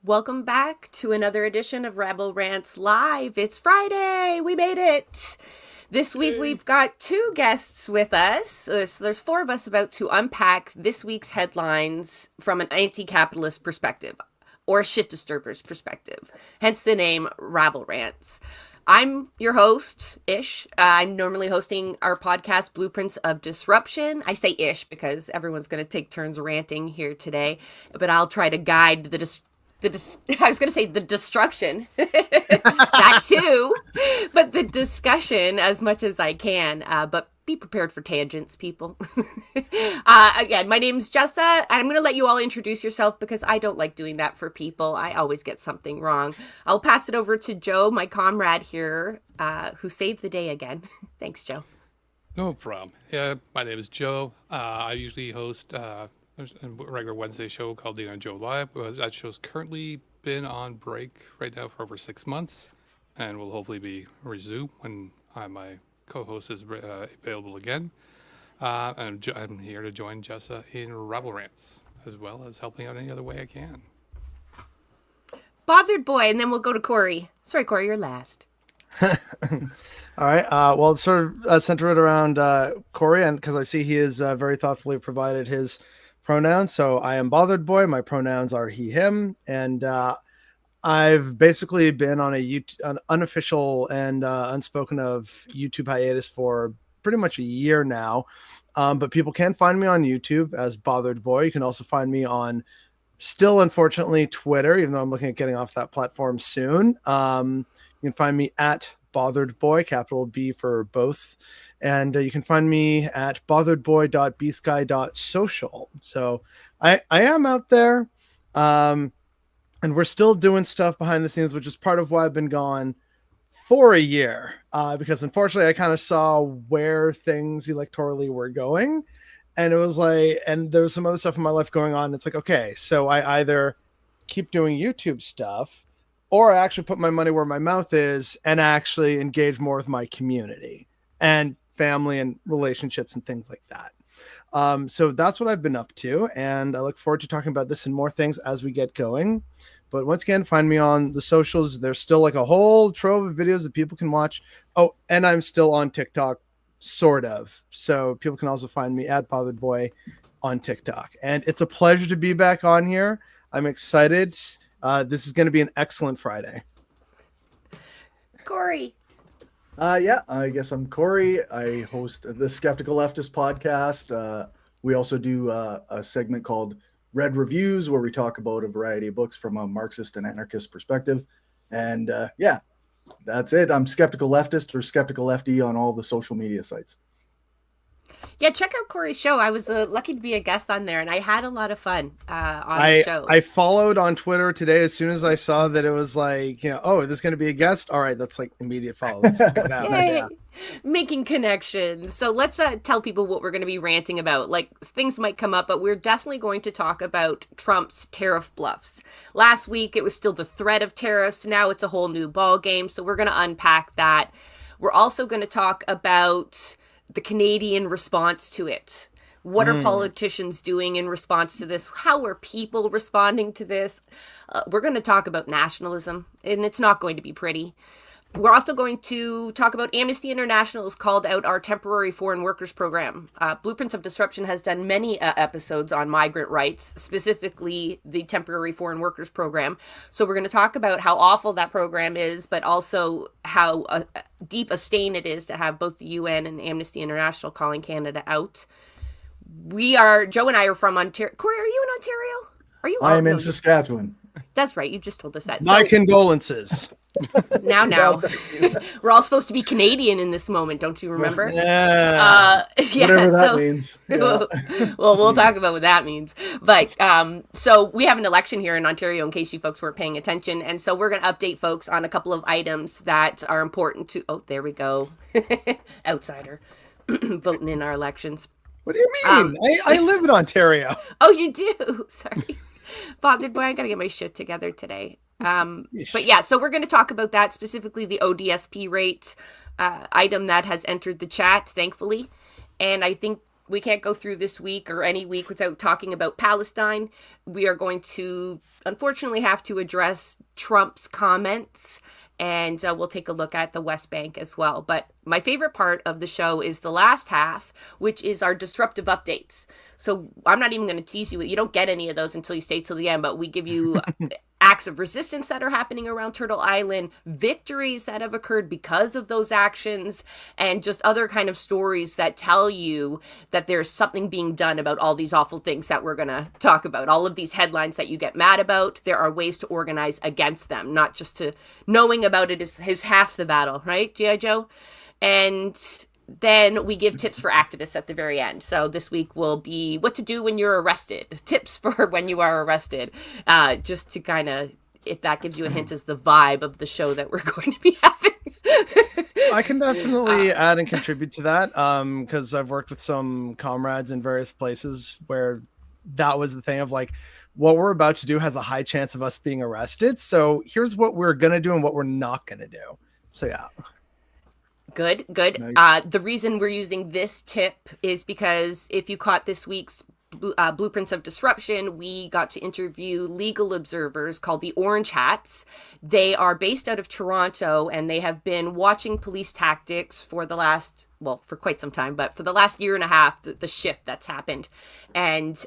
Welcome back to another edition of Rabble Rants Live. It's Friday. We made it. This week we've got two guests with us. There's four of us about to unpack this week's headlines from an anti-capitalist perspective or a shit disturber's perspective. Hence the name Rabble Rants. I'm your host, Ish. I'm normally hosting our podcast, Blueprints of Disruption. I say Ish because everyone's going to take turns ranting here today, but I'll try to guide I was going to say the destruction, that too, but the discussion as much as I can, but be prepared for tangents, people. Again, my name's Jessa, and I'm going to let you all introduce yourself because I don't like doing that for people. I always get something wrong. I'll pass it over to Joe, my comrade here, who saved the day again. Thanks, Joe. No problem. Yeah, my name is Joe. I usually host a regular Wednesday show called Dana and Joe Live. That show's currently been on break right now for over 6 months, and will hopefully be resumed when my co-host is available again. And I'm here to join Jessa in Rabble Rants, as well as helping out any other way I can. Bothered boy, and then we'll go to Corey. Sorry, Corey, you're last. All right. Well, it's sort of centered around Corey, and because I see he has very thoughtfully provided his pronouns. So I am Bothered Boy. My pronouns are he, him. And I've basically been on an unofficial and unspoken of YouTube hiatus for pretty much a year now. But people can find me on YouTube as Bothered Boy. You can also find me on, still unfortunately, Twitter, even though I'm looking at getting off that platform soon. You can find me at Bothered Boy, capital B for both. And you can find me at botheredboy.bsky.social. So I am out there. And we're still doing stuff behind the scenes, which is part of why I've been gone for a year. Because unfortunately, I kind of saw where things electorally were going. And it was like, and there was some other stuff in my life going on. It's like, okay, so I either keep doing YouTube stuff, or I actually put my money where my mouth is and actually engage more with my community and family and relationships and things like that. So that's what I've been up to. And I look forward to talking about this and more things as we get going. But once again, find me on the socials. There's still like a whole trove of videos that people can watch. Oh, and I'm still on TikTok, sort of. So people can also find me at Bothered Boy on TikTok. And it's a pleasure to be back on here. I'm excited. This is going to be an excellent Friday. Corey. Yeah, I guess I'm Corey. I host the Skeptical Leftist podcast. We also do a segment called Red Reviews, where we talk about a variety of books from a Marxist and anarchist perspective. And yeah, that's it. I'm Skeptical Leftist or Skeptical FD on all the social media sites. Yeah, check out Corey's show. I was lucky to be a guest on there, and I had a lot of fun on the show. I followed on Twitter today as soon as I saw that it was like, oh, is this going to be a guest? All right, that's like immediate follow. Let's check it out. Yeah. Making connections. So let's tell people what we're going to be ranting about. Like, things might come up, but we're definitely going to talk about Trump's tariff bluffs. Last week, it was still the threat of tariffs. Now it's a whole new ball game. So we're going to unpack that. We're also going to talk about the Canadian response to it. What are politicians doing in response to this? How are people responding to this? We're going to talk about nationalism, and it's not going to be pretty. We're also going to talk about Amnesty International has called out our temporary foreign workers program. Blueprints of Disruption has done many episodes on migrant rights, specifically the temporary foreign workers program. So we're going to talk about how awful that program is, but also how deep a stain it is to have both the UN and Amnesty International calling Canada out. Joe and I are from Ontario. Corey, are you in Ontario? Are you? I am in Saskatchewan. That's right. You just told us that. My condolences. Now. We're all supposed to be Canadian in this moment, don't you remember? Yeah. Whatever that means. Yeah. Well, we'll talk about what that means. But so we have an election here in Ontario, in case you folks weren't paying attention. And so we're going to update folks on a couple of items that are important to... Oh, there we go. Outsider. Voting in our elections. What do you mean? I live in Ontario. Oh, you do? Sorry. Bothered boy, I got to get my shit together today. But yeah, so we're going to talk about that, specifically the ODSP rate item that has entered the chat, thankfully. And I think we can't go through this week or any week without talking about Palestine. We are going to unfortunately have to address Trump's comments, and we'll take a look at the West Bank as well. But my favorite part of the show is the last half, which is our disruptive updates. So I'm not even going to tease you. You don't get any of those until you stay till the end, but we give you acts of resistance that are happening around Turtle Island, victories that have occurred because of those actions, and just other kind of stories that tell you that there's something being done about all these awful things that we're going to talk about. All of these headlines that you get mad about, there are ways to organize against them, not just to knowing about it is half the battle, right, G.I. Joe? And then we give tips for activists at the very end. So this week will be what to do when you're arrested, tips for when you are arrested, just to kind of, if that gives you a hint as the vibe of the show that we're going to be having. I can definitely add and contribute to that, because I've worked with some comrades in various places where that was the thing of like, what we're about to do has a high chance of us being arrested. So here's what we're going to do and what we're not going to do. So yeah. Good. Nice. The reason we're using this tip is because if you caught this week's Blueprints of Disruption, we got to interview legal observers called the Orange Hats. They are based out of Toronto, and they have been watching police tactics for the last, well, for quite some time, but for the last year and a half, the shift that's happened. And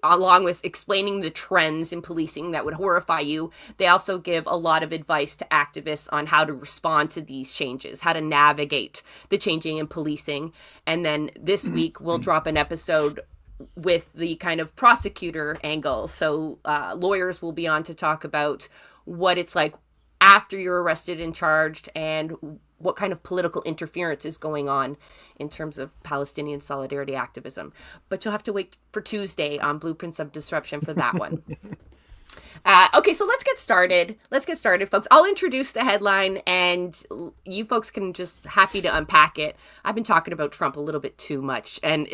along with explaining the trends in policing that would horrify you, they also give a lot of advice to activists on how to respond to these changes, how to navigate the changing in policing. And then this week, we'll drop an episode with the kind of prosecutor angle. So lawyers will be on to talk about what it's like after you're arrested and charged, and what kind of political interference is going on in terms of Palestinian solidarity activism. But you'll have to wait for Tuesday on Blueprints of Disruption for that one. Okay, so let's get started. Folks. I'll introduce the headline, and you folks can just happy to unpack it. I've been talking about Trump a little bit too much, and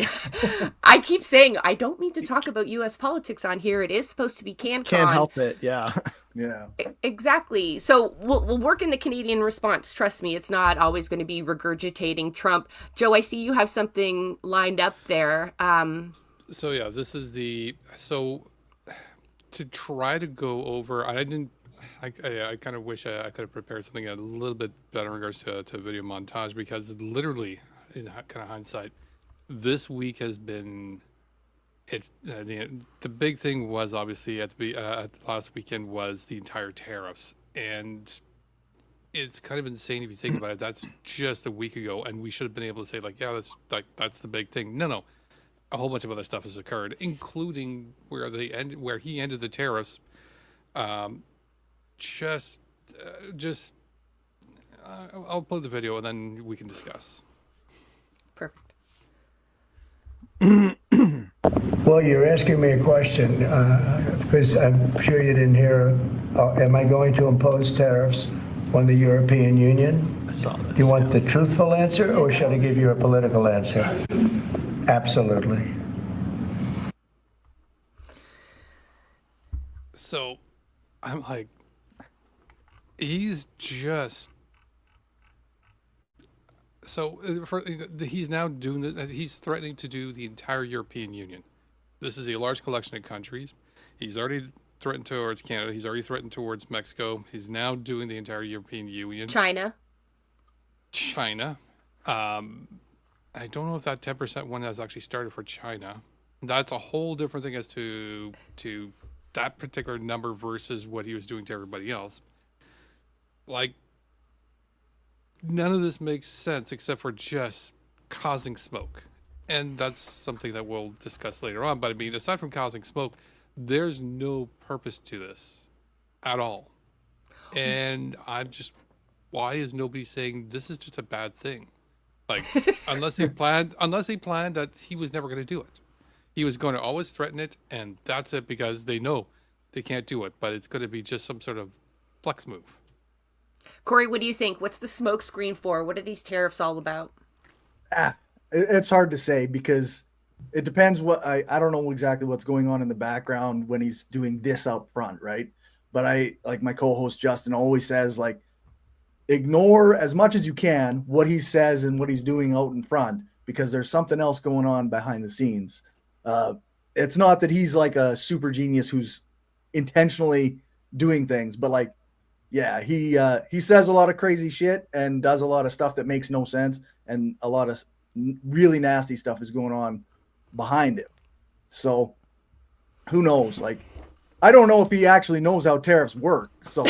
I keep saying I don't need to talk about U.S. politics on here. It is supposed to be CanCon. Can't help it. Yeah. Yeah. Exactly. So we'll work in the Canadian response. Trust me, it's not always going to be regurgitating Trump. Joe, I see you have something lined up there. So yeah, this is to try to go over. I kind of wish I could have prepared something a little bit better in regards to video montage, because literally, in kind of hindsight, this week has been. The big thing was obviously at the last weekend was the entire tariffs, and it's kind of insane if you think about it. That's just a week ago, and we should have been able to say like, yeah, that's the big thing. No, a whole bunch of other stuff has occurred, including where he ended the tariffs. I'll play the video and then we can discuss. Perfect. Well, you're asking me a question because I'm sure you didn't hear. Am I going to impose tariffs on the European Union? I saw this. Do you want the truthful answer, or should I give you a political answer? Absolutely. So I'm like, he's just. So he's now doing this. He's threatening to do the entire European Union. This is a large collection of countries. He's already threatened towards Canada. He's already threatened towards Mexico. He's now doing the entire European Union. China. I don't know if that 10% one has actually started for China. That's a whole different thing as to that particular number versus what he was doing to everybody else. Like, none of this makes sense except for just causing smoke. And that's something that we'll discuss later on. But I mean, aside from causing smoke, there's no purpose to this at all. And I'm just, why is nobody saying this is just a bad thing? Like, unless he planned that he was never going to do it. He was going to always threaten it, and that's it, because they know they can't do it. But it's going to be just some sort of flex move. Corey, what do you think? What's the smoke screen for? What are these tariffs all about? It's hard to say because it depends I don't know exactly what's going on in the background when he's doing this up front, right? But I, like my co-host Justin always says, like, ignore as much as you can what he says and what he's doing out in front, because there's something else going on behind the scenes. It's not that he's like a super genius who's intentionally doing things, but like, yeah, he says a lot of crazy shit and does a lot of stuff that makes no sense, and a lot of really nasty stuff is going on behind him. So who knows? Like, I don't know if he actually knows how tariffs work. So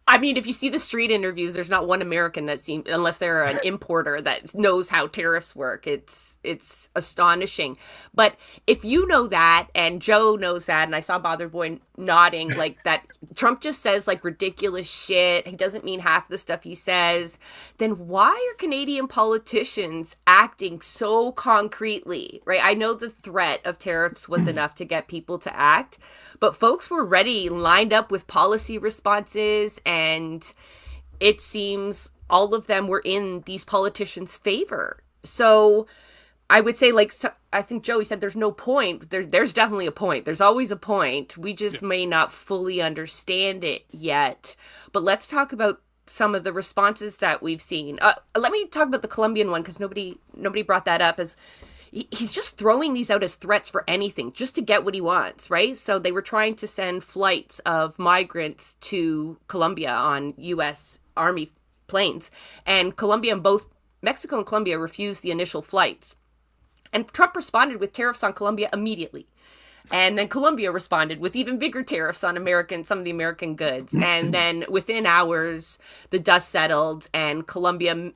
I mean, if you see the street interviews, there's not one American that seems, unless they're an importer, that knows how tariffs work. It's astonishing. But if you know that, and Joe knows that, and I saw Bothered Boy nodding, like that Trump just says like ridiculous shit, he doesn't mean half the stuff he says, then why are Canadian politicians acting so concretely, right? I know the threat of tariffs was enough to get people to act, but folks were ready, lined up with policy responses, and it seems all of them were in these politicians' favor. So I would say, like, so, I think Joey said there's no point. There's definitely a point. There's always a point. We just may not fully understand it yet. But let's talk about some of the responses that we've seen. Let me talk about the Colombian one, because nobody brought that up. As he's just throwing these out as threats for anything, just to get what he wants, right? So they were trying to send flights of migrants to Colombia on U.S. Army planes. And both Mexico and Colombia refused the initial flights. And Trump responded with tariffs on Colombia immediately. And then Colombia responded with even bigger tariffs on some of the American goods. And then within hours, the dust settled, and Colombia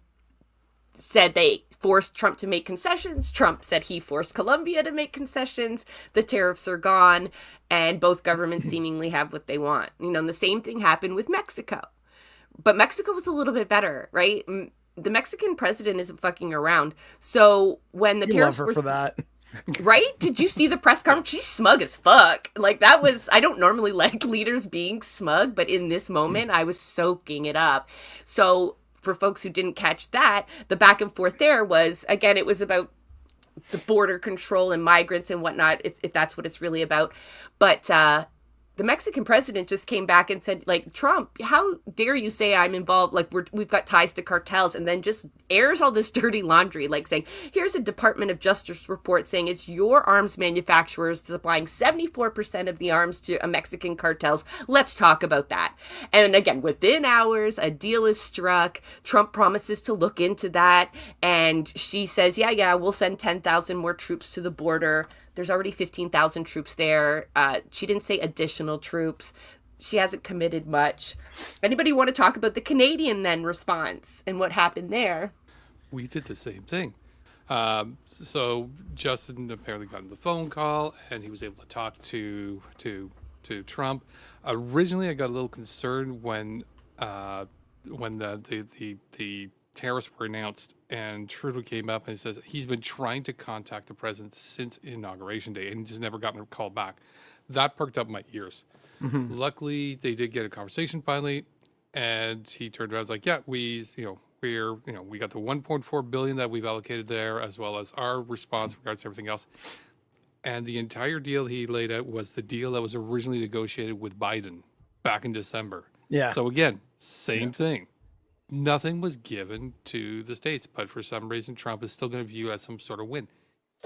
said they forced Trump to make concessions. Trump said he forced Colombia to make concessions. The tariffs are gone, and both governments seemingly have what they want. You know, and the same thing happened with Mexico. But Mexico was a little bit better, right? The Mexican president isn't fucking around. So when the tariffs were for that. Right? Did you see the press conference? She's smug as fuck. Like, that was, I don't normally like leaders being smug, but in this moment, I was soaking it up. So for folks who didn't catch that, the back and forth there was, again, it was about the border control and migrants and whatnot, if that's what it's really about. But the Mexican president just came back and said, like, Trump, how dare you say I'm involved? Like, we've got ties to cartels, and then just airs all this dirty laundry, like saying, here's a Department of Justice report saying it's your arms manufacturers supplying 74% of the arms to Mexican cartels. Let's talk about that. And again, within hours, a deal is struck. Trump promises to look into that. And she says, yeah, we'll send 10,000 more troops to the border. There's already 15,000 troops there. She didn't say additional troops. She hasn't committed much. Anybody want to talk about the Canadian then response and what happened there? We did the same thing. So Justin apparently got on the phone call, and he was able to talk to Trump. Originally, I got a little concerned when the tariffs were announced, and Trudeau came up and says he's been trying to contact the president since Inauguration Day and just never gotten a call back. That perked up my ears. Mm-hmm. Luckily, they did get a conversation finally, and he turned around and was like, "Yeah, we got the 1.4 billion that we've allocated there, as well as our response regards to everything else." And the entire deal he laid out was the deal that was originally negotiated with Biden back in December. Yeah. So again, same thing. Nothing was given to the states, but for some reason, Trump is still going to view it as some sort of win.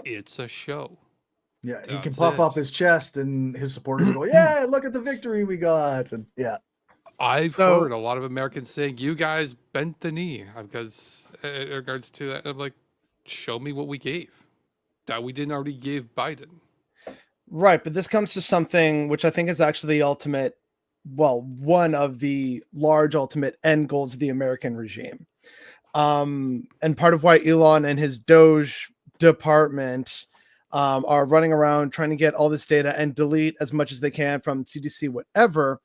It's a show. Yeah, he can That's puff it. up his chest, and his supporters go, "Yeah, look at the victory we got!" And yeah, I've heard a lot of Americans saying, "You guys bent the knee," because in regards to that, I'm like, show me what we gave that we didn't already give Biden. Right, but this comes to something which I think is actually the ultimate, well, one of the large ultimate end goals of the American regime. And part of why Elon and his Doge department are running around trying to get all this data and delete as much as they can from CDC, whatever,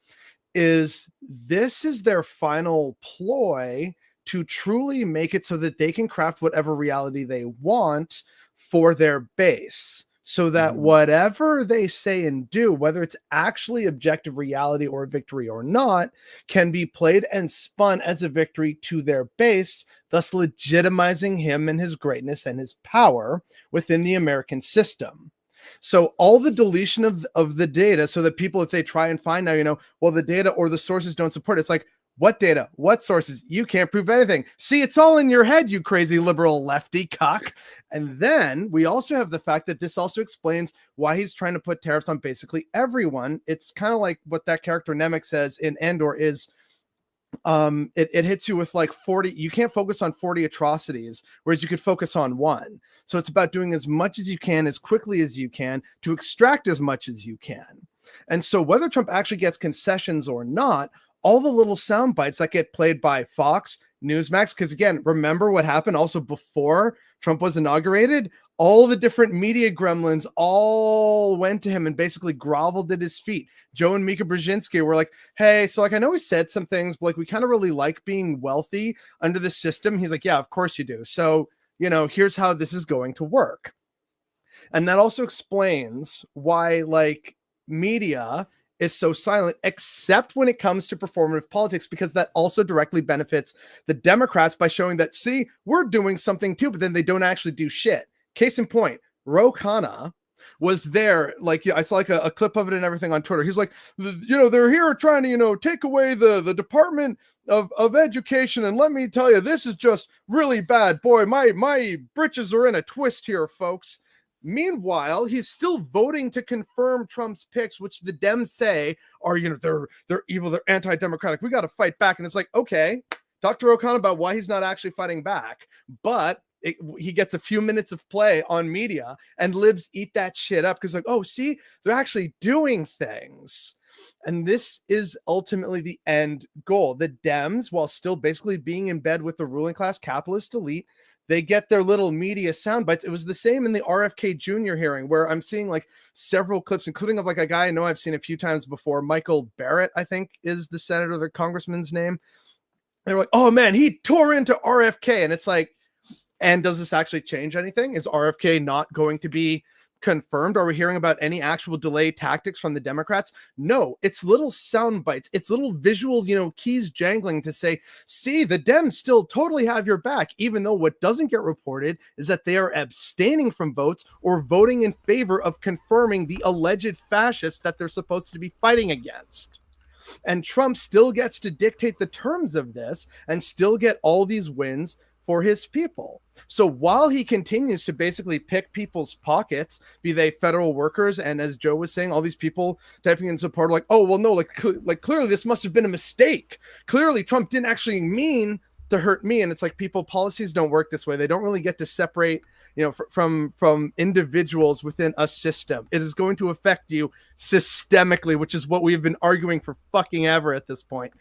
is this is their final ploy to truly make it so that they can craft whatever reality they want for their base. So that whatever they say and do, whether it's actually objective reality or a victory or not, can be played and spun as a victory to their base, thus legitimizing him and his greatness and his power within the American system. So all the deletion of the data, so that people, if they try and find now, well, the data or the sources don't support it, it's like, What data? What sources? You can't prove anything. See, it's all in your head, you crazy liberal lefty cock. And then we also have the fact that this also explains why he's trying to put tariffs on basically everyone. It's kind of like what that character Nemec says in Andor is, it hits you with like 40. You can't focus on 40 atrocities, whereas you could focus on one. So it's about doing as much as you can, as quickly as you can, to extract as much as you can. And so whether Trump actually gets concessions or not, all the little sound bites that get played by Fox, Newsmax, because again, remember what happened also before Trump was inaugurated? All the different media gremlins all went to him and basically groveled at his feet. Joe and Mika Brzezinski were like, hey, so like I know he said some things, but like we kind of really like being wealthy under the system. He's like, yeah, of course you do. So, you know, here's how this is going to work. And that also explains why like media is so silent, except when it comes to performative politics, because that also directly benefits the Democrats by showing that, see, we're doing something too, but then they don't actually do shit. Case in point, Ro Khanna was there. Like, I saw like a clip of it and everything on Twitter. He's like, you know, they're here trying to, you know, take away the Department of Education. And let me tell you, this is just really bad. Boy, my britches are in a twist here, folks. Meanwhile, he's still voting to confirm Trump's picks, which the Dems say are, you know, they're evil, they're anti-democratic. We got to fight back. And it's like, okay, talk to O'Connor about why he's not actually fighting back. But he gets a few minutes of play on media and libs eat that shit up because like, oh, see, they're actually doing things. And this is ultimately the end goal. The Dems, while still basically being in bed with the ruling class capitalist elite, they get their little media sound bites. It was the same in the RFK Jr. hearing where I'm seeing like several clips, including of like a guy I know I've seen a few times before, Michael Barrett, I think is the senator, the congressman's name. They're like, oh man, he tore into RFK. And it's like, and does this actually change anything? Is RFK not going to be confirmed? Are we hearing about any actual delay tactics from the Democrats? No, it's little sound bites. It's little visual, you know, keys jangling to say, see, the Dems still totally have your back, even though what doesn't get reported is that they are abstaining from votes or voting in favor of confirming the alleged fascists that they're supposed to be fighting against. And Trump still gets to dictate the terms of this and still get all these wins for his people. So while he continues to basically pick people's pockets, be they federal workers, and as Joe was saying, all these people typing in support like, oh, well, no, like clearly this must have been a mistake. Clearly Trump didn't actually mean to hurt me. And it's like, people, policies don't work this way. They don't really get to separate, you know, from individuals within a system. It is going to affect you systemically, which is what we've been arguing for fucking ever at this point.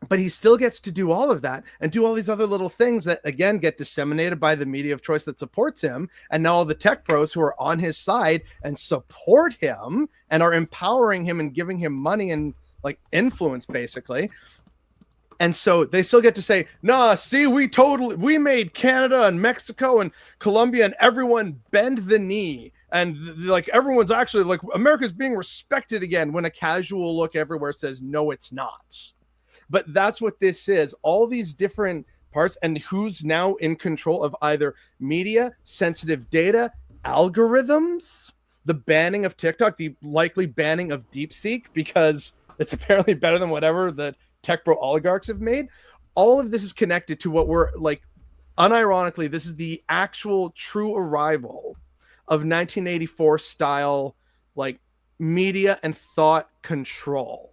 But he still gets to do all of that and do all these other little things that, again, get disseminated by the media of choice that supports him. And now all the tech bros who are on his side and support him and are empowering him and giving him money and like influence, basically. And so they still get to say, nah, see, we made Canada and Mexico and Colombia and everyone bend the knee. And like everyone's actually like America's being respected again, when a casual look everywhere says, no, it's not. But that's what this is. All these different parts, and who's now in control of either media, sensitive data, algorithms, the banning of TikTok, the likely banning of DeepSeek, because it's apparently better than whatever the tech bro oligarchs have made. All of this is connected to what we're like, unironically, this is the actual true arrival of 1984 style, like media and thought control.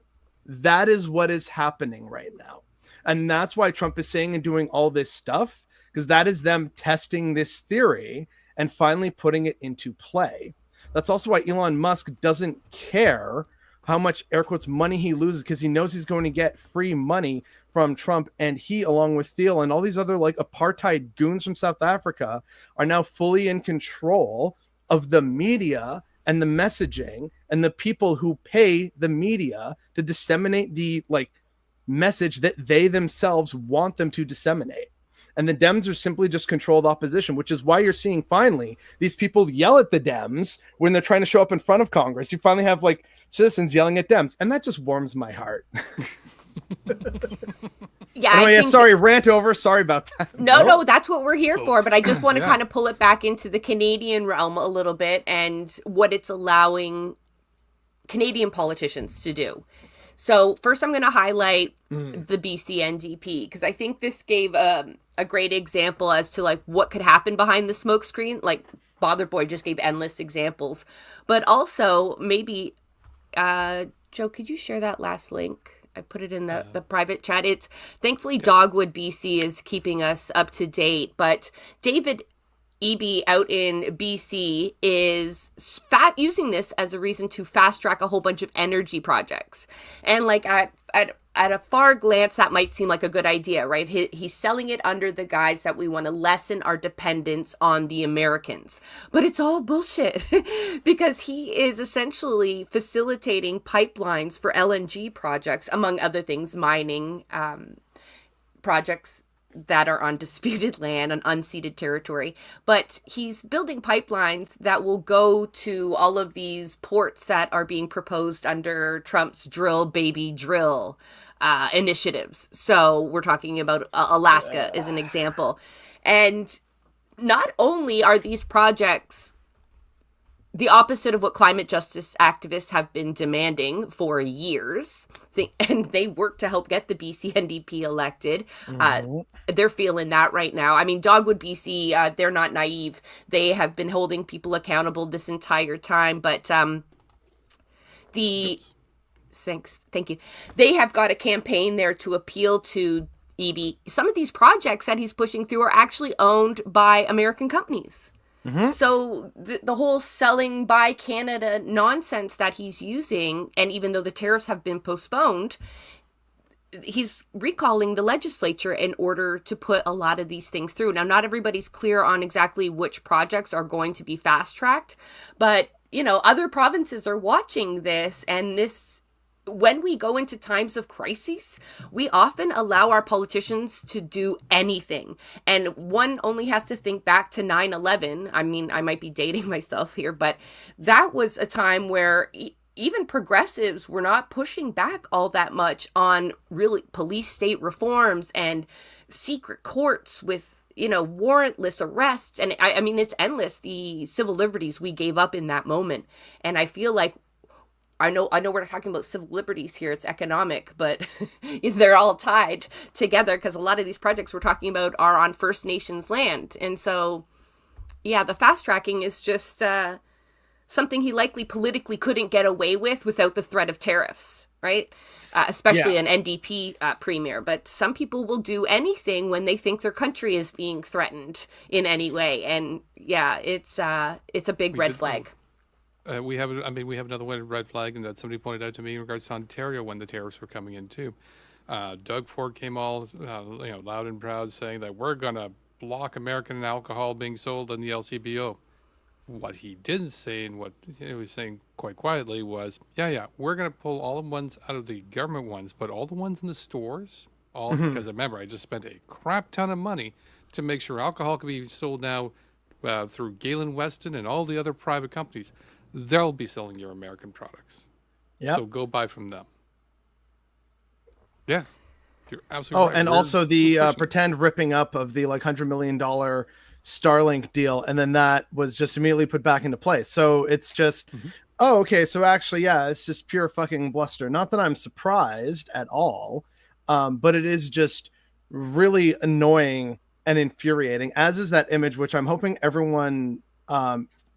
That is what is happening right now. And that's why Trump is saying and doing all this stuff, because that is them testing this theory and finally putting it into play. That's also why Elon Musk doesn't care how much air quotes money he loses, because he knows he's going to get free money from Trump. And he, along with Thiel and all these other like apartheid goons from South Africa, are now fully in control of the media and the messaging and the people who pay the media to disseminate the like message that they themselves want them to disseminate. And the Dems are simply just controlled opposition, which is why you're seeing finally these people yell at the Dems when they're trying to show up in front of Congress. You finally have like citizens yelling at Dems, and that just warms my heart. Yeah. Anyway, sorry, rant over. Sorry about that. No, that's what we're here for. But I just want to kind of pull it back into the Canadian realm a little bit and what it's allowing Canadian politicians to do. So first I'm going to highlight the BC NDP, because I think this gave a great example as to like what could happen behind the smoke screen. Like Botherboy just gave endless examples, but also maybe, Joe, could you share that last link? I put it in the private chat. It's thankfully Dogwood BC is keeping us up to date, but David EB out in BC is using this as a reason to fast track a whole bunch of energy projects. And like at a far glance, that might seem like a good idea, right? He's selling it under the guise that we want to lessen our dependence on the Americans. But it's all bullshit because he is essentially facilitating pipelines for LNG projects, among other things, mining projects that are on disputed land, on unceded territory. But he's building pipelines that will go to all of these ports that are being proposed under Trump's drill, baby, drill initiatives. So we're talking about Alaska as an example. And not only are these projects the opposite of what climate justice activists have been demanding for years, and they work to help get the BC NDP elected. They're feeling that right now. I mean, Dogwood BC, they're not naive. They have been holding people accountable this entire time, but thank you. They have got a campaign there to appeal to EB. Some of these projects that he's pushing through are actually owned by American companies. So the whole selling by Canada nonsense that he's using, and even though the tariffs have been postponed, he's recalling the legislature in order to put a lot of these things through. Now, not everybody's clear on exactly which projects are going to be fast-tracked, but, you know, other provinces are watching this, and this, when we go into times of crises, we often allow our politicians to do anything. And one only has to think back to 9/11. I mean, I might be dating myself here, but that was a time where even progressives were not pushing back all that much on really police state reforms and secret courts with, you know, warrantless arrests. And I mean, it's endless, the civil liberties we gave up in that moment. And I feel like I know we're not talking about civil liberties here, it's economic, but they're all tied together because a lot of these projects we're talking about are on First Nations land. And so, yeah, the fast tracking is just something he likely politically couldn't get away with without the threat of tariffs, right? Especially an NDP premier. But some people will do anything when they think their country is being threatened in any way. And yeah, it's a big red flag. We have another red flag, and that somebody pointed out to me in regards to Ontario when the tariffs were coming in too. Doug Ford came all loud and proud saying that we're gonna block American alcohol being sold in the LCBO. What he didn't say, and what he was saying quite quietly, was, we're gonna pull all the ones out of the government ones, but all the ones in the stores, because remember, I just spent a crap ton of money to make sure alcohol can be sold now through Galen Weston and all the other private companies. They'll be selling your American products. So go buy from them. Yeah, you're absolutely right. And also the pretend ripping up of the like $100 million Starlink deal, and then that was just immediately put back into place. So it's just, okay, so actually, it's just pure fucking bluster. Not that I'm surprised at all, but it is just really annoying and infuriating, as is that image, which I'm hoping everyone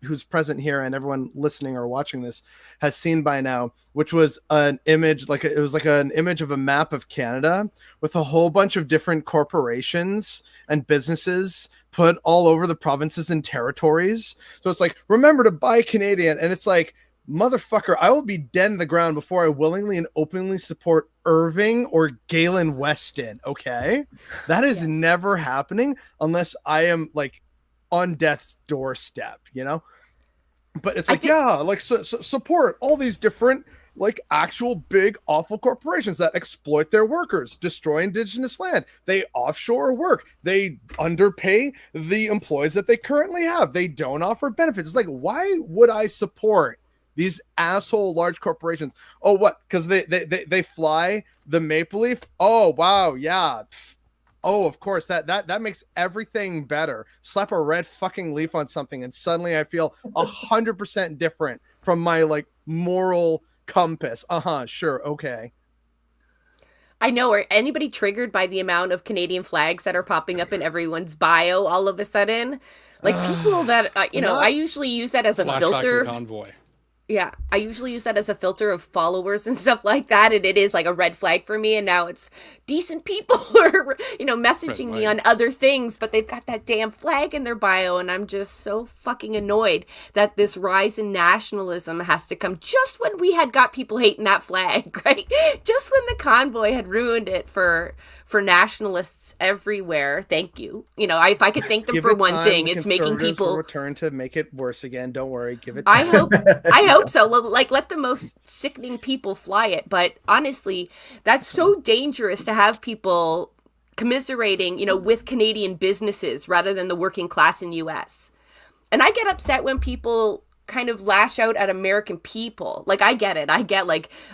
who's present here and everyone listening or watching this has seen by now, which was an image, it was like an image of a map of Canada with a whole bunch of different corporations and businesses put all over the provinces and territories. So it's like, remember to buy Canadian. And it's like, motherfucker, I will be dead in the ground before I willingly and openly support Irving or Galen Weston. Okay. That is never happening unless I am like on death's doorstep, you know? But it's like, support all these different, like, actual big, awful corporations that exploit their workers, destroy Indigenous land. They offshore work. They underpay the employees that they currently have. They don't offer benefits. It's like, why would I support these asshole large corporations? Oh, what? Because they fly the Maple Leaf? Oh, wow, yeah. Oh, of course, that makes everything better. Slap a red fucking leaf on something, and suddenly I feel 100% different from my like moral compass. Sure, okay. I know. Are anybody triggered by the amount of Canadian flags that are popping up in everyone's bio all of a sudden? Like people that, I usually use that as a Flashback to filter. the convoy. Yeah, I usually use that as a filter of followers and stuff like that, and it is like a red flag for me. And now it's decent people who are, messaging me on other things, but they've got that damn flag in their bio, and I'm just so fucking annoyed that this rise in nationalism has to come just when we had got people hating that flag, right? Just when the convoy had ruined it for nationalists everywhere. Thank you. If I could thank them for one thing, it's making people return to make it worse again. Don't worry, give it time. I hope so. Mm-hmm. Let the most sickening people fly it. But honestly, that's so dangerous to have people commiserating, with Canadian businesses rather than the working class in US. And I get upset when people kind of lash out at American people. Like, I get it. I get,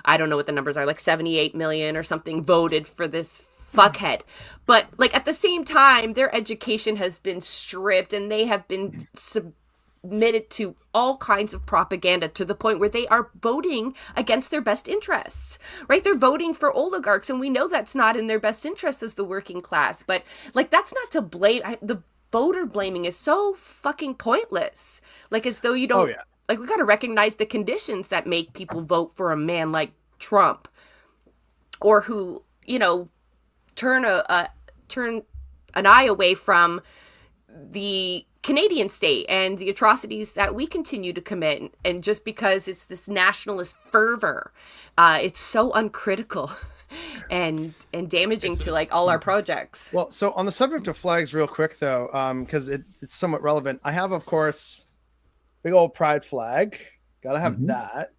I don't know what the numbers are, 78 million or something voted for this fuckhead. But, at the same time, their education has been stripped and they have been submitted to all kinds of propaganda to the point where they are voting against their best interests, right? They're voting for oligarchs, and we know that's not in their best interest as the working class. But, that's not to blame. The voter blaming is so fucking pointless. As though you don't, we got to recognize the conditions that make people vote for a man like Trump, or who, turn an eye away from the Canadian state and the atrocities that we continue to commit. And just because it's this nationalist fervor, it's so uncritical and damaging to all our projects. Well, so on the subject of flags real quick though, because it's somewhat relevant, I have, of course, big old pride flag. Gotta have that.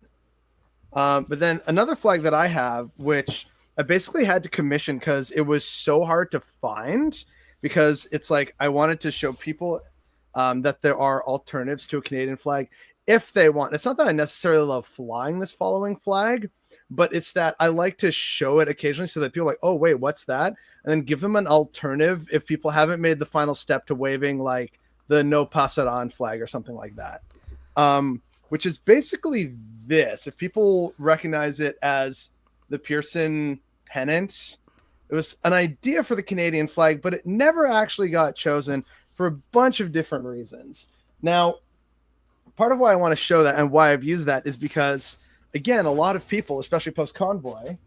But then another flag that I have, which I basically had to commission because it was so hard to find, because it's I wanted to show people that there are alternatives to a Canadian flag if they want. It's not that I necessarily love flying this following flag, but it's that I like to show it occasionally so that people are like, oh, wait, what's that? And then give them an alternative if people haven't made the final step to waving the no pasaran flag or something like that, which is basically this. If people recognize it as the Pearson pennant, it was an idea for the Canadian flag, but it never actually got chosen for a bunch of different reasons. Now, part of why I want to show that and why I've used that is because, again, a lot of people, especially post-convoy,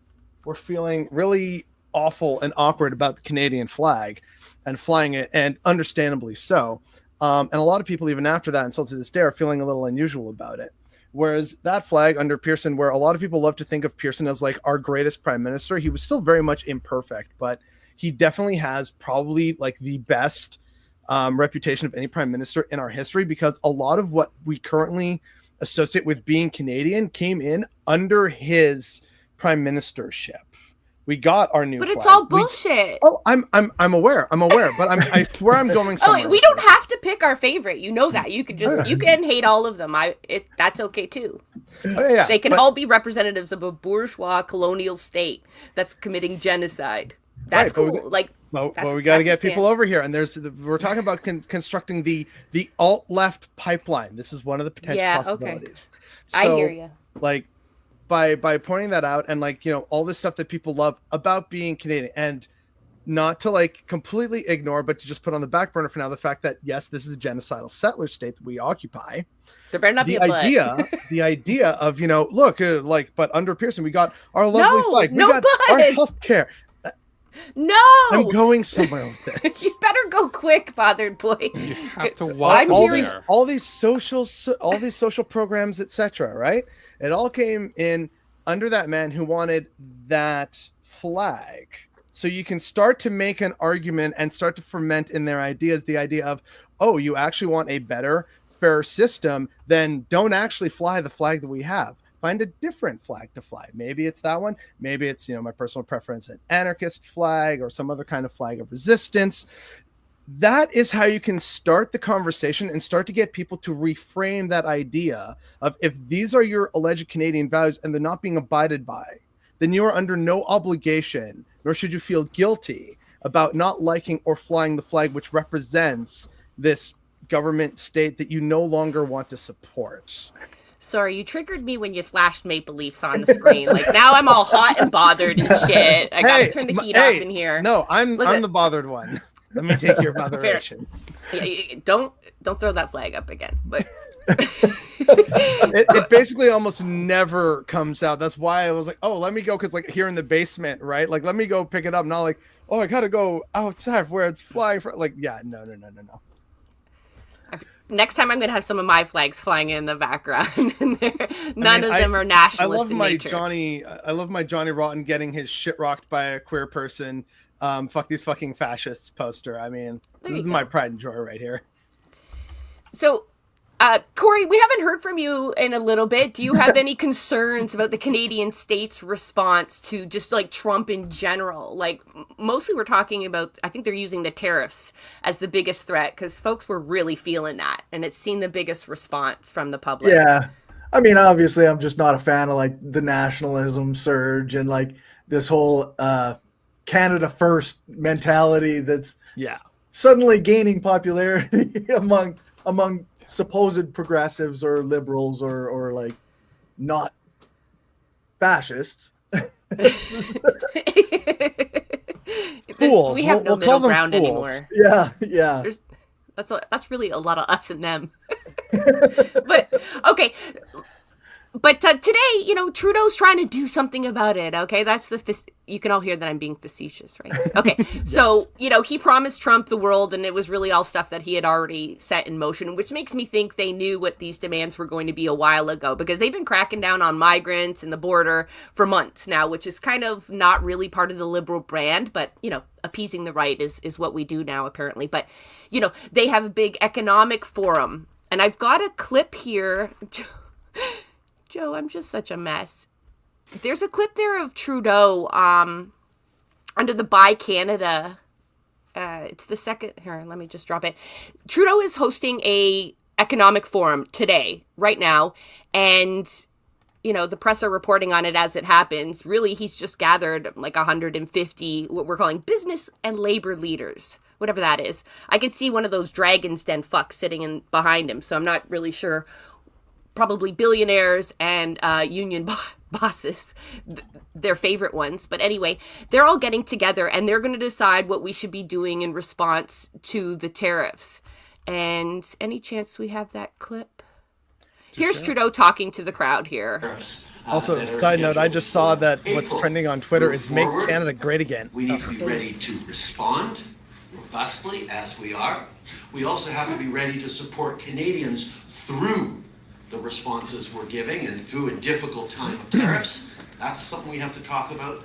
were feeling really awful and awkward about the Canadian flag and flying it, and understandably so. And a lot of people, even after that, and still to this day, are feeling a little unusual about it. Whereas that flag under Pearson, where a lot of people love to think of Pearson as our greatest prime minister, he was still very much imperfect, but he definitely has probably the best reputation of any prime minister in our history, because a lot of what we currently associate with being Canadian came in under his prime ministership. We got our new but flag. It's all bullshit. I'm aware, but I swear I'm going somewhere. We don't have to pick our favorite. You know that. You could just you can hate all of them. That's okay too. They can all be representatives of a bourgeois colonial state that's committing genocide. That's cool. We got to get people over here, and we're talking about constructing the alt left pipeline. This is one of the potential possibilities. Okay. So, I hear you. By pointing that out, and all this stuff that people love about being Canadian, and not to completely ignore, but to just put on the back burner for now the fact that yes, this is a genocidal settler state that we occupy. There better not be a the idea of look, but under Pearson we got our lovely flag, we got our healthcare. No, I'm going somewhere with this. You better go quick, bothered boy. You have to walk all these social programs, etc. Right? It all came in under that man who wanted that flag. So you can start to make an argument and start to ferment in their ideas the idea of, oh, you actually want a better, fair system, then don't actually fly the flag that we have. Find a different flag to fly. Maybe it's that one. Maybe it's, my personal preference, an anarchist flag or some other kind of flag of resistance. That is how you can start the conversation and start to get people to reframe that idea of, if these are your alleged Canadian values and they're not being abided by, then you are under no obligation, nor should you feel guilty about not liking or flying the flag which represents this government state that you no longer want to support. Sorry, you triggered me when you flashed Maple Leafs on the screen. Like, now I'm all hot and bothered and shit. I gotta turn the heat off in here. No, I'm the bothered one. Let me take your moderations. Don't throw that flag up again. But it basically almost never comes out. That's why I was like, oh, let me go, because like here in the basement, right? Like, let me go pick it up. Not like, oh, I gotta go outside where it's flying. Like, yeah, no. Next time I'm going to have some of my flags flying in the background. None of them are nationalist in nature. I love my Johnny Rotten getting his shit rocked by a queer person. Fuck these fucking fascists poster. I mean, this is my pride and joy right here. So, Corey, we haven't heard from you in a little bit. Do you have any concerns about the Canadian state's response to just like Trump in general? Like, mostly we're talking about, I think they're using the tariffs as the biggest threat because folks were really feeling that, and it's seen the biggest response from the public. Yeah. I mean, obviously I'm just not a fan of like the nationalism surge and like this whole Canada first mentality that's suddenly gaining popularity among supposed progressives or liberals or like not fascists. Fools. We have no middle ground anymore. Yeah. That's really a lot of us and them. But okay. But today, Trudeau's trying to do something about it. Okay, that's you can all hear that I'm being facetious, right? Okay, so he promised Trump the world, and it was really all stuff that he had already set in motion, which makes me think they knew what these demands were going to be a while ago, because they've been cracking down on migrants and the border for months now, which is kind of not really part of the liberal brand, but appeasing the right is what we do now apparently. But they have a big economic forum, and I've got a clip here. Joe, I'm just such a mess. There's a clip there of Trudeau under the Buy Canada. It's the second. Here, let me just drop it. Trudeau is hosting a economic forum today, right now, and the press are reporting on it as it happens. Really, he's just gathered like 150 what we're calling business and labor leaders, whatever that is. I can see one of those Dragon's Den fucks sitting behind him, so I'm not really sure. Probably billionaires and union bosses, their favorite ones. But anyway, they're all getting together and they're going to decide what we should be doing in response to the tariffs. And any chance we have that clip? Here's Trudeau talking to the crowd here. Also, side note, I just saw that what's trending on Twitter is Make Canada Great Again. We need to be ready to respond robustly as we are. We also have to be ready to support Canadians through the responses we're giving and through a difficult time of tariffs. That's something we have to talk about.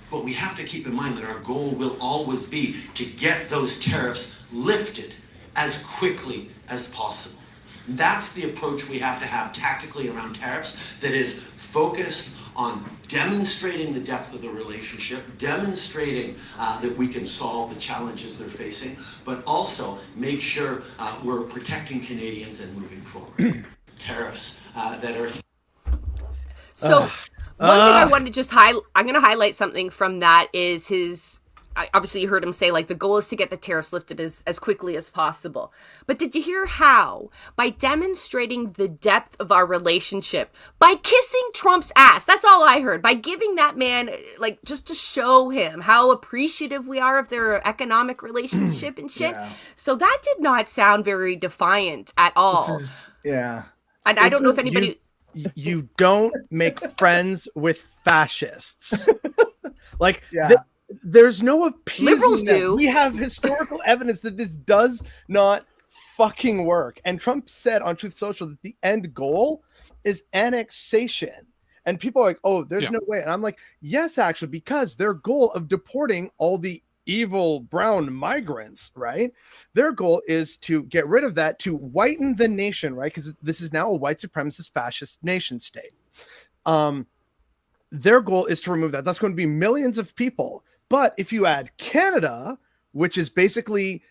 But we have to keep in mind that our goal will always be to get those tariffs lifted as quickly as possible. That's the approach we have to have tactically around tariffs, that is focused on demonstrating the depth of the relationship, demonstrating that we can solve the challenges they're facing, but also make sure we're protecting Canadians and moving forward. Tariffs that are... So one thing I wanted to just I'm going to highlight something from that is obviously you heard him say, like, the goal is to get the tariffs lifted as quickly as possible. But did you hear how? By demonstrating the depth of our relationship, by kissing Trump's ass. That's all I heard. By giving that man, like, just to show him how appreciative we are of their economic relationship and shit. Yeah. So that did not sound very defiant at all. And I don't know if anybody... You don't make friends with fascists. Like, there's no appeasing. Liberals do. We have historical evidence that this does not fucking work. And Trump said on Truth Social that the end goal is annexation. And people are like, oh, there's no way. And I'm like, yes, actually, because their goal of deporting all the evil brown migrants, right? Their goal is to get rid of that, to whiten the nation, right? Because this is now a white supremacist fascist nation state. Their goal is to remove that. That's going to be millions of people. But if you add Canada, which is basically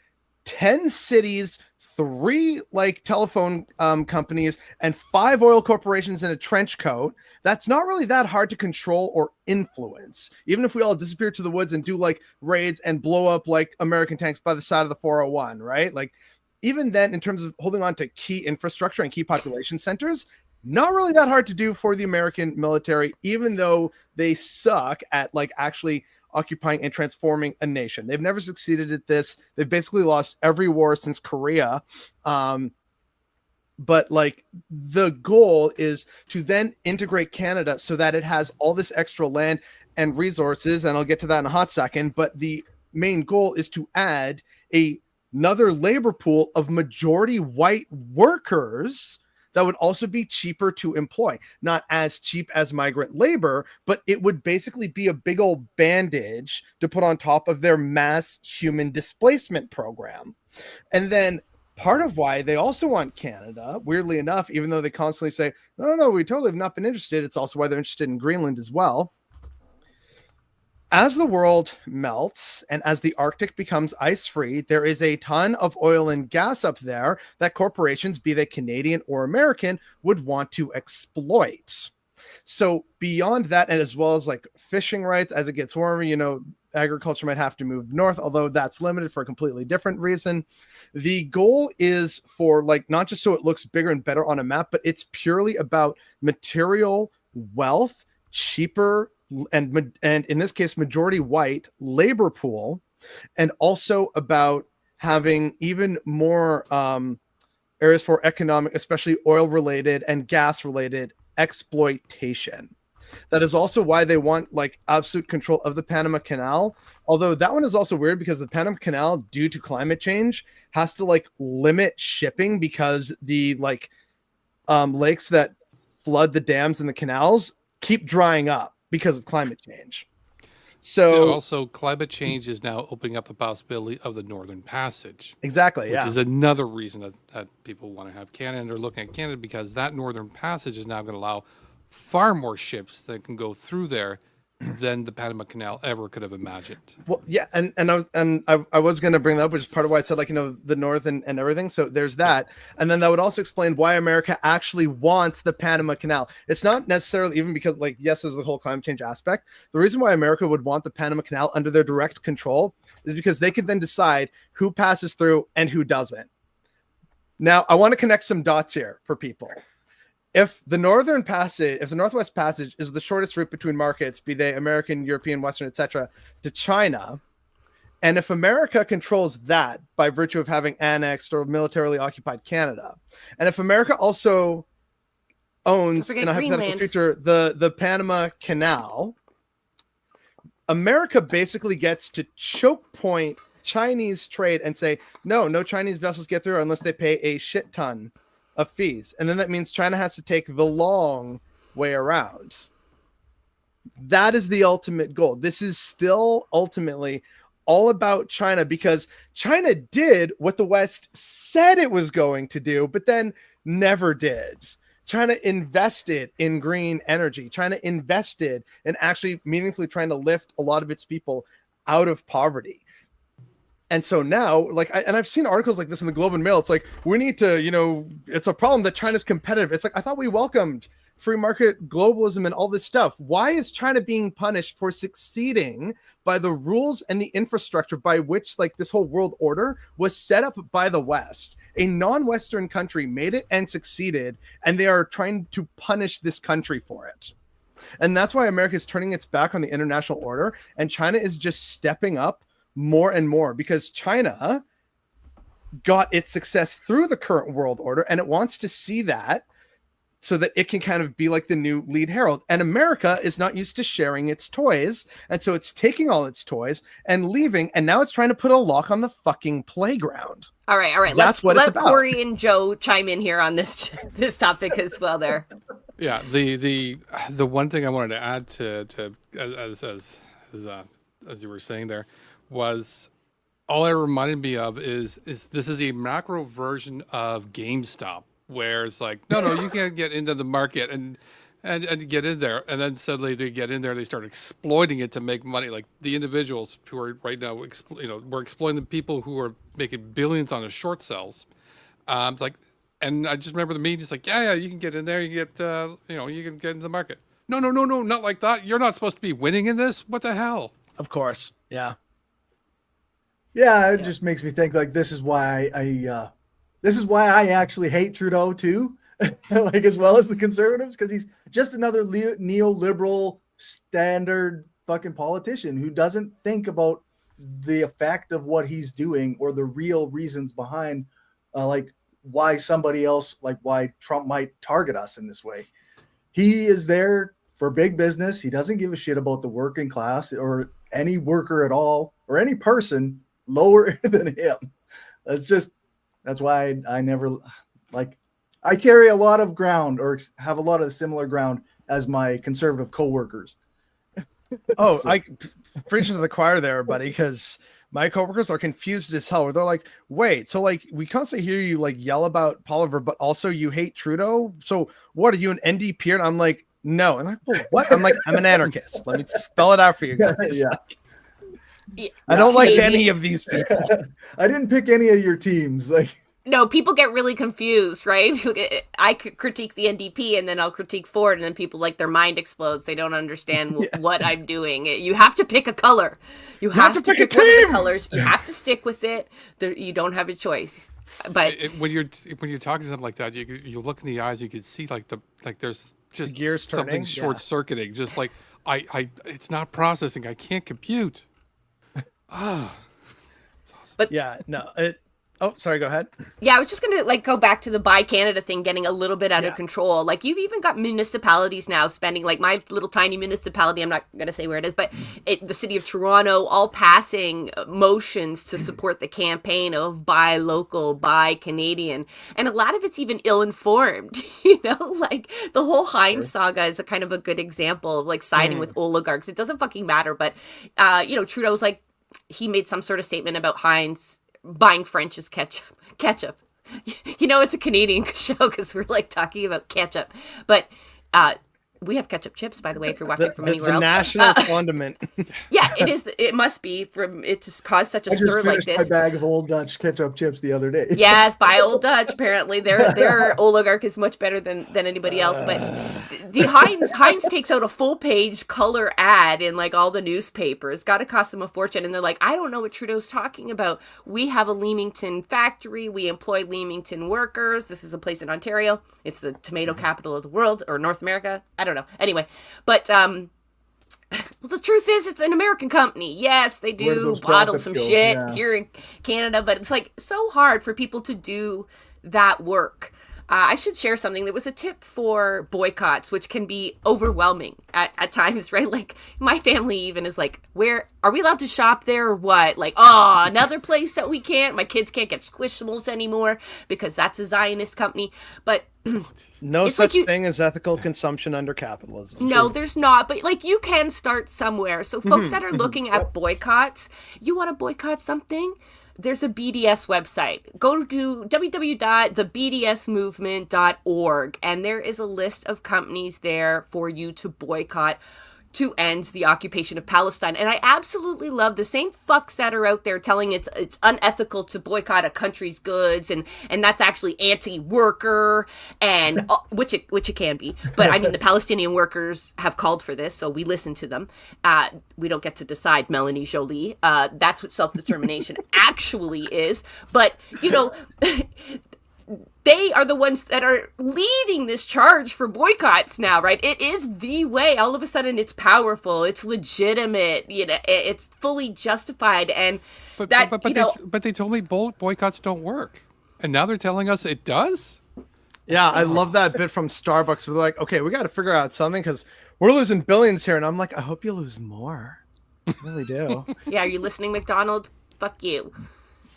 10 cities, 3 like telephone companies, and 5 oil corporations in a trench coat, that's not really that hard to control or influence. Even if we all disappear to the woods and do like raids and blow up like American tanks by the side of the 401, right? Like, even then, in terms of holding on to key infrastructure and key population centers, not really that hard to do for the American military, even though they suck at like actually occupying and transforming a nation. They've never succeeded at this. They've basically lost every war since Korea. But like the goal is to then integrate Canada so that it has all this extra land and resources. And I'll get to that in a hot second. But the main goal is to add another labor pool of majority white workers that would also be cheaper to employ. Not as cheap as migrant labor, but it would basically be a big old bandage to put on top of their mass human displacement program. And then part of why they also want Canada, weirdly enough, even though they constantly say, no, we totally have not been interested, it's also why they're interested in Greenland as well. As the world melts and as the Arctic becomes ice-free, there is a ton of oil and gas up there that corporations, be they Canadian or American, would want to exploit. So beyond that, and as well as like fishing rights, as it gets warmer, you know, agriculture might have to move north, although that's limited for a completely different reason. The goal is for like, not just so it looks bigger and better on a map, but it's purely about material wealth, cheaper, and in this case, majority white labor pool, and also about having even more areas for economic, especially oil related and gas related exploitation. That is also why they want like absolute control of the Panama Canal. Although that one is also weird because the Panama Canal, due to climate change, has to like limit shipping because the like lakes that flood the dams and the canals keep drying up because of climate change. So also climate change is now opening up the possibility of the Northern Passage. Exactly, which is another reason that people want to have Canada, and they're looking at Canada because that Northern Passage is now going to allow far more ships that can go through there than the Panama Canal ever could have imagined. Well, yeah, and I was going to bring that up, which is part of why I said, like, you know, the North and everything. So there's that. And then that would also explain why America actually wants the Panama Canal. It's not necessarily even because, like, yes, there's the whole climate change aspect. The reason why America would want the Panama Canal under their direct control is because they could then decide who passes through and who doesn't. Now, I want to connect some dots here for people. If the Northwest Passage is the shortest route between markets, be they American, European, Western, etc., to China, and if America controls that by virtue of having annexed or militarily occupied Canada, and if America also owns, in a hypothetical future, the Panama Canal, America basically gets to choke point Chinese trade and say, no Chinese vessels get through unless they pay a shit ton of fees. And then that means China has to take the long way around. That is the ultimate goal. This is still ultimately all about China because China did what the West said it was going to do, but then never did. China invested in green energy. China invested in actually meaningfully trying to lift a lot of its people out of poverty. And so now, like, I've seen articles like this in the Globe and Mail. It's like, we need to, you know, it's a problem that China's competitive. It's like, I thought we welcomed free market globalism and all this stuff. Why is China being punished for succeeding by the rules and the infrastructure by which, like, this whole world order was set up by the West? A non-Western country made it and succeeded, and they are trying to punish this country for it. And that's why America is turning its back on the international order, and China is just stepping up more and more because China got its success through the current world order and it wants to see that so that it can kind of be like the new lead herald. And America is not used to sharing its toys. And so it's taking all its toys and leaving. And now it's trying to put a lock on the fucking playground. All right. That's what it's about. Let Corey and Joe chime in here on this topic as well there. Yeah. The one thing I wanted to add to as you were saying there, was all it reminded me of is this is a macro version of GameStop, where it's like, no, you can't get into the market and get in there, and then suddenly they get in there, they start exploiting it to make money. Like the individuals who are right now, we're exploiting the people who are making billions on the short sells. Like, and I just remember the meeting. It's like, yeah, you can get in there, you get, you can get into the market. No, not like that. You're not supposed to be winning in this. What the hell? Of course, yeah. Yeah, it just makes me think like this is why I actually hate Trudeau too, like as well as the conservatives, because he's just another neoliberal standard fucking politician who doesn't think about the effect of what he's doing or the real reasons behind like why somebody else, like why Trump might target us in this way. He is there for big business. He doesn't give a shit about the working class or any worker at all or any person lower than him. That's why I never like, I carry a lot of ground or have a lot of similar ground as my conservative coworkers. Oh, So- I preaching to the choir there, buddy, because my coworkers are confused as hell. Where they're like, "Wait, so like we constantly hear you like yell about Oliver, but also you hate Trudeau. So what are you, an NDP?" And I'm like, "No." And I'm like, well, what? I'm like, "I'm an anarchist. Let me spell it out for you guys." Yeah. I don't like Maybe. any of these people. I didn't pick any of your teams. Like, No, people get really confused, right? I could critique the NDP and then I'll critique Ford, and then people like their mind explodes. They don't understand what I'm doing. You have to pick a color. You have to pick one of the colors. You have to stick with it. You don't have a choice. But When you're talking to something like that, you look in the eyes, you can see like there's just gears something turning, yeah. short circuiting. Just like it's not processing. I can't compute. Yeah, no. Oh, sorry. Go ahead. yeah, I was just gonna like go back to the Buy Canada thing getting a little bit out of control. Like you've even got municipalities now spending, like my little tiny municipality, I'm not gonna say where it is, but the city of Toronto, all passing motions to support the campaign of Buy Local, Buy Canadian, and a lot of it's even ill-informed. You know, like the whole Heinz saga is a kind of a good example of like siding with oligarchs. It doesn't fucking matter, but you know, Trudeau's like, he made some sort of statement about Heinz buying French's ketchup. You know, it's a Canadian show because we're like talking about ketchup, but we have ketchup chips, by the way, if you're watching from anywhere else. National condiment. Yeah, it is. It must be from it to cause such a I just stir like finished my this. bag of Old Dutch ketchup chips the other day. Yes, by Old Dutch. Apparently, their oligarch is much better than anybody else. But the Heinz takes out a full page color ad in like all the newspapers. Got to cost them a fortune, and they're like, I don't know what Trudeau's talking about. We have a Leamington factory. We employ Leamington workers. This is a place in Ontario. It's the tomato capital of the world, or North America. I don't know. Anyway, but well, the truth is, it's an American company. Yes, they Where do do those bottle profits some go? shit Yeah. here in Canada, but it's like so hard for people to do that work. I should share something. There was a tip for boycotts, which can be overwhelming at times, right? Like my family even is like, where are we allowed to shop there or what? Like, oh, another place that we can't. My kids can't get Squishmallows anymore because that's a Zionist company. But No It's such like you- thing as ethical consumption under capitalism. no, there's not. But like you can start somewhere. So folks that are looking at boycotts, you want to boycott something? There's a BDS website. Go to www.thebdsmovement.org, and there is a list of companies there for you to boycott to end the occupation of Palestine. And I absolutely love the same fucks that are out there telling it's unethical to boycott a country's goods, and that's actually anti-worker, and which it can be. But I mean, the Palestinian workers have called for this, so we listen to them. We don't get to decide, Melanie Jolie. That's what self-determination actually is. But you know. They are the ones that are leading this charge for boycotts now, right? It is the way. All of a sudden, it's powerful, it's legitimate, you know, it's fully justified, and But they told me boycotts don't work, and now they're telling us it does. Yeah, I love that bit from Starbucks. We're like, okay, we got to figure out something because we're losing billions here, and I'm like, I hope you lose more. I really do. yeah, are you listening, McDonald's? Fuck you.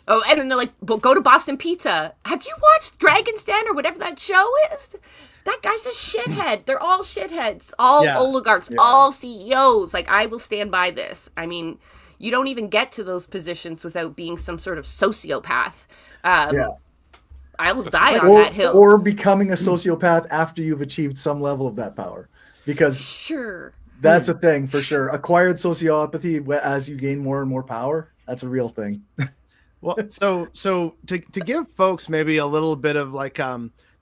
Oh, and then they're like, well, go to Boston Pizza. Have you watched Dragon's Den or whatever that show is? That guy's a shithead. They're all shitheads, all oligarchs, all CEOs. Like, I will stand by this. I mean, you don't even get to those positions without being some sort of sociopath. I will die on that hill. Or becoming a sociopath after you've achieved some level of that power. Because Sure. that's a thing for sure. Acquired sociopathy as you gain more and more power, that's a real thing. Well, so to give folks maybe a little bit of like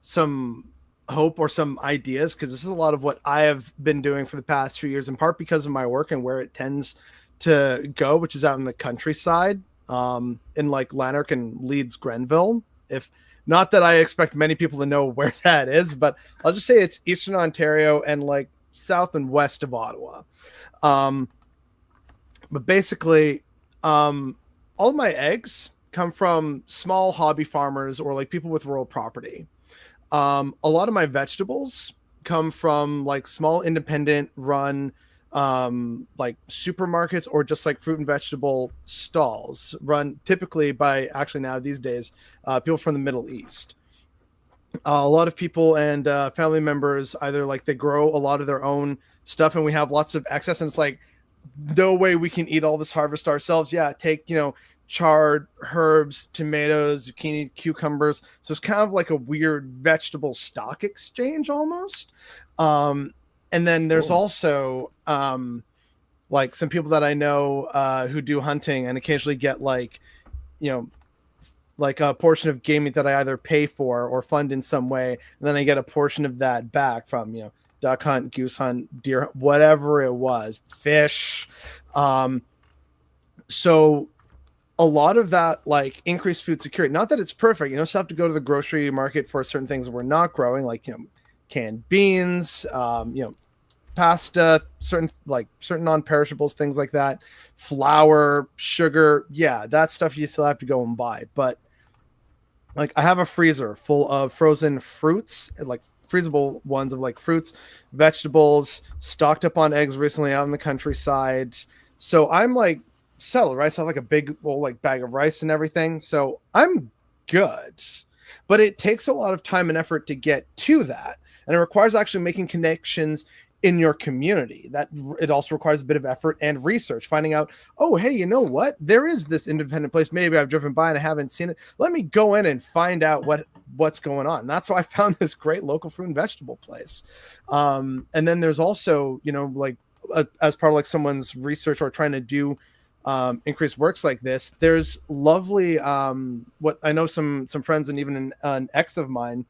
some hope or some ideas, because this is a lot of what I have been doing for the past few years, in part because of my work and where it tends to go, which is out in the countryside, in like Lanark and Leeds, Grenville. If Not that I expect many people to know where that is, but I'll just say it's Eastern Ontario and like south and west of Ottawa. But basically, all of my eggs come from small hobby farmers or like people with rural property. A lot of my vegetables come from like small independent run like supermarkets or just like fruit and vegetable stalls run typically by actually now these days people from the Middle East. A lot of people and family members either like they grow a lot of their own stuff and we have lots of excess and it's like no way we can eat all this harvest ourselves. Yeah, take charred herbs, tomatoes, zucchini, cucumbers. So it's kind of like a weird vegetable stock exchange almost. And then there's also like some people that I know who do hunting and occasionally get like a portion of game meat that I either pay for or fund in some way, and then I get a portion of that back from duck hunt, goose hunt, deer, whatever it was, fish. So a lot of that like increased food security, not that it's perfect, still have to go to the grocery market for certain things that we're not growing, like canned beans, pasta, certain non-perishables, things like that, flour, sugar. Yeah, that stuff you still have to go and buy. But like I have a freezer full of frozen fruits, like freezable ones of like fruits, vegetables, stocked up on eggs recently out in the countryside. So I'm like settled, right? So I have like a big old like bag of rice and everything. So I'm good. But it takes a lot of time and effort to get to that. And it requires actually making connections in your community. That it also requires a bit of effort and research, finding out, oh, hey, you know what? There is this independent place. Maybe I've driven by and I haven't seen it. Let me go in and find out what's going on. And that's why I found this great local fruit and vegetable place. And then there's also, like as part of like someone's research or trying to do increased works like this, there's lovely, what I know some friends and even an ex of mine,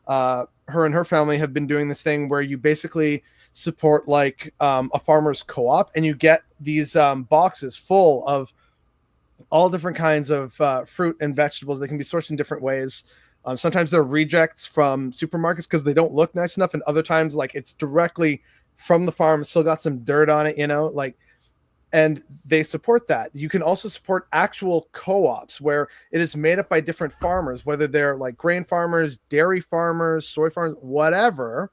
her and her family have been doing this thing where you basically support like a farmer's co-op and you get these boxes full of all different kinds of fruit and vegetables. They can be sourced in different ways. Sometimes they're rejects from supermarkets because they don't look nice enough, and other times like it's directly from the farm, still got some dirt on it, and they support that. You can also support actual co-ops where it is made up by different farmers, whether they're like grain farmers, dairy farmers, soy farmers, whatever.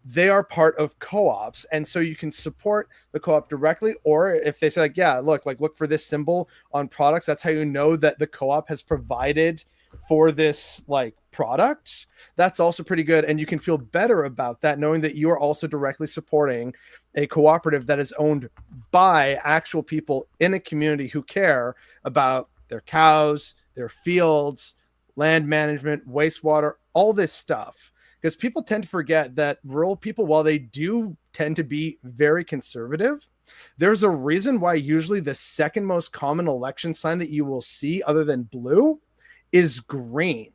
They are part of co-ops. And so you can support the co-op directly, or if they say like, yeah, look for this symbol on products, that's how you know that the co-op has provided for this like product. That's also pretty good. And you can feel better about that, knowing that you are also directly supporting a cooperative that is owned by actual people in a community who care about their cows, their fields, land management, wastewater, all this stuff. Because people tend to forget that rural people, while they do tend to be very conservative, there's a reason why usually the second most common election sign that you will see other than blue is green,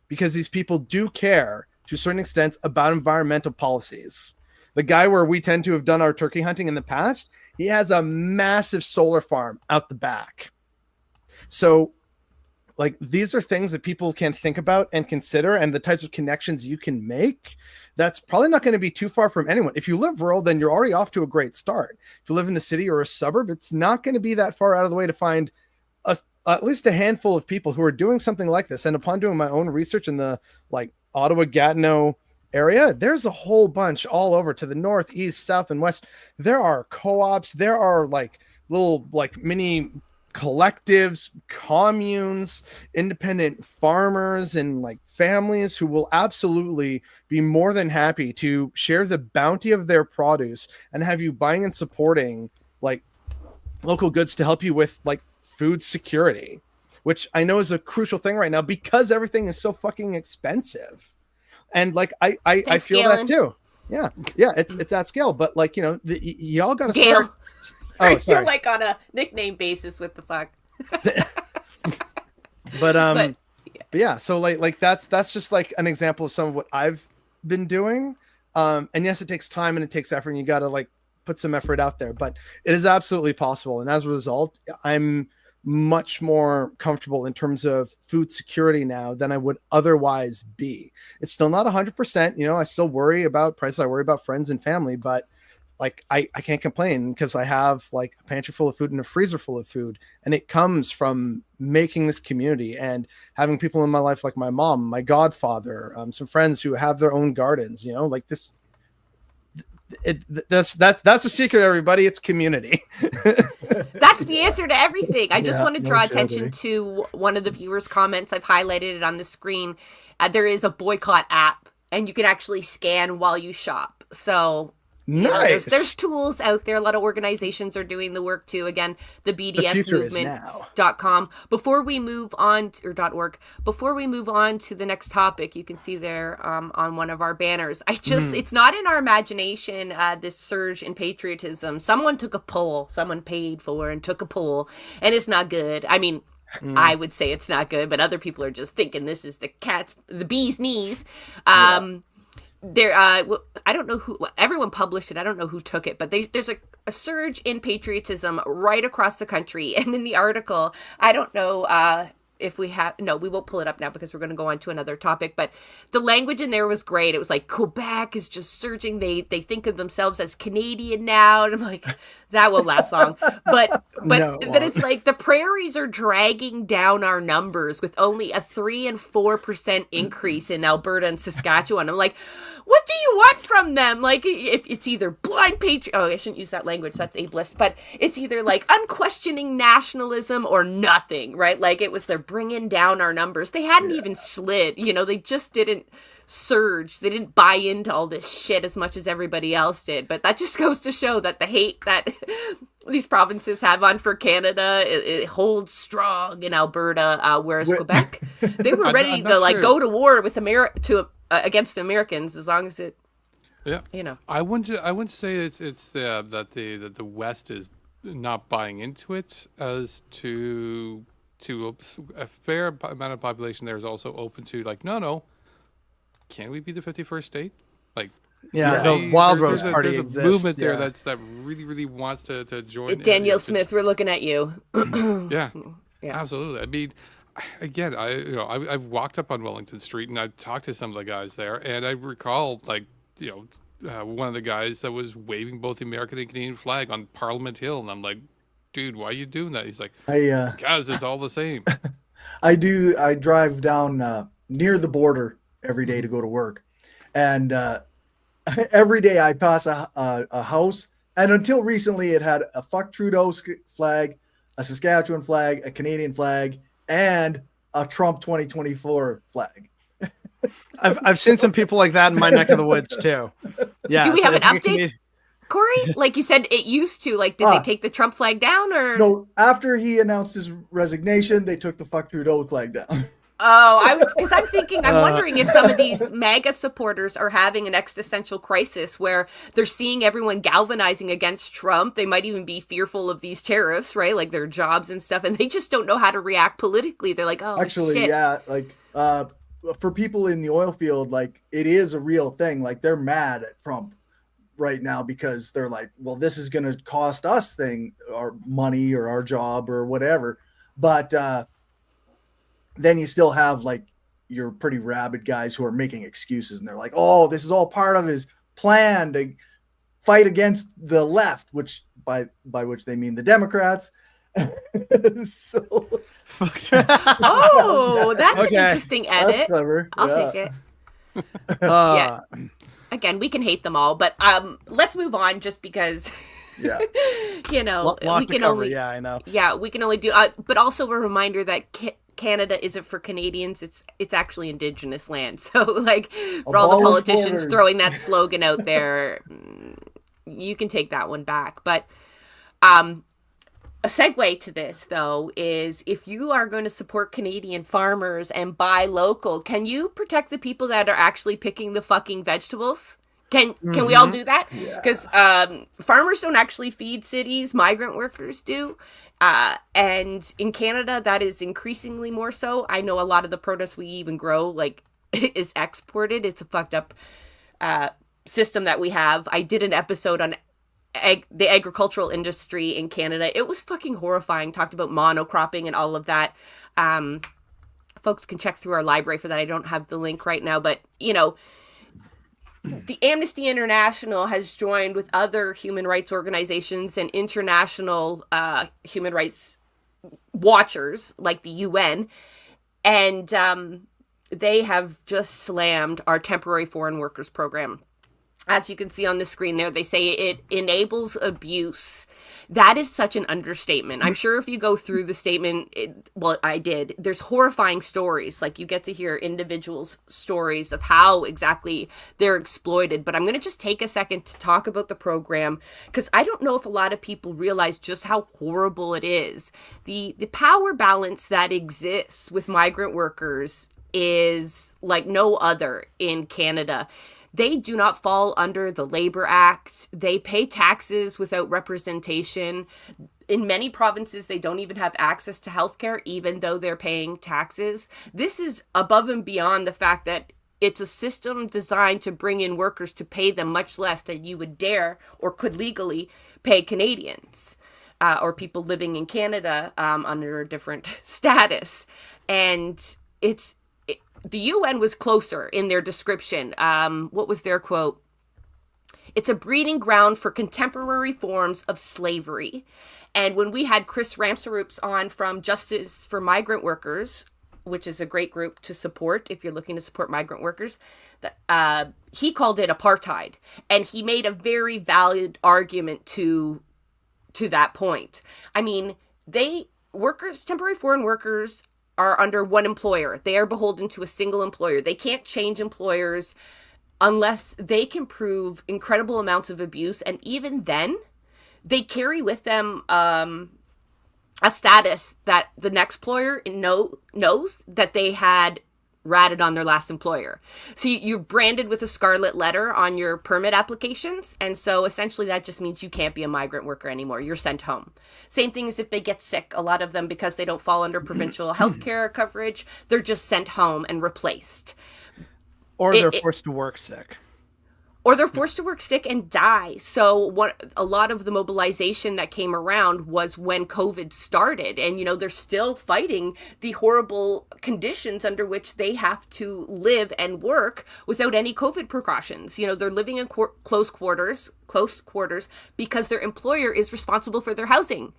because these people do care to a certain extent about environmental policies. The guy where we tend to have done our turkey hunting in the past, he has a massive solar farm out the back. So like these are things that people can think about and consider, and the types of connections you can make. That's probably not going to be too far from anyone. If you live rural, then you're already off to a great start. If you live in the city or a suburb, it's not going to be that far out of the way to find at least a handful of people who are doing something like this. And upon doing my own research in the like Ottawa, Gatineau area, there's a whole bunch all over to the north, east, south, and west. There are co-ops. There are like little like mini collectives, communes, independent farmers, and like families who will absolutely be more than happy to share the bounty of their produce and have you buying and supporting like local goods to help you with like food security, which I know is a crucial thing right now because everything is so fucking expensive. And like I feel Galen. that too. Yeah, it's at scale, but like y'all gotta start. Oh, sorry. You're like on a nickname basis with the fuck. but yeah, so like that's just like an example of some of what I've been doing. And yes, it takes time and it takes effort, and you gotta like put some effort out there, but it is absolutely possible. And as a result, I'm much more comfortable in terms of food security now than I would otherwise be. It's still not 100%. I still worry about prices. I worry about friends and family, but like I can't complain because I have like a pantry full of food and a freezer full of food. And it comes from making this community and having people in my life like my mom, my godfather, some friends who have their own gardens, like this. That's the secret, everybody. It's community. That's the answer to everything. I just want to draw attention to one of the viewers' comments. I've highlighted it on the screen. There is a boycott app, and you can actually scan while you shop. So nice. There's tools out there. A lot of organizations are doing the work too. Again, the BDSmovement.com. Before we move on, or .org, before we move on to the next topic, you can see there on one of our banners. It's not in our imagination, this surge in patriotism. Someone took a poll, someone paid for and took a poll, and it's not good. I mean, I would say it's not good, but other people are just thinking this is the bee's knees. There, I don't know who. Everyone published it. I don't know who took it, but there's a surge in patriotism right across the country. And in the article, I don't know if we have. No, we won't pull it up now because we're going to go on to another topic. But the language in there was great. It was like Quebec is just surging. They think of themselves as Canadian now, and I'm like, that won't last long. But No, then it's like the prairies are dragging down our numbers with only a 3 and 4% increase in Alberta and Saskatchewan. I'm like, what do you want from them? Like, if it's either blind I shouldn't use that language. That's ableist. But it's either like unquestioning nationalism or nothing, right? Like they're bringing down our numbers. They hadn't even slid. They just didn't surge. They didn't buy into all this shit as much as everybody else did. But that just goes to show that the hate that these provinces have on for Canada, it holds strong in Alberta, whereas Quebec, they were ready to go to war with against the Americans as long as it. Yeah, I wouldn't say it's that the West is not buying into it as to a fair amount of population there is also open to like no. Can we be the 51st state? Like, the Wild Rose Party there's exists. a movement there that really, really wants to join. Danielle Smith, we're looking at you. Yeah, absolutely. I mean, again, I walked up on Wellington Street and I talked to some of the guys there, and I recall one of the guys that was waving both the American and Canadian flag on Parliament Hill, and I'm like, dude, why are you doing that? He's like, guys, it's all the same. I drive down near the border every day to go to work, and every day I pass a house, and until recently it had a fuck Trudeau flag, a Saskatchewan flag, a Canadian flag, and a Trump 2024 flag. I've seen some people like that in my neck of the woods too. Yeah. Do we have an update, Corey? Like you said, it used to. Like, did they take the Trump flag down, or no? After he announced his resignation, they took the fuck Trudeau flag down. Oh, I'm wondering if some of these MAGA supporters are having an existential crisis where they're seeing everyone galvanizing against Trump. They might even be fearful of these tariffs, right? Like their jobs and stuff, and they just don't know how to react politically. They're like, oh, actually, shit. yeah, like for people in the oil field, like it is a real thing. Like they're mad at Trump right now because they're like, well, this is going to cost us our money or our job or whatever. But then you still have like your pretty rabid guys who are making excuses, and they're like, oh, this is all part of his plan to fight against the left, which by which they mean the Democrats. So that's an interesting edit. That's clever. I'll take it. Again, we can hate them all, but let's move on just because we can only I know. Yeah, we can only do but also a reminder that Canada isn't for Canadians, it's actually Indigenous land. So like for all the politicians throwing that slogan out there, you can take that one back. But a segue to this, though, is if you are going to support Canadian farmers and buy local, can you protect the people that are actually picking the fucking vegetables? Can we all do that? Because farmers don't actually feed cities, migrant workers do. And in Canada, that is increasingly more so. I know a lot of the produce we even grow, like, is exported. It's a fucked up system that we have. I did an episode on the agricultural industry in Canada. It was fucking horrifying. Talked about monocropping and all of that. Folks can check through our library for that. I don't have the link right now, but you know, the Amnesty International has joined with other human rights organizations and international human rights watchers like the UN, and they have just slammed our temporary foreign workers program. As you can see on the screen there, they say it enables abuse. That is such an understatement. I'm sure if you go through the statement, well, I did, there's horrifying stories. Like, you get to hear individuals' stories of how exactly they're exploited. But I'm going to just take a second to talk about the program, because I don't know if a lot of people realize just how horrible it is. The power balance that exists with migrant workers is like no other in Canada. They do not fall under the Labor Act. They pay taxes without representation. In many provinces, they don't even have access to healthcare, even though they're paying taxes. This is above and beyond the fact that it's a system designed to bring in workers to pay them much less than you would dare or could legally pay Canadians or people living in Canada under a different status. And the UN was closer in their description. What was their quote? It's a breeding ground for contemporary forms of slavery. And when we had Chris Ramsaroups on from Justice for Migrant Workers, which is a great group to support if you're looking to support migrant workers, he called it apartheid. And he made a very valid argument to that point. I mean, temporary foreign workers are under one employer. They are beholden to a single employer. They can't change employers unless they can prove incredible amounts of abuse. And even then, they carry with them a status that the next employer knows that they had ratted on their last employer. So you're branded with a scarlet letter on your permit applications. And so essentially that just means you can't be a migrant worker anymore. You're sent home. Same thing as if they get sick. A lot of them, because they don't fall under provincial healthcare coverage, they're just sent home and replaced. Or they're forced to work sick. Or they're forced to work sick and die. So a lot of the mobilization that came around was when COVID started. And, they're still fighting the horrible conditions under which they have to live and work without any COVID precautions. They're living in close quarters because their employer is responsible for their housing.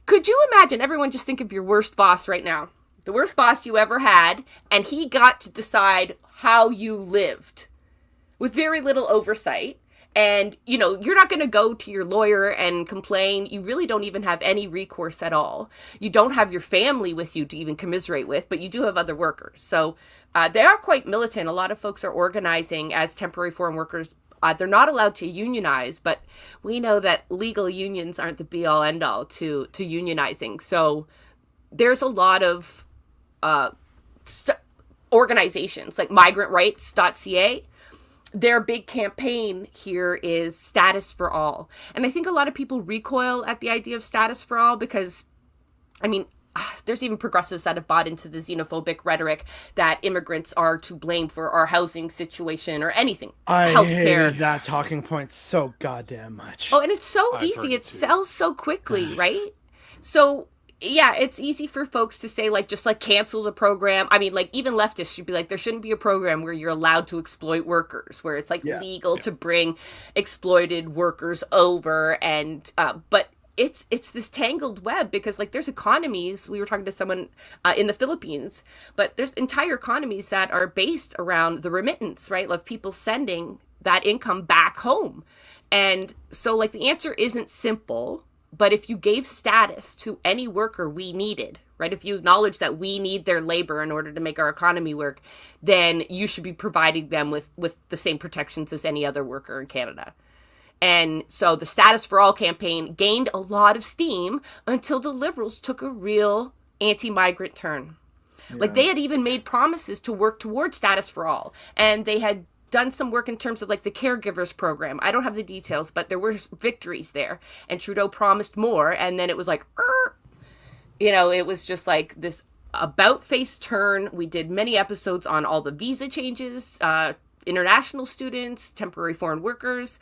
Could you imagine, everyone just think of your worst boss right now, the worst boss you ever had, and he got to decide how you lived with very little oversight. And, you're not going to go to your lawyer and complain. You really don't even have any recourse at all. You don't have your family with you to even commiserate with, but you do have other workers. So they are quite militant. A lot of folks are organizing as temporary foreign workers. They're not allowed to unionize, but we know that legal unions aren't the be all end all to unionizing. So there's a lot of organizations like migrantrights.ca. Their big campaign here is status for all. And I think a lot of people recoil at the idea of status for all because, there's even progressives that have bought into the xenophobic rhetoric that immigrants are to blame for our housing situation or anything. I Healthcare. hated that talking point so goddamn much. Oh, and it's so easy. It sells so quickly, right? So yeah, it's easy for folks to say, just cancel the program. Even leftists should be like, there shouldn't be a program where you're allowed to exploit workers, where it's legal to bring exploited workers over. And, but it's this tangled web because there's economies. We were talking to someone in the Philippines, but there's entire economies that are based around the remittance, right? Of people sending that income back home. And so the answer isn't simple. But if you gave status to any worker we needed, right? If you acknowledge that we need their labor in order to make our economy work, then you should be providing them with the same protections as any other worker in Canada. And so the Status for All campaign gained a lot of steam until the Liberals took a real anti-migrant turn. Yeah. They had even made promises to work towards status for all. And they had done some work in terms of the caregivers program. I don't have the details, but there were victories there. And Trudeau promised more. And then it was it was just this about face turn. We did many episodes on all the visa changes international students, temporary foreign workers.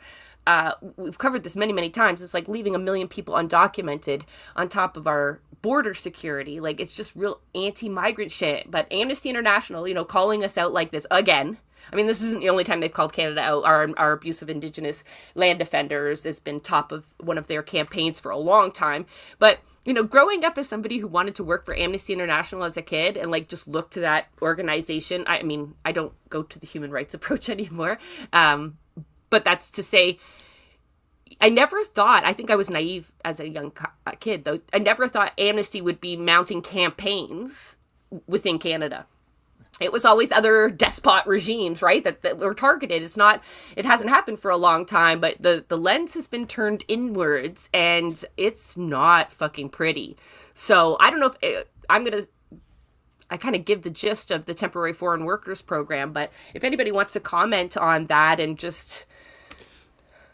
We've covered this many times. It's like leaving 1 million people undocumented on top of our border security. Like, it's just real anti-migrant shit. But Amnesty International, you know, calling us out like this again. I mean, this isn't the only time they've called Canada out. Our abuse of Indigenous land defenders has been top of one of their campaigns for a long time. But, you know, growing up as somebody who wanted to work for Amnesty International as a kid and, like, just look to that organization. I mean, I don't go to the human rights approach anymore. But that's to say, I never thought, I think I was naive as a young kid, though. I never thought Amnesty would be mounting campaigns within Canada. It was always other despot regimes, right, that were targeted. It hasn't happened for a long time, but the lens has been turned inwards, and it's not fucking pretty. So I don't know if I kind of give the gist of the temporary foreign workers program, but if anybody wants to comment on that and just...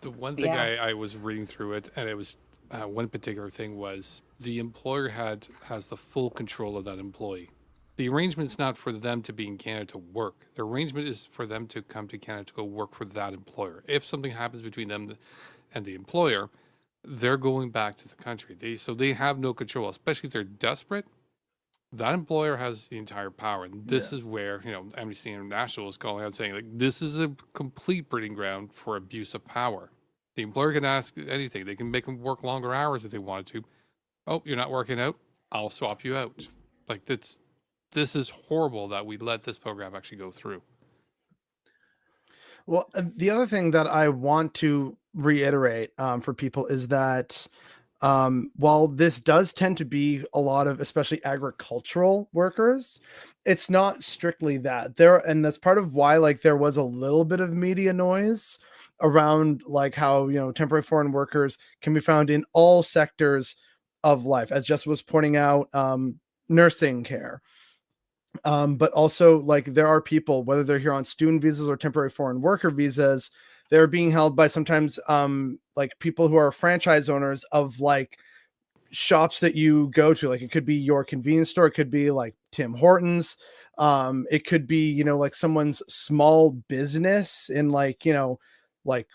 The one thing I was reading through it, and it was one particular thing was the employer has the full control of that employee. The arrangement's not for them to be in Canada to work. The arrangement is for them to come to Canada to go work for that employer. If something happens between them and the employer, they're going back to the country. So they have no control, especially if they're desperate. That employer has the entire power. And this is where, you know, Amnesty International is calling out saying, like, this is a complete breeding ground for abuse of power. The employer can ask anything. They can make them work longer hours if they wanted to. Oh, you're not working out? I'll swap you out. Like, this is horrible that we let this program actually go through. Well, the other thing that I want to reiterate for people is that while this does tend to be a lot of, especially agricultural workers, it's not strictly that and that's part of why, like, there was a little bit of media noise around, like, how, you know, temporary foreign workers can be found in all sectors of life, as Jess was pointing out, nursing care. But also, like, there are people, whether they're here on student visas or temporary foreign worker visas, they're being held by sometimes like people who are franchise owners of, like, shops that you go to. Like, it could be your convenience store, it could be like Tim Hortons, it could be, you know, like someone's small business in, like, you know, like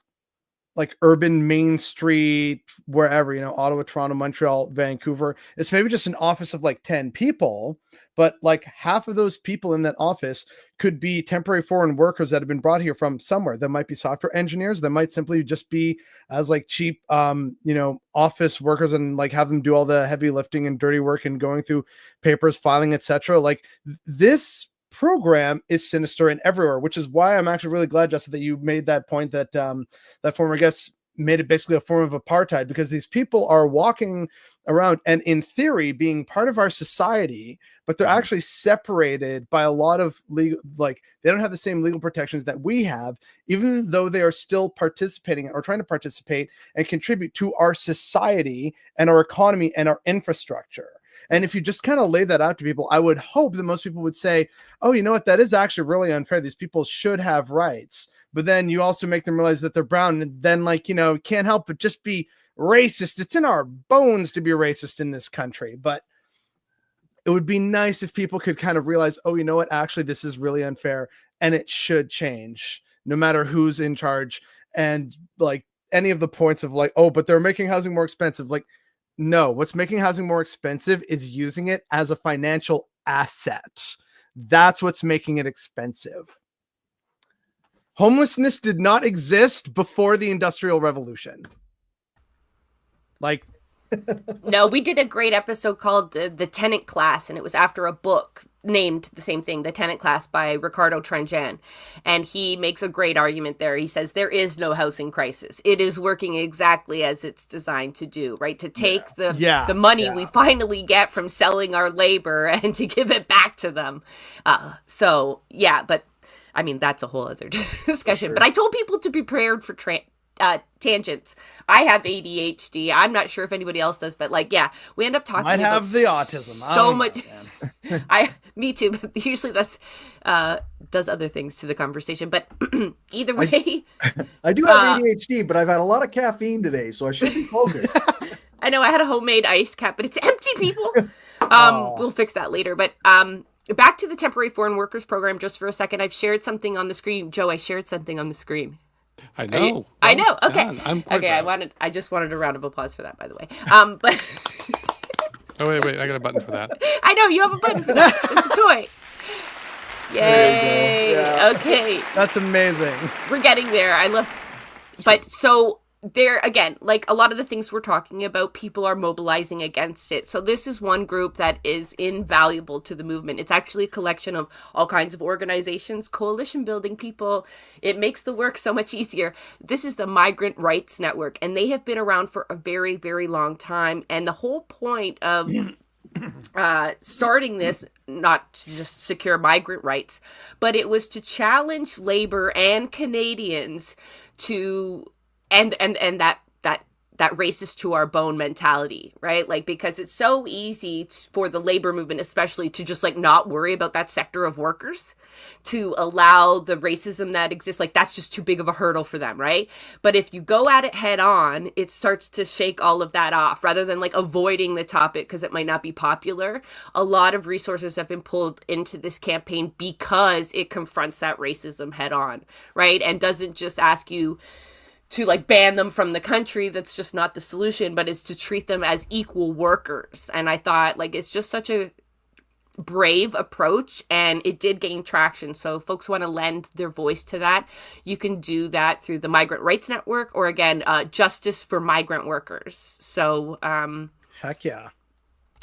urban Main Street, wherever, you know, Ottawa, Toronto, Montreal, Vancouver. It's maybe just an office of like 10 people, but like half of those people in that office could be temporary foreign workers that have been brought here from somewhere. That might be software engineers. That might simply just be as like cheap, you know, office workers, and like have them do all the heavy lifting and dirty work and going through papers, filing, etc. Like, this program is sinister and everywhere, which is why I'm actually really glad, Justin, that you made that point that that former guest made it basically a form of apartheid, because these people are walking around and in theory being part of our society, but they're actually separated by a lot of legal, like, they don't have the same legal protections that we have, even though they are still participating or trying to participate and contribute to our society and our economy and our infrastructure. And if you just kind of lay that out to people, I would hope that most people would say, oh, you know what, that is actually really unfair. These people should have rights. But then you also make them realize that they're brown, and then, like, you know, can't help but just be racist. It's in our bones to be racist in this country. But it would be nice if people could kind of realize, oh, you know what, actually, this is really unfair and it should change no matter who's in charge. And like any of the points of like, oh, but they're making housing more expensive. Like, no, what's making housing more expensive is using it as a financial asset. That's what's making it expensive. Homelessness did not exist before the Industrial Revolution. Like, no, we did a great episode called The Tenant Class, and it was after a book named the same thing, The Tenant Class by Ricardo Tranjan. And he makes a great argument there. He says there is no housing crisis. It is working exactly as it's designed to do, right? To take the money we finally get from selling our labor and to give it back to them. So, yeah, but I mean, that's a whole other discussion. Sure. But I told people to be prepared for tangents. I have ADHD. I'm not sure if anybody else does, but like, yeah, we end up talking about have the autism. So much. Me too, but usually that's does other things to the conversation. But either way, I do have ADHD, but I've had a lot of caffeine today, so I should be focused. I know I had a homemade ice cap, but it's empty, people. We'll fix that later. But back to the temporary foreign workers program just for a second. I've shared something on the screen. Joe, I shared something on the screen. I know. I know. Okay. I'm quite proud. I just wanted a round of applause for that, by the way. But Oh, wait. I got a button for that. I know you have a button for that. It's a toy. Yay. Yeah. Okay. That's amazing. We're getting there. I love, but so there again, like a lot of the things we're talking about, people are mobilizing against it. So this is one group that is invaluable to the movement. It's actually a collection of all kinds of organizations, coalition building people. It makes the work so much easier. This is the Migrant Rights Network, and they have been around for a very, very long time. And the whole point of starting this, not to just secure migrant rights, but it was to challenge labor and Canadians to and that racist to our bone mentality, right? Like, because it's so easy for the labor movement, especially, to just like not worry about that sector of workers, to allow the racism that exists. Like, that's just too big of a hurdle for them, right? But if you go at it head on, it starts to shake all of that off rather than like avoiding the topic because it might not be popular. A lot of resources have been pulled into this campaign because it confronts that racism head on, right? And doesn't just ask you to like ban them from the country. That's just not the solution, but it's to treat them as equal workers. And I thought, like, it's just such a brave approach, and it did gain traction. So if folks want to lend their voice to that, you can do that through the Migrant Rights Network, or again, Justice for Migrant Workers. So Heck yeah.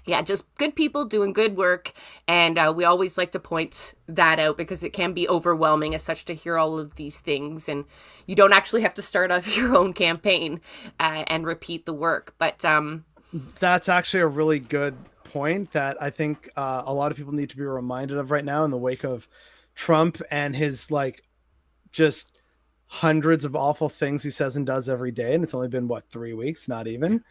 yeah, just good people doing good work. And we always like to point that out because it can be overwhelming as such to hear all of these things. And you don't actually have to start off your own campaign and repeat the work. But that's actually a really good point that I think a lot of people need to be reminded of right now in the wake of Trump and his like just hundreds of awful things he says and does every day. And it's only been, 3 weeks? Not even.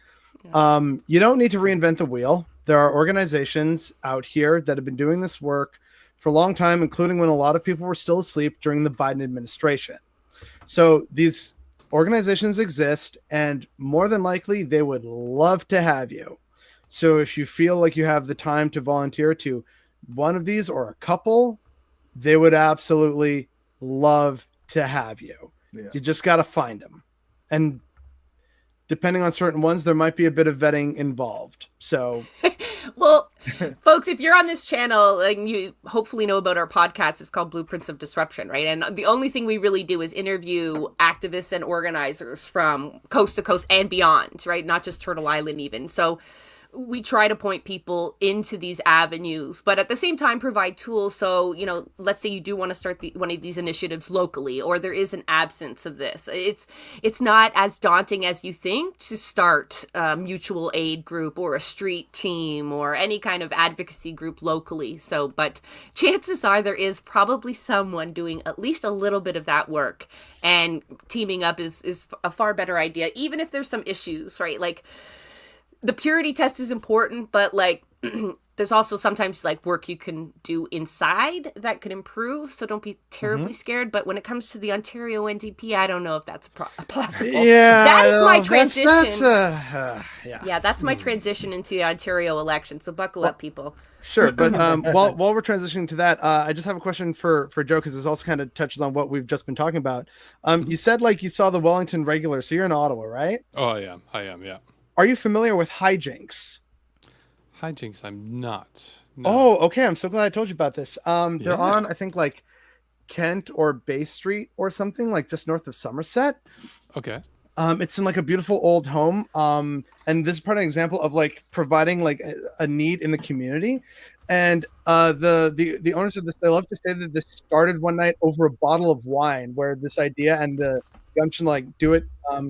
Yeah. You don't need to reinvent the wheel. There are organizations out here that have been doing this work for a long time, including when a lot of people were still asleep during the Biden administration. So these organizations exist, and more than likely, they would love to have you. So if you feel like you have the time to volunteer to one of these or a couple, they would absolutely love to have you. Yeah. You just got to find them. And depending on certain ones, there might be a bit of vetting involved. So, well, folks, if you're on this channel and you hopefully know about our podcast, it's called Blueprints of Disruption, right? And the only thing we really do is interview activists and organizers from coast to coast and beyond, right? Not just Turtle Island even. So we try to point people into these avenues, but at the same time provide tools. So, you know, let's say you do want to start one of these initiatives locally, or there is an absence of this. It's not as daunting as you think to start a mutual aid group or a street team or any kind of advocacy group locally. So, but chances are there is probably someone doing at least a little bit of that work, and teaming up is a far better idea, even if there's some issues, right? Like, the purity test is important, but like there's also sometimes like work you can do inside that could improve. So don't be terribly scared. But when it comes to the Ontario NDP, I don't know if that's possible. Yeah, that is my transition. That's my transition into the Ontario election. So buckle up, people. Sure, but while we're transitioning to that, I just have a question for Joe, because this also kind of touches on what we've just been talking about. You said like you saw the Wellington Regular, so you're in Ottawa, right? Oh, I am, yeah. Are you familiar with hijinks? Hijinks, I'm not. No. Oh, okay. I'm so glad I told you about this. They're on, I think, like Kent or Bay Street or something, like just north of Somerset. Okay. It's in like a beautiful old home. And this is part of an example of like providing like a need in the community. And the owners of this, they love to say that this started one night over a bottle of wine, where this idea and the gumption like do it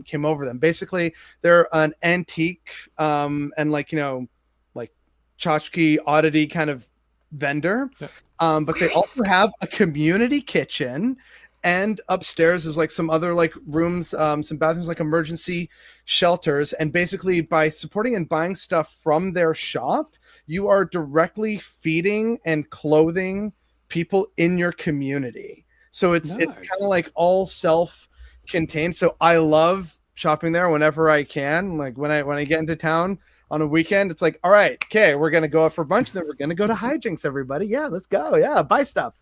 came over them. Basically, they're an antique and like, you know, like tchotchke oddity kind of vendor. Yeah. But they also have a community kitchen, and upstairs is like some other like rooms, some bathrooms, like emergency shelters. And basically by supporting and buying stuff from their shop, you are directly feeding and clothing people in your community. So it's kind of like all self-contained. So I love shopping there whenever I can. Like when I get into town, on a weekend. It's like, all right, okay, we're gonna go out for brunch, then we're gonna go to hijinks, everybody. Yeah, let's go. Yeah, buy stuff,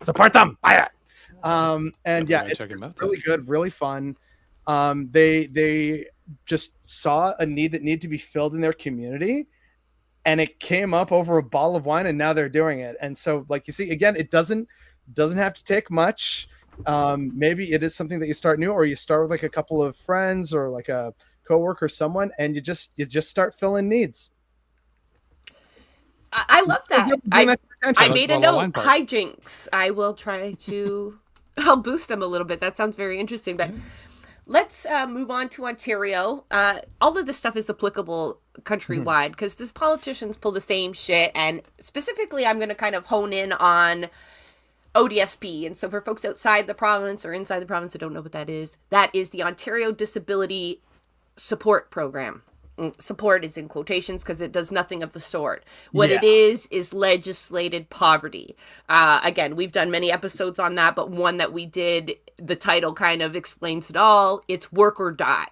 support them, buy it. And yeah, it's really good, really fun. They just saw a need that needed to be filled in their community, and it came up over a bottle of wine, and now they're doing it. And so, like you see, again, it doesn't have to take much. Maybe it is something that you start new, or you start with like a couple of friends or like a coworker, someone, and you just start filling needs. I love that. I made a note. Hijinks. I will try to. I'll boost them a little bit. That sounds very interesting. But let's move on to Ontario. All of this stuff is applicable countrywide because these politicians pull the same shit. And specifically, I'm going to kind of hone in on ODSP. And so for folks outside the province or inside the province that don't know what that is the Ontario Disability Support Program. Support is in quotations because it does nothing of the sort. What it is legislated poverty. Again, we've done many episodes on that, but one that we did, the title kind of explains it all. It's work or die.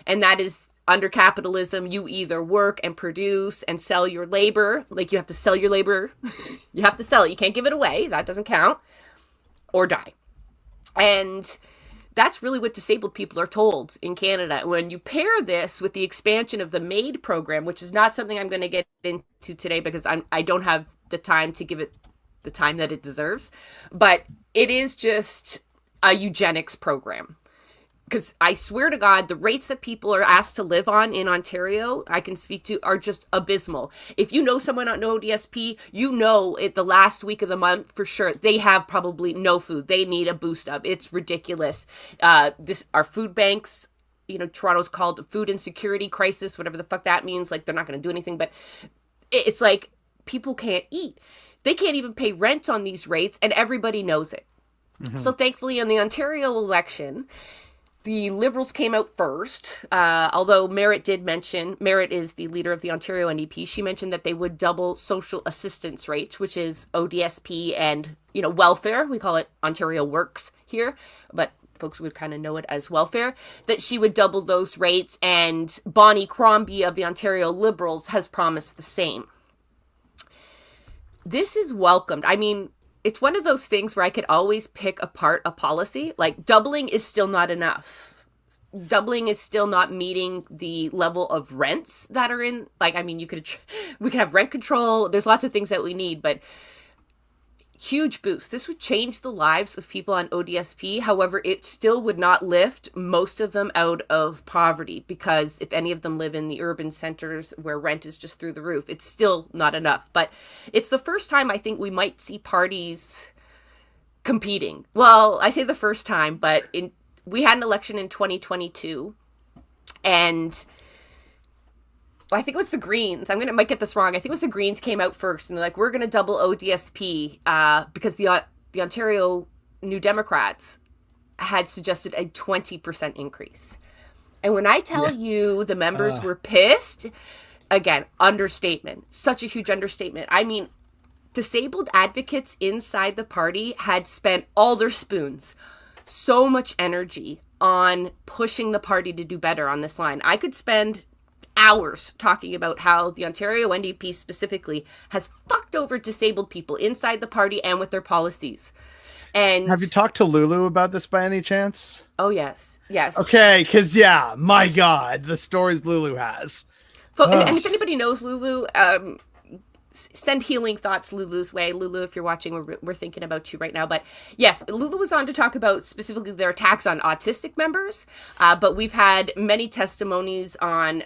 And that is under capitalism, you either work and produce and sell your labor. Like you have to sell your labor. You have to sell it. You can't give it away. That doesn't count. Or die. And that's really what disabled people are told in Canada. When you pair this with the expansion of the MAID program, which is not something I'm going to get into today because I don't have the time to give it the time that it deserves, but it is just a eugenics program. Because I swear to God, the rates that people are asked to live on in Ontario, I can speak to, are just abysmal. If you know someone on ODSP, you know it the last week of the month for sure. They have probably no food. They need a boost up. It's ridiculous. Our food banks, Toronto's called a food insecurity crisis, whatever the fuck that means. Like they're not going to do anything, but it's like people can't eat. They can't even pay rent on these rates, and everybody knows it. Mm-hmm. So thankfully, in the Ontario election, the Liberals came out first, although Merritt is the leader of the Ontario NDP. She mentioned that they would double social assistance rates, which is ODSP and, welfare. We call it Ontario Works here, but folks would kind of know it as welfare, that she would double those rates. And Bonnie Crombie of the Ontario Liberals has promised the same. This is welcomed. I mean, it's one of those things where I could always pick apart a policy. Like doubling is still not enough. Doubling is still not meeting the level of rents that are in. Like, I mean, we could have rent control. There's lots of things that we need, but huge boost. This would change the lives of people on ODSP. However, it still would not lift most of them out of poverty because if any of them live in the urban centers where rent is just through the roof, it's still not enough. But it's the first time I think we might see parties competing. Well, I say the first time, but we had an election in 2022 and I think it was the Greens. Might get this wrong. I think it was the Greens came out first, and they're like, "We're going to double ODSP because the Ontario New Democrats had suggested a 20% increase." And when I tell you the members were pissed, again, understatement, such a huge understatement. I mean, disabled advocates inside the party had spent all their spoons, so much energy on pushing the party to do better on this line. I could spend hours talking about how the Ontario NDP specifically has fucked over disabled people inside the party and with their policies. And have you talked to Lulu about this by any chance? Oh, yes. Okay, because my God, the stories Lulu has. And if anybody knows Lulu, send healing thoughts Lulu's way. Lulu, if you're watching, we're thinking about you right now. But yes, Lulu was on to talk about specifically their attacks on autistic members. But we've had many testimonies on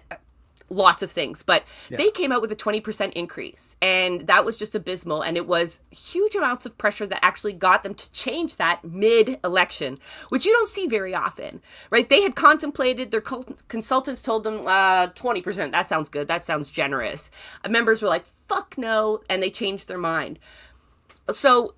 lots of things, but they came out with a 20% increase, and that was just abysmal. And it was huge amounts of pressure that actually got them to change that mid-election, which you don't see very often, right? They had contemplated, their consultants told them 20%. That sounds good. That sounds generous. Members were like, fuck no, and they changed their mind. So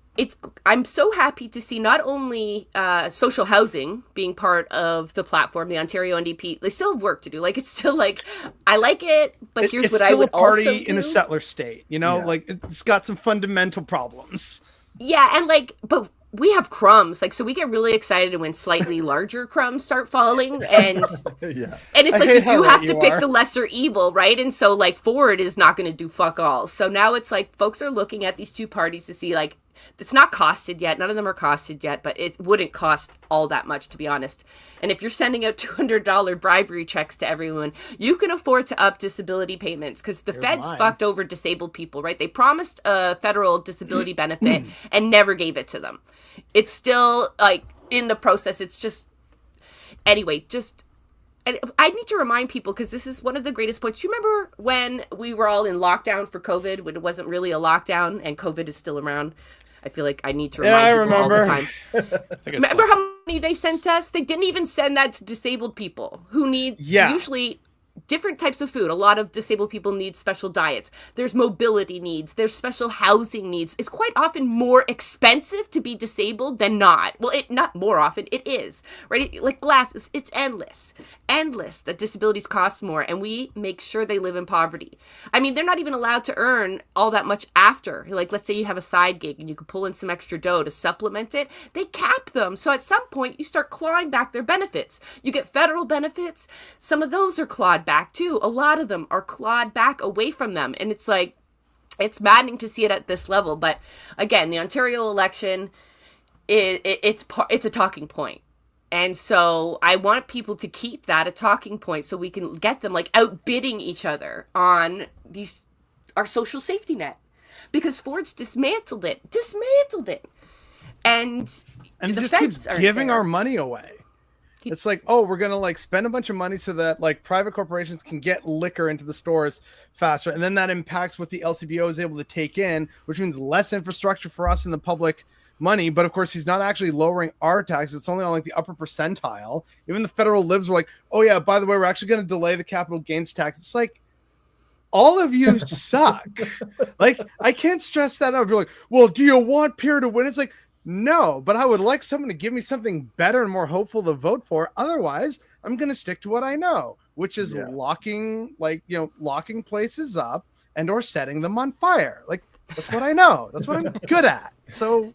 I'm so happy to see not only social housing being part of the platform, the Ontario NDP. They still have work to do. Like, it's still like, I like it, but here's what I would also do. It's still a party in a settler state, like it's got some fundamental problems. Yeah, and but we have crumbs, like, so we get really excited when slightly larger crumbs start falling, and Yeah. and it's I like hate you how do right have to you pick are. the lesser evil, right? And so like Ford is not going to do fuck all. So now it's like folks are looking at these two parties to see, like, it's not costed yet. None of them are costed yet, but it wouldn't cost all that much, to be honest. And if you're sending out $200 bribery checks to everyone, you can afford to up disability payments, because the feds mine. fucked over disabled people, right? They promised a federal disability benefit and never gave it to them. It's still like in the process. It's just, anyway, just, and I need to remind people, because this is one of the greatest points. Do you remember when we were all in lockdown for COVID, when it wasn't really a lockdown and COVID is still around? I feel like I need to remind people all the time. Remember how many they sent us? They didn't even send that to disabled people who need usually different types of food. A lot of disabled people need special diets. There's mobility needs. There's special housing needs. It's quite often more expensive to be disabled than not. Well, it not more often. It is, right? Like glasses, it's endless. Endless that disabilities cost more, and we make sure they live in poverty. I mean, they're not even allowed to earn all that much after. Like, let's say you have a side gig and you can pull in some extra dough to supplement it. They cap them. So at some point, you start clawing back their benefits. You get federal benefits. Some of those are clawed back too. A lot of them are clawed back away from them. And it's like, it's maddening to see it at this level. But again, the Ontario election, it's a talking point. And so I want people to keep that a talking point so we can get them like outbidding each other on our social safety net, because Ford's dismantled it. And And the he just feds keeps aren't giving there. our money away. It's like, oh, we're gonna like spend a bunch of money so that like private corporations can get liquor into the stores faster, and then that impacts what the LCBO is able to take in, which means less infrastructure for us in the public money. But of course, he's not actually lowering our taxes. It's only on like the upper percentile. Even the federal libs were like, oh yeah, by the way, we're actually going to delay the capital gains tax. It's like, all of you suck. Like, I can't stress that out. You're like, well, do you want Pierre to win? It's like, no, but I would like someone to give me something better and more hopeful to vote for. Otherwise, I'm going to stick to what I know, which is locking places up and or setting them on fire. Like, that's what I know. That's what I'm good at. So,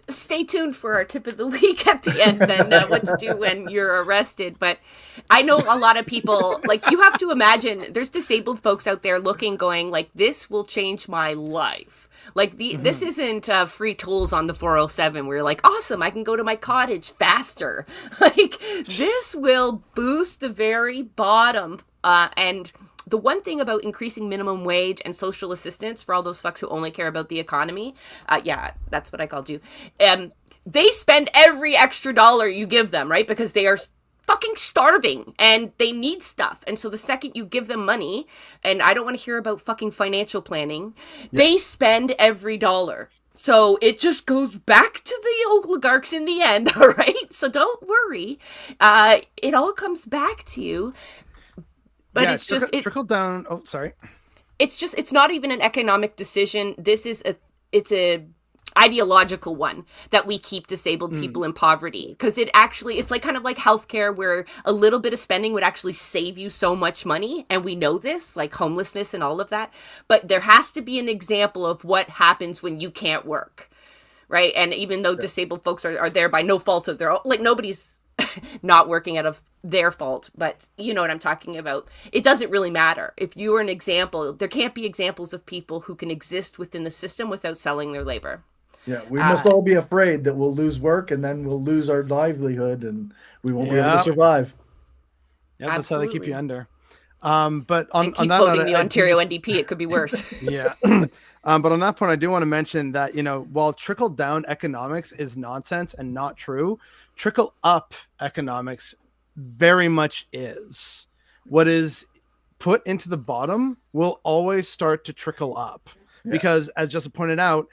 Stay tuned for our tip of the week at the end, then what to do when you're arrested. But I know a lot of people, like, you have to imagine there's disabled folks out there looking, going like, this will change my life. Like this isn't free tools on the 407 where you're like, awesome, I can go to my cottage faster. Like, this will boost the very bottom. And the one thing about increasing minimum wage and social assistance for all those fucks who only care about the economy, that's what I called you. They spend every extra dollar you give them, right? Because they are fucking starving and they need stuff. And so the second you give them money, and I don't want to hear about fucking financial planning, they spend every dollar. So it just goes back to the oligarchs in the end, all right? So don't worry. It all comes back to you. But it's just trickle down. Oh, sorry. It's not even an economic decision. It's a ideological one that we keep disabled people in poverty, because it's like kind of like healthcare, where a little bit of spending would actually save you so much money. And we know this, like homelessness and all of that. But there has to be an example of what happens when you can't work. Right. And even though disabled folks are there by no fault of their own, like nobody's not working out of their fault, but you know what I'm talking about. It doesn't really matter. If you're an example, there can't be examples of people who can exist within the system without selling their labor. Yeah, we must all be afraid that we'll lose work and then we'll lose our livelihood and we won't be able to survive. Yeah, that's how they keep you under. But on that note, the Ontario NDP, it could be worse. Yeah. But on that point, I do want to mention that, while trickle down economics is nonsense and not true, trickle up economics very much is. What is put into the bottom will always start to trickle up, because as Justin pointed out,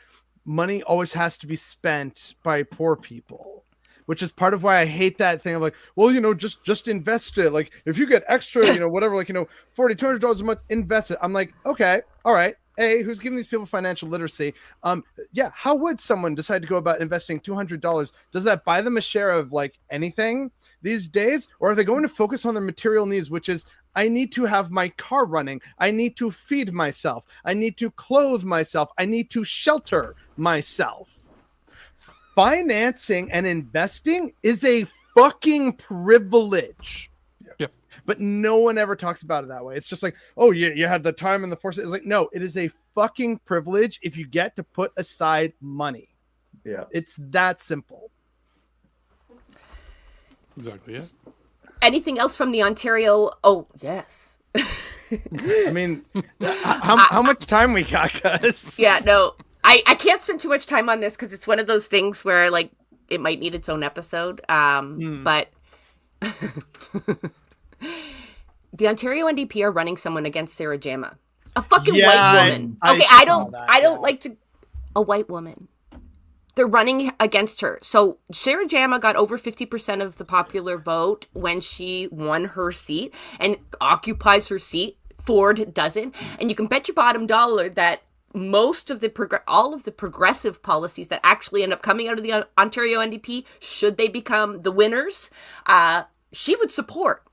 money always has to be spent by poor people, which is part of why I hate that thing of like, well, just invest it. Like, if you get extra, whatever, like, $40, $200 a month, invest it. I'm like, okay, all right. Who's giving these people financial literacy? How would someone decide to go about investing $200? Does that buy them a share of like anything these days? Or are they going to focus on their material needs, which is, I need to have my car running. I need to feed myself. I need to clothe myself. I need to shelter myself. financing and investing is a fucking privilege. Yep. But no one ever talks about it that way. It's just like, oh, you had the time and the force. It's like, no, it is a fucking privilege if you get to put aside money. Yeah. It's that simple. Exactly. Yeah. Anything else from the Ontario? Oh, yes. I mean, how much time we got, guys? Yeah, no, I can't spend too much time on this because it's one of those things where like it might need its own episode. But the Ontario NDP are running someone against Sarah Jama, a fucking white woman. I don't like to a white woman. They're running against her. So Sarah Jama got over 50% of the popular vote when she won her seat and occupies her seat. Ford doesn't. And you can bet your bottom dollar that most of all of the progressive policies that actually end up coming out of the Ontario NDP, should they become the winners, she would support.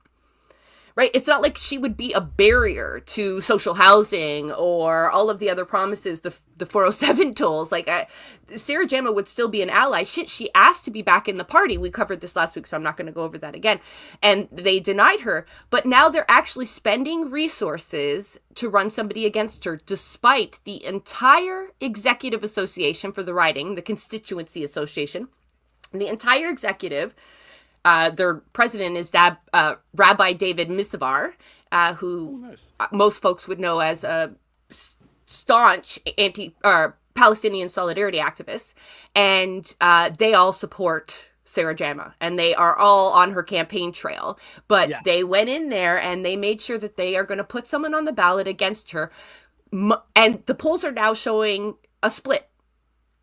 Right? It's not like she would be a barrier to social housing or all of the other promises, the 407 tolls. Like Sarah Jama would still be an ally. Shit, she asked to be back in the party. We covered this last week, so I'm not going to go over that again. And they denied her. But now they're actually spending resources to run somebody against her, despite the entire executive association for the riding, the constituency association, the entire executive. Their president is Rabbi David Misavar, who most folks would know as a staunch Palestinian solidarity activist, and they all support Sarah Jama, and they are all on her campaign trail. But they went in there and they made sure that they are going to put someone on the ballot against her, and the polls are now showing a split.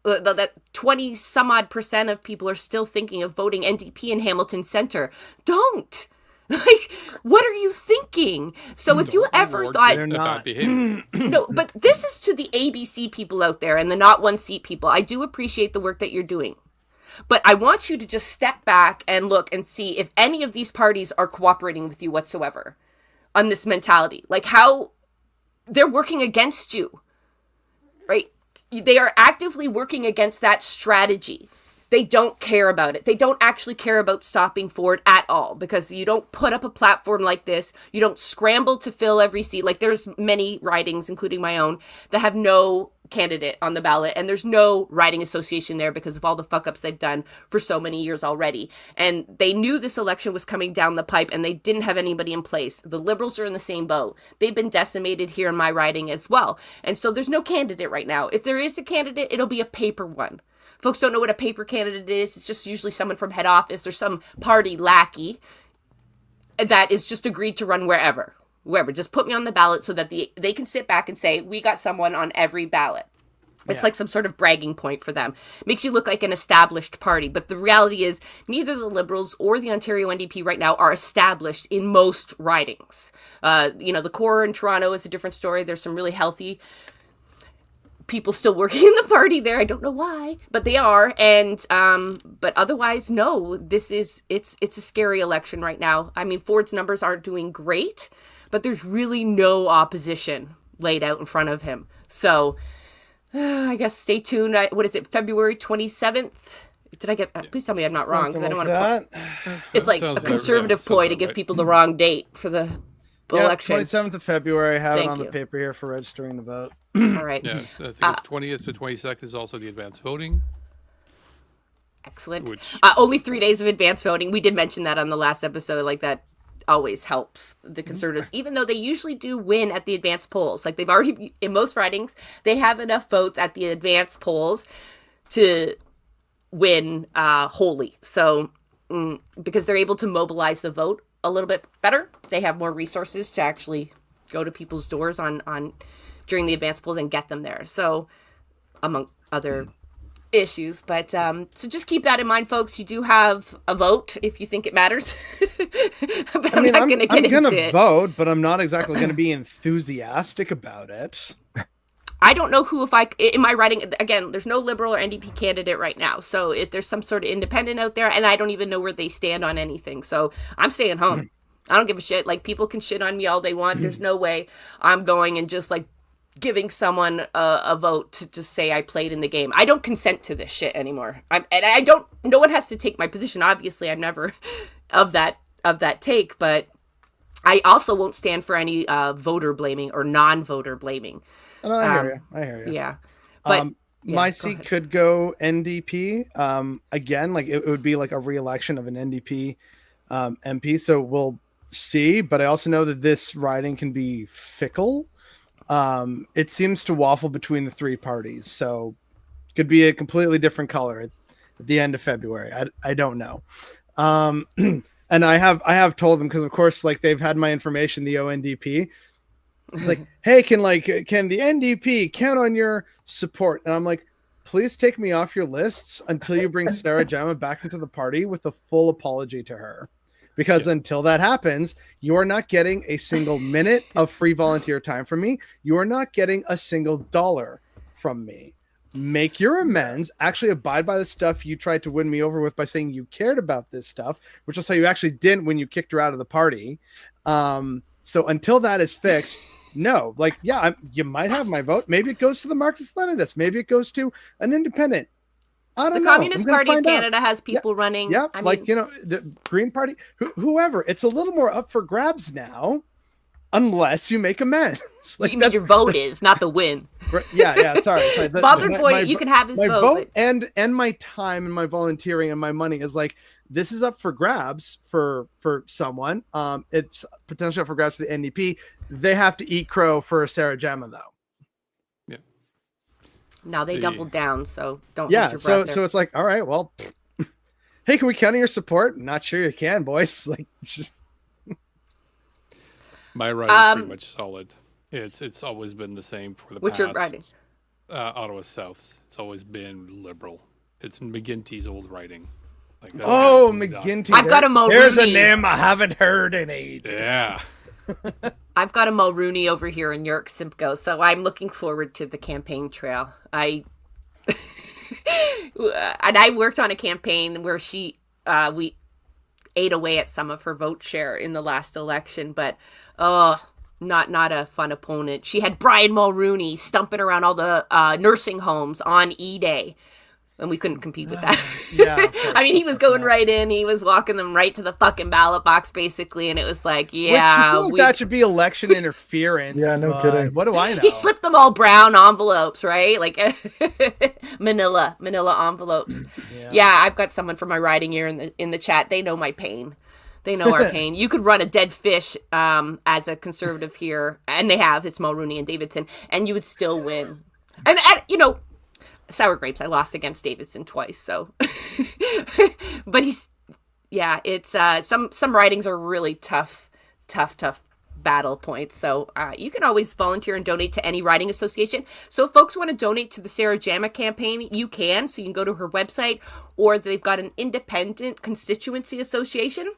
That 20 some odd % of people are still thinking of voting NDP in Hamilton Center. Don't. Like, what are you thinking? So if you ever thought they're not no, but this is to the ABC people out there and the not one seat people. I do appreciate the work that you're doing. But I want you to just step back and look and see if any of these parties are cooperating with you whatsoever on this mentality. Like how they're working against you. Right? They are actively working against that strategy. They don't care about it. They don't actually care about stopping Ford at all, because you don't put up a platform like this. You don't scramble to fill every seat. Like there's many ridings, including my own, that have no candidate on the ballot, and there's no riding association there because of all the fuck ups they've done for so many years already. And they knew this election was coming down the pipe, and they didn't have anybody in place. The Liberals are in the same boat. They've been decimated here in my riding as well. And so there's no candidate right now. If there is a candidate, it'll be a paper one. Folks don't know what a paper candidate is. It's just usually someone from head office or some party lackey that is just agreed to run wherever. Just put me on the ballot so that they can sit back and say, we got someone on every ballot. It's like some sort of bragging point for them. Makes you look like an established party. But the reality is neither the Liberals or the Ontario NDP right now are established in most ridings. The core in Toronto is a different story. There's some really healthy people still working in the party there. I don't know why, but they are. And but otherwise, no, it's a scary election right now. I mean, Ford's numbers aren't doing great, but there's really no opposition laid out in front of him. So I guess stay tuned. What is it, February 27th? Did I get that? Please tell me I'm not wrong, because I don't want to. It's like a conservative ploy to give people the wrong date for the election. 27th of February. I have it on the paper here for registering the vote. All right. Yeah, I think it's 20th to 22nd is also the advanced voting. Excellent. Only 3 days of advanced voting. We did mention that on the last episode. Like that always helps the Conservatives, even though they usually do win at the advanced polls. Like they've already, in most ridings, they have enough votes at the advanced polls to win wholly. So because they're able to mobilize the vote a little bit better, they have more resources to actually go to people's doors on during the advanced polls and get them there. So among other issues, but so just keep that in mind, folks. You do have a vote if you think it matters. But I'm not going to get into it. Vote, but I'm not exactly going to be enthusiastic about it. I don't know who, in my writing, again, there's no Liberal or NDP candidate right now. So if there's some sort of independent out there, and I don't even know where they stand on anything. So I'm staying home. I don't give a shit. Like, people can shit on me all they want. There's no way I'm going and just like giving someone a vote to just say I played in the game. I don't consent to this shit anymore. No one has to take my position. Obviously, I'm never of that take, but I also won't stand for any voter blaming or non-voter blaming. And I hear you. Yeah. But my seat could go NDP. Again, like it would be like a re-election of an NDP MP. So we'll see. But I also know that this riding can be fickle. It seems to waffle between the three parties. So it could be a completely different color at the end of February. I don't know. And I have told them, because of course, like they've had my information, the ONDP. It's like, hey, can the NDP count on your support? And I'm like, please take me off your lists until you bring Sarah Jama back into the party with a full apology to her. Because until that happens, you are not getting a single minute of free volunteer time from me. You are not getting a single dollar from me. Make your amends, actually abide by the stuff you tried to win me over with by saying you cared about this stuff, which is how you actually didn't when you kicked her out of the party. So until that is fixed, no, like, yeah, you might have my vote. Maybe it goes to the Marxist-Leninists. Maybe it goes to an independent. I don't know. The Communist Party of Canada has people running. Yeah, the Green Party, whoever. It's a little more up for grabs now, unless you make amends. Like, you mean your vote is, not the win. Yeah. Sorry. Bothered boy, you can have his my vote. And my time and my volunteering and my money is like, this is up for grabs for someone. It's potentially up for grabs to the NDP. They have to eat crow for Sarah Jama, though. Yeah. Now they doubled down, so don't hold your breath there. So it's like, all right, well, hey, can we count on your support? Not sure you can, boys. Like, just... My writing's pretty much solid. It's always been the same for the past. What's your writing? Ottawa South. It's always been liberal. It's McGuinty's old writing. Like that. Oh, McGuinty. I've got a Mulrooney. There's a name I haven't heard in ages. Yeah. I've got a Mulrooney over here in York Simcoe, so I'm looking forward to the campaign trail. And I worked on a campaign where we ate away at some of her vote share in the last election, but not a fun opponent. She had Brian Mulrooney stumping around all the nursing homes on E-Day, and we couldn't compete with that. I mean, he was going right in. He was walking them right to the fucking ballot box, basically, and it was like, that should be election interference. Yeah, no kidding. What do I know? He slipped them all brown envelopes, right? Like manila envelopes. Yeah, I've got someone from my riding here in the chat. They know my pain. They know our pain. You could run a dead fish as a conservative here, and they have. It's Mulrooney and Davidson, and you would still win. And sour grapes, I lost against Davidson twice, so. But it's some ridings are really tough battle points. So you can always volunteer and donate to any riding association. So if folks want to donate to the Sarah Jama campaign, you can. So you can go to her website, or they've got an independent constituency association.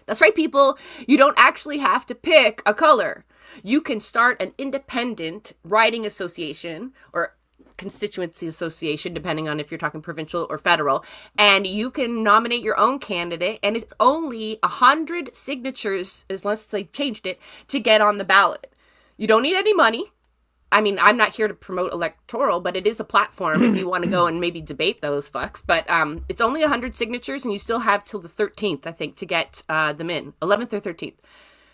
That's right, people. You don't actually have to pick a color. You can start an independent riding association or constituency association, depending on if you're talking provincial or federal, and you can nominate your own candidate, and it's only 100 signatures, unless they changed it, to get on the ballot. You don't need any money. I mean, I'm not here to promote electoral, but it is a platform if you want to go and maybe debate those fucks. But it's only 100 signatures, and you still have till the 13th, I think, to get them in, 11th or 13th.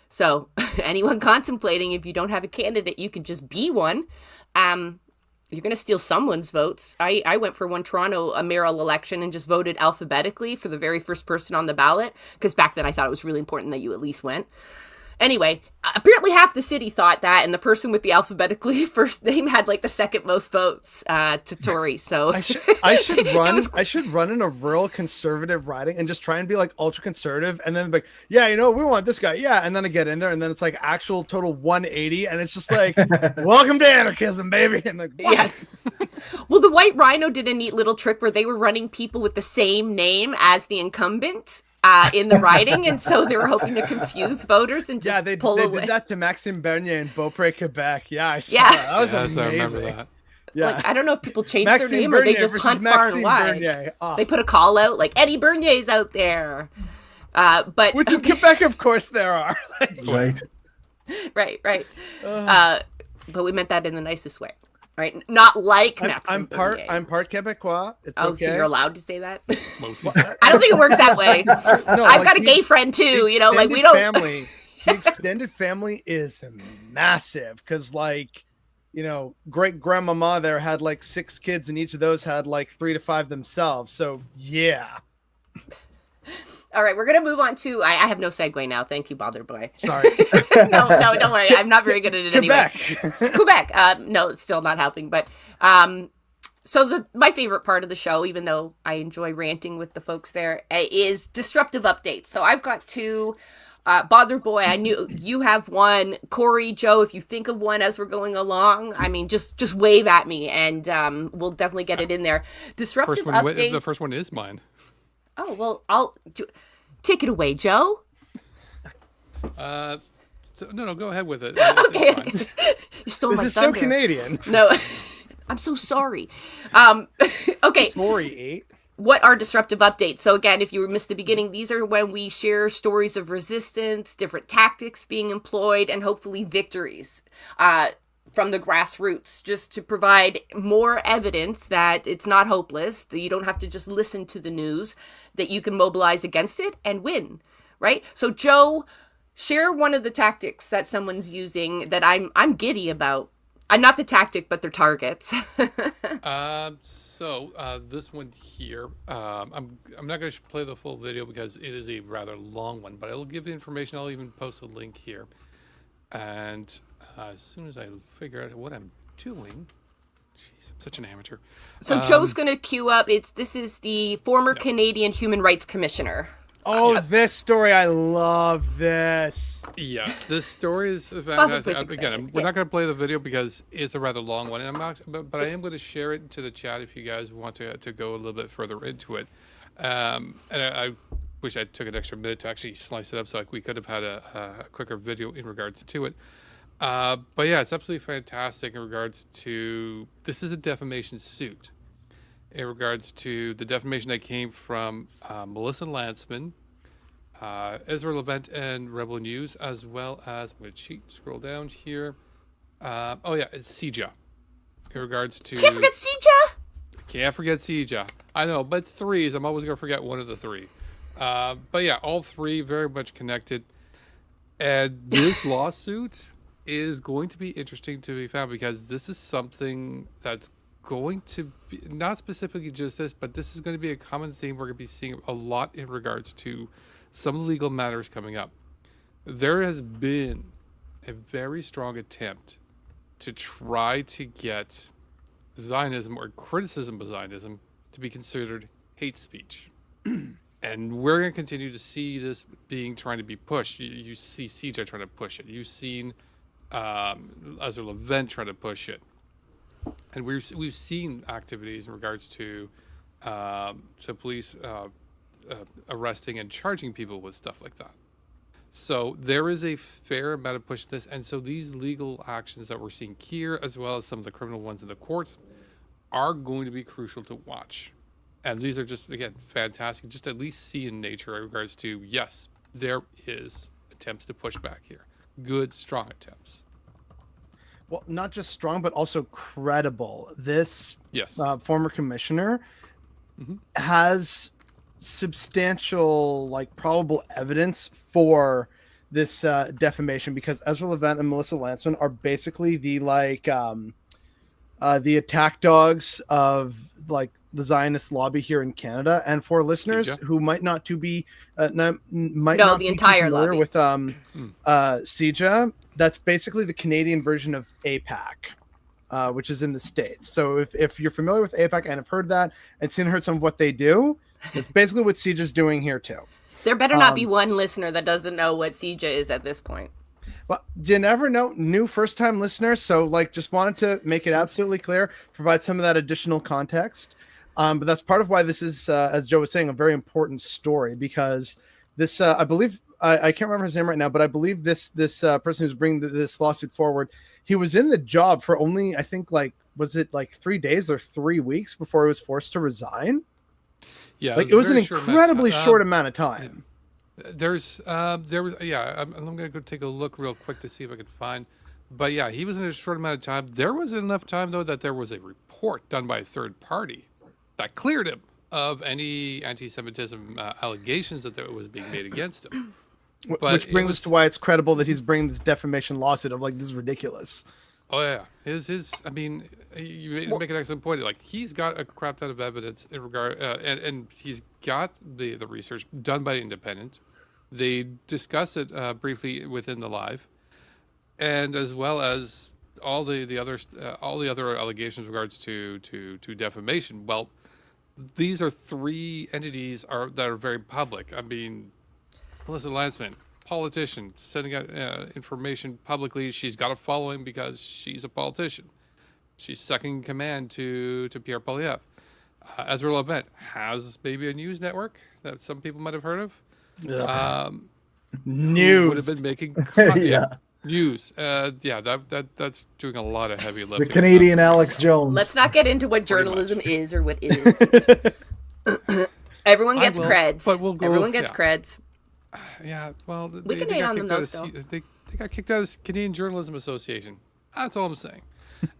So anyone contemplating, if you don't have a candidate, you could just be one. You're going to steal someone's votes. I went for one Toronto mayoral election and just voted alphabetically for the very first person on the ballot, because back then I thought it was really important that you at least went. Anyway, apparently half the city thought that, and the person with the alphabetically first name had like the second most votes to Tory. So I should run in a rural conservative riding and just try and be like ultra conservative, and then like, yeah, we want this guy, yeah, and then I get in there, and then it's like actual total 180, and it's just like, welcome to anarchism, baby, and like, what? Yeah. Well, the White Rhino did a neat little trick where they were running people with the same name as the incumbent in the riding, and so they were hoping to confuse voters and just pull away. They did that to Maxime Bernier in Beaupré, Quebec. Yeah, I saw that. That was amazing. I remember that. Yeah. Like, I don't know if people changed their name or they just hunt far and wide. They put a call out like Eddie Bernier's out there. But which in Quebec, of course, there are. Right. but we meant that in the nicest way, right? Not like Maxime Bernier. I'm part Quebecois. It's Oh, okay. so you're allowed to say that? Mostly. I don't think it works that way. No, I've like got a gay friend too, you know, like we don't. Family, the extended family is massive because, like, you know, great grandmama there had like 6 kids, and each of those had like 3 to 5 themselves. So yeah. All right, we're gonna move on to. I have no segue now. Thank you, Bother Boy. Sorry. No, don't worry. I'm not very good at it anyway. Quebec. No, it's still not helping. But so my favorite part of the show, even though I enjoy ranting with the folks there, is disruptive updates. So I've got 2. Bother Boy, I knew you have one. Corey, Joe, if you think of one as we're going along, I mean, just wave at me, and we'll definitely get it in there. Disruptive update. The first one is mine. Oh well, I'll take it away, Joe. No, go ahead with it. Okay. You stole my This is thunder. so Canadian. No, I'm so sorry. Okay. Story 8. What are disruptive updates? So again, if you missed the beginning, these are when we share stories of resistance, different tactics being employed, and hopefully victories from the grassroots, just to provide more evidence that it's not hopeless, that you don't have to just listen to the news, that you can mobilize against it and win, right? So Joe, share one of the tactics that someone's using that I'm giddy about. Not the tactic, but their targets. This one here, I'm not going to play the full video because it is a rather long one, but I will give you information. I'll even post a link here. And as soon as I figure out what I'm doing, jeez, I'm such an amateur. So Joe's going to queue up. This is the former Canadian Human Rights Commissioner. Oh, Yes. This story, I love this. Yes, this story is fantastic. Bob's Again, we're not going to play the video because it's a rather long one, and I'm not, but I am going to share it to the chat if you guys want to go a little bit further into it. And I wish I took an extra minute to actually slice it up, so like we could have had a quicker video in regards to it. But yeah, it's absolutely fantastic in regards to, this is a defamation suit. In regards to the defamation that came from Melissa Lantzman, Ezra Levent and Rebel News, as well as, I'm going to scroll down here. It's CJA. In regards to... Can't forget CJA! Can't forget CJA. I know, but it's 3s. I'm always going to forget one of the 3. But yeah, all 3 very much connected. And this lawsuit is going to be interesting to be found because this is something that's going to be, not specifically just this, but this is going to be a common theme we're going to be seeing a lot in regards to some legal matters coming up. There has been a very strong attempt to try to get Zionism or criticism of Zionism to be considered hate speech. And we're going to continue to see this trying to be pushed. You see CJ trying to push it. You've seen Ezra Levent trying to push it. And we've seen activities in regards to police arresting and charging people with stuff like that. So there is a fair amount of push to this, and so these legal actions that we're seeing here, as well as some of the criminal ones in the courts, are going to be crucial to watch. And these are just, again, fantastic, just at least see in nature in regards to, yes, there is attempts to push back here. Good, strong attempts. Well, not just strong, but also credible. This Yes. Former commissioner has substantial, like, probable evidence for this defamation, because Ezra Levent and Melissa Lantzman are basically the attack dogs of, like, the Zionist lobby here in Canada. And for listeners who might not be entire familiar lobby with CJA, that's basically the Canadian version of APAC, which is in the States. So if you're familiar with APAC and have heard that and heard some of what they do, it's basically what CJA is doing here too. There better not be one listener that doesn't know what CJA is at this point. Well, you never know, new first-time listeners. So, like, just wanted to make it absolutely clear, provide some of that additional context. But that's part of why this is, as Joe was saying, a very important story, because this, I believe, I can't remember his name right now, but I believe this person who's bringing this lawsuit forward, he was in the job for only, I think, like, was it like 3 days or 3 weeks before he was forced to resign? Yeah, like it was an incredibly short amount of time. There was, I'm going to go take a look real quick to see if I can find But yeah, he was in a short amount of time. There was enough time, though, that there was a report done by a third party that cleared him of any anti-Semitism allegations that was being made against him. But Which brings us to why it's credible that he's bringing this defamation lawsuit of like, this is ridiculous. Oh yeah, I mean, you make an excellent point. Like, he's got a crap ton of evidence in regard, and he's got the research done by independent. They discuss it briefly within the live, and as well as all the other allegations in regards to defamation. Well, these are three entities that are very public. I mean, Melissa Landsman, politician, sending out information publicly. She's got a following because she's a politician. She's second in command to Pierre Poilievre. Ezra Levant has maybe a news network that some people might have heard of. News would have been making news. That's doing a lot of heavy lifting. The Canadian Alex Jones. Let's not get into what journalism is or what isn't. Everyone gets creds. But we'll go, Everyone gets creds. Yeah, well, We can hate on them, though, still. They got kicked out of the Canadian Journalism Association. That's all I'm saying.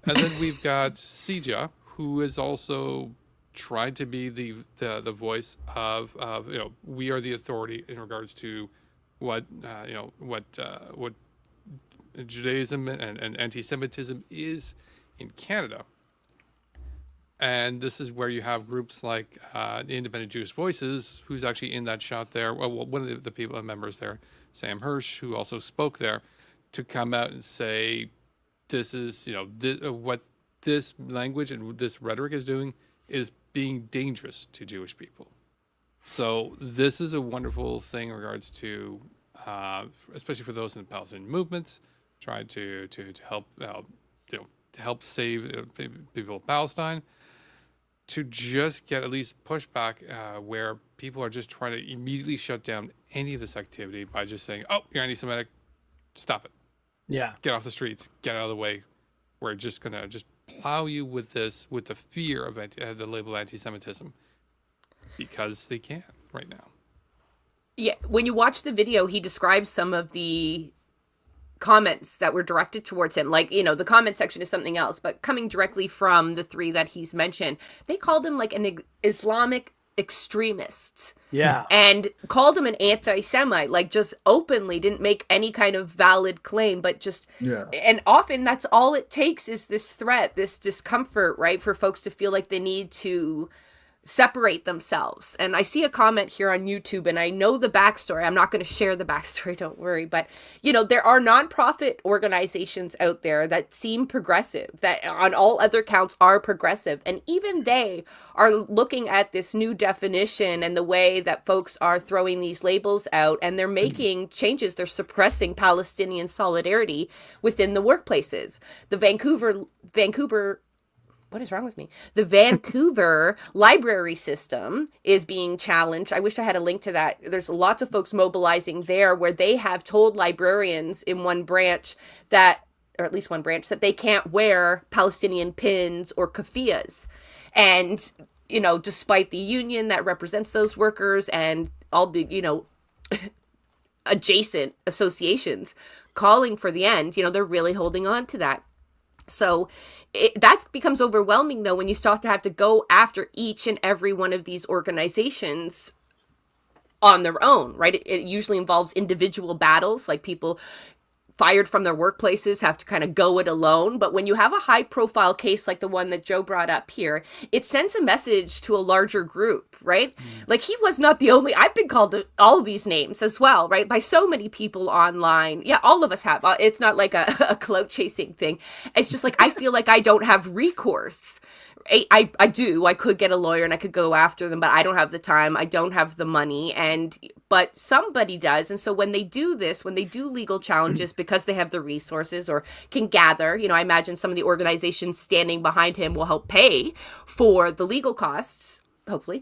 And then we've got CJA, who is also trying to be the voice of we are the authority in regards to what Judaism and anti-Semitism is in Canada. And this is where you have groups like the Independent Jewish Voices, who's actually in that shot there. Well, one of the people, members there, Sam Hirsch, who also spoke there, to come out and say, this is, what this language and this rhetoric is doing is being dangerous to Jewish people. So this is a wonderful thing in regards to, especially for those in the Palestinian movement, trying to help, to help save people of Palestine. To just get at least pushback where people are just trying to immediately shut down any of this activity by just saying, oh, you're anti-Semitic, stop it. Yeah. Get off the streets, get out of the way. We're just going to just plow you with the fear of the label anti-Semitism because they can right now. Yeah, when you watch the video, he describes some of the comments that were directed towards him. Like, the comment section is something else, but coming directly from the three that he's mentioned, they called him like an Islamic extremist. Yeah. And called him an anti-Semite, like just openly didn't make any kind of valid claim, but just, and often that's all it takes is this threat, this discomfort, right? For folks to feel like they need to separate themselves. And I see a comment here on YouTube, and I know the backstory. I'm not going to share the backstory, don't worry. But, there are nonprofit organizations out there that seem progressive, that on all other counts are progressive. And even they are looking at this new definition and the way that folks are throwing these labels out, and they're making changes. They're suppressing Palestinian solidarity within the workplaces. The Vancouver what is wrong with me? The Vancouver library system is being challenged. I wish I had a link to that. There's lots of folks mobilizing there where they have told librarians in one branch that, or at least one branch, that they can't wear Palestinian pins or keffiyehs. And, despite the union that represents those workers and all the, adjacent associations calling for the end, they're really holding on to that. So that becomes overwhelming, though, when you start to have to go after each and every one of these organizations on their own, right? It usually involves individual battles, like people fired from their workplaces have to kind of go it alone. But when you have a high profile case like the one that Joe brought up here, it sends a message to a larger group, right? Like, he was not the only, I've been called all these names as well, right? By so many people online. Yeah, all of us have. It's not like a clout chasing thing. It's just like, I feel like I don't have recourse. I do. I could get a lawyer and I could go after them, but I don't have the time. I don't have the money. But somebody does. And so when they do this, when they do legal challenges because they have the resources or can gather, I imagine some of the organizations standing behind him will help pay for the legal costs, hopefully,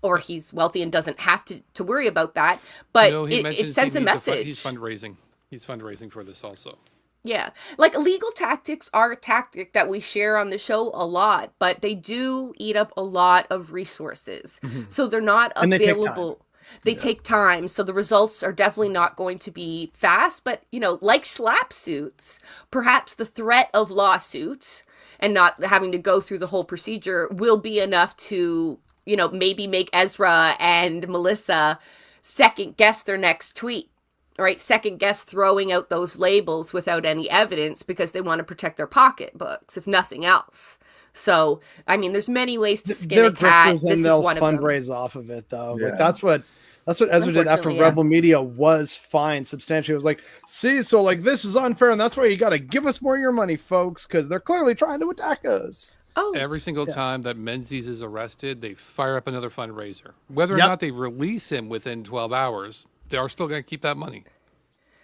or he's wealthy and doesn't have to worry about that. But it sends a message. He's fundraising. He's fundraising for this also. Yeah. Like, legal tactics are a tactic that we share on the show a lot, but they do eat up a lot of resources. So they're not And they take available. They take time, so the results are definitely not going to be fast. But, like slap suits, perhaps the threat of lawsuits and not having to go through the whole procedure will be enough to, maybe make Ezra and Melissa second guess their next tweet, right? Second guess throwing out those labels without any evidence because they want to protect their pocketbooks, if nothing else. So, I mean, there's many ways to skin a cat. This is one of them. Fundraise off of it, though. Yeah. Like that's what Ezra did after Rebel Media was fined substantially. It was like, see, so like this is unfair, and that's why you got to give us more of your money, folks, because they're clearly trying to attack us. Oh, every single time that Menzies is arrested, they fire up another fundraiser. Whether or not they release him within 12 hours, they are still going to keep that money.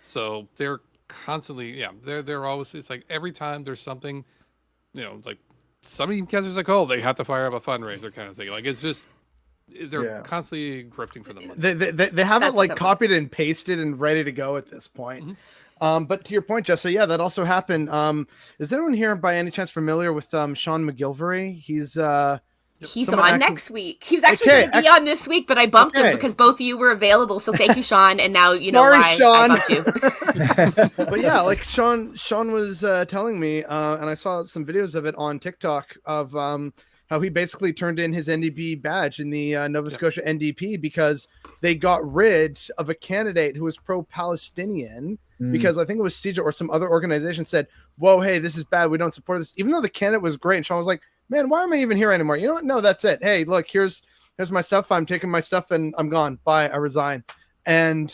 So they're constantly, they're always, it's like every time there's something, like somebody catches like, oh, they have to fire up a fundraiser kind of thing. Like it's just, they're constantly grifting for the money. They have it like copied and pasted and ready to go at this point. Mm-hmm. But to your point, Jesse, that also happened. Is anyone here by any chance familiar with Sean McGilvery? He's on next week. He was actually going to be on this week, but I bumped him because both of you were available. So thank you, Sean. And now you know why Sean. I bumped you. But yeah, like Sean was telling me, and I saw some videos of it on TikTok of how he basically turned in his NDP badge in the Nova Scotia NDP because they got rid of a candidate who was pro-Palestinian. Because I think it was CJ or some other organization said, whoa, hey, this is bad. We don't support this. Even though the candidate was great. And Sean was like, man, why am I even here anymore? You know what? No, that's it. Hey, look, here's my stuff. I'm taking my stuff and I'm gone. Bye. I resign. And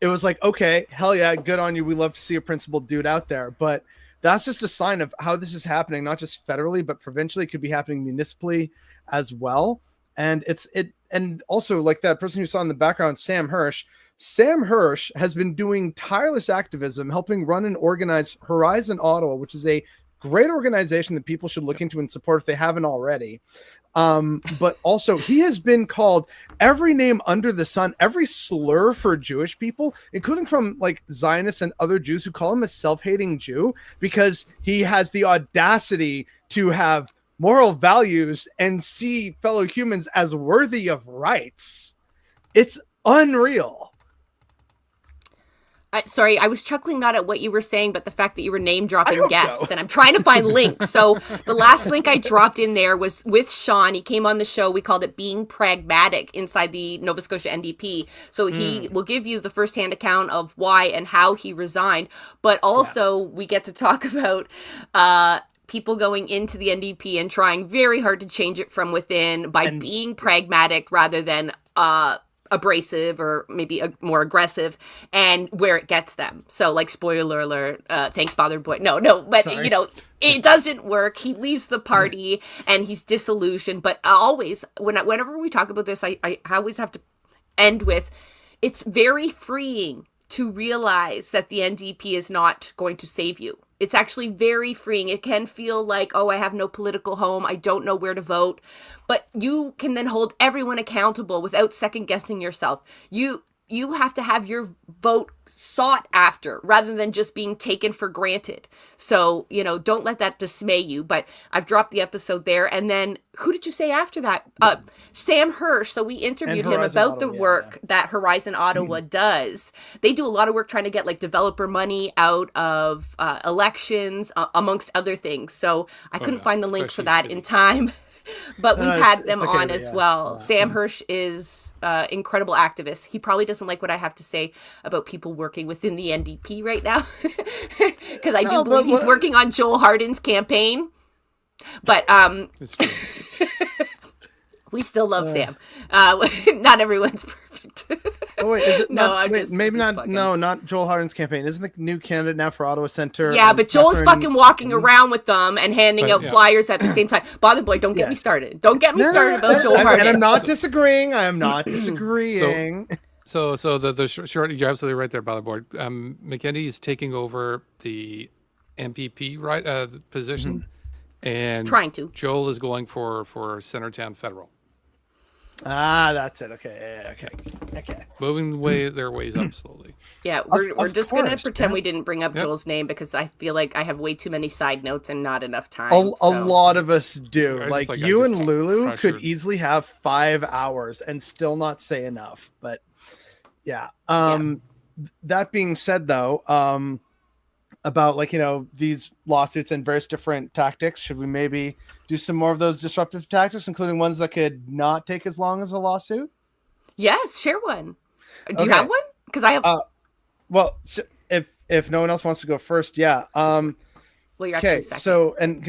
it was like, okay, hell yeah, good on you. We love to see a principled dude out there. But that's just a sign of how this is happening, not just federally, but provincially. It could be happening municipally as well. And and also like that person you saw in the background, Sam Hirsch has been doing tireless activism, helping run and organize Horizon Ottawa, which is a great organization that people should look into and support if they haven't already. But also he has been called every name under the sun, every slur for Jewish people, including from like Zionists and other Jews who call him a self-hating Jew because he has the audacity to have moral values and see fellow humans as worthy of rights. It's unreal. Sorry, I was chuckling not at what you were saying, but the fact that you were name dropping guests, and I'm trying to find links. So the last link I dropped in there was with Sean. He came on the show. We called it Being Pragmatic inside the Nova Scotia NDP. So he will give you the firsthand account of why and how he resigned. But also we get to talk about people going into the NDP and trying very hard to change it from within by being pragmatic rather than abrasive or maybe more aggressive, and where it gets them. So like spoiler alert, thanks bothered boy. No, but sorry. It doesn't work. He leaves the party and he's disillusioned. But always whenever we talk about this, I always have to end with, it's very freeing to realize that the NDP is not going to save you. It's actually very freeing. It can feel like, oh, I have no political home. I don't know where to vote. But you can then hold everyone accountable without second guessing yourself. You have to have your vote sought after rather than just being taken for granted. So, don't let that dismay you. But I've dropped the episode there. And then who did you say after that? Sam Hirsch. So we interviewed him about the work that Horizon Ottawa does. They do a lot of work trying to get like developer money out of elections, amongst other things. So I couldn't find the link for that in time. But we've had them on as well. Yeah. Sam Hirsch is incredible activist. He probably doesn't like what I have to say about people working within the NDP right now. Because I do believe he's working on Joel Harden's campaign. But we still love Sam. Not everyone's perfect. Oh wait, is it not Joel Harden's campaign. Isn't the new candidate now for Ottawa Centre? Yeah, but Joel's fucking walking around with them and handing out flyers at the same time. Bother boy, don't get me started. Don't get me started about Joel Harden. And I'm not disagreeing. I am not disagreeing. So the short, you're absolutely right there, Bother boy. McKinney is taking over the MPP position, and trying to. Joel is going for Centretown Federal. That's it. Okay. Okay. Moving their ways up slowly. Yeah, we're Of just gonna course, pretend yeah. we didn't bring up Yep. Joel's name because I feel like I have way too many side notes and not enough time. A so. lot of us do. I Like just, you I'm and just Lulu could pressured. easily have 5 hours and still not say enough. But yeah. That being said, though, about like these lawsuits and various different tactics, should we maybe do some more of those disruptive tactics, including ones that could not take as long as a lawsuit? Yes, share one. Do you Okay. have one? Because I have. Well, so if no one else wants to go first, yeah. Well, you're Okay, actually second. so and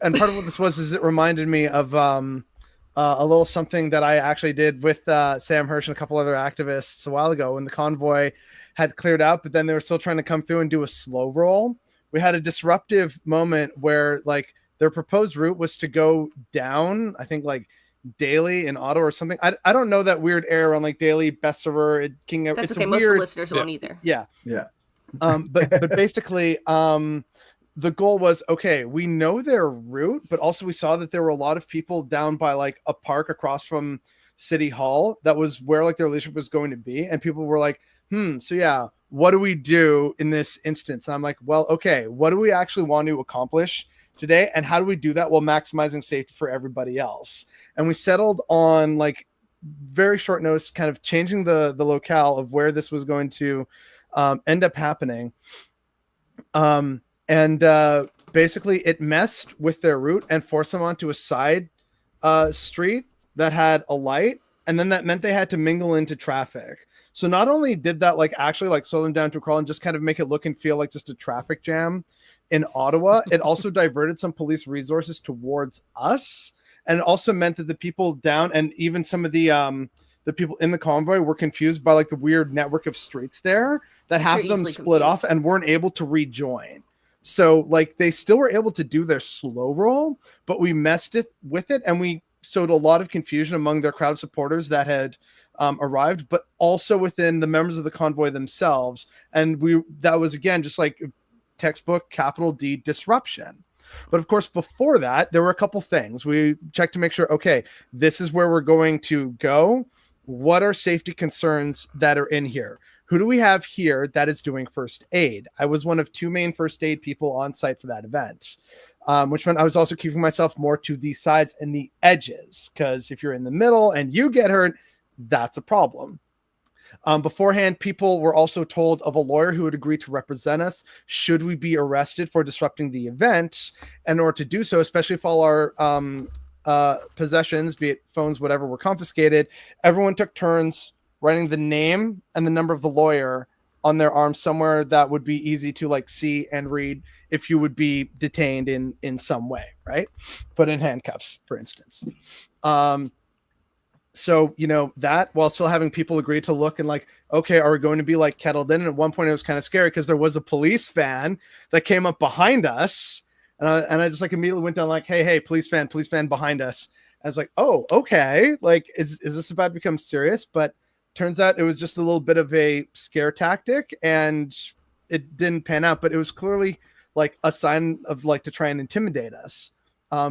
part of what this was is it reminded me of a little something that I actually did with Sam Hirsch and a couple other activists a while ago when the convoy had cleared out, but then they were still trying to come through and do a slow roll. We had a disruptive moment where like their proposed route was to go down, I think like Daily in Ottawa or something. I don't know that weird error on like Daily, Besserer, King. That's It's okay. a Most of weird, the listeners won't either. yeah. Yeah. But basically, the goal was, okay, we know their route, but also we saw that there were a lot of people down by like a park across from City Hall. That was where like their leadership was going to be. And people were like, so yeah, what do we do in this instance? And I'm like, well, okay, what do we actually want to accomplish today? And how do we do that while maximizing safety for everybody else? And we settled on like very short notice, kind of changing the locale of where this was going to end up happening. Basically it messed with their route and forced them onto a side street that had a light. And then that meant they had to mingle into traffic. So not only did that like actually like slow them down to a crawl and just kind of make it look and feel like just a traffic jam in Ottawa, it also diverted some police resources towards us. And it also meant that the people down and even some of the people in the convoy were confused by like the weird network of streets there that half of them split off and weren't able to rejoin. So like they still were able to do their slow roll, but we messed with it and we sowed a lot of confusion among their crowd of supporters that had arrived, but also within the members of the convoy themselves. And that was again just like textbook capital D disruption. But of course, before that, there were a couple things. We checked to make sure, okay, this is where we're going to go. What are safety concerns that are in here? Who do we have here that is doing first aid? I was one of 2 main first aid people on site for that event, which meant I was also keeping myself more to the sides and the edges, because if you're in the middle and you get hurt, that's a problem. Beforehand, people were also told of a lawyer who would agree to represent us should we be arrested for disrupting the event. In order to do so, especially if all our possessions, be it phones, whatever, were confiscated, everyone took turns writing the name and the number of the lawyer on their arm somewhere that would be easy to like see and read if you would be detained in some way, right? Put in handcuffs, for instance. So, that while still having people agree to look and like, okay, are we going to be like kettled in? And at one point it was kind of scary because there was a police van that came up behind us. And I just like immediately went down like, hey, police van behind us. I was like, oh, okay. Like, is this about to become serious? But turns out it was just a little bit of a scare tactic and it didn't pan out, but it was clearly like a sign of like to try and intimidate us.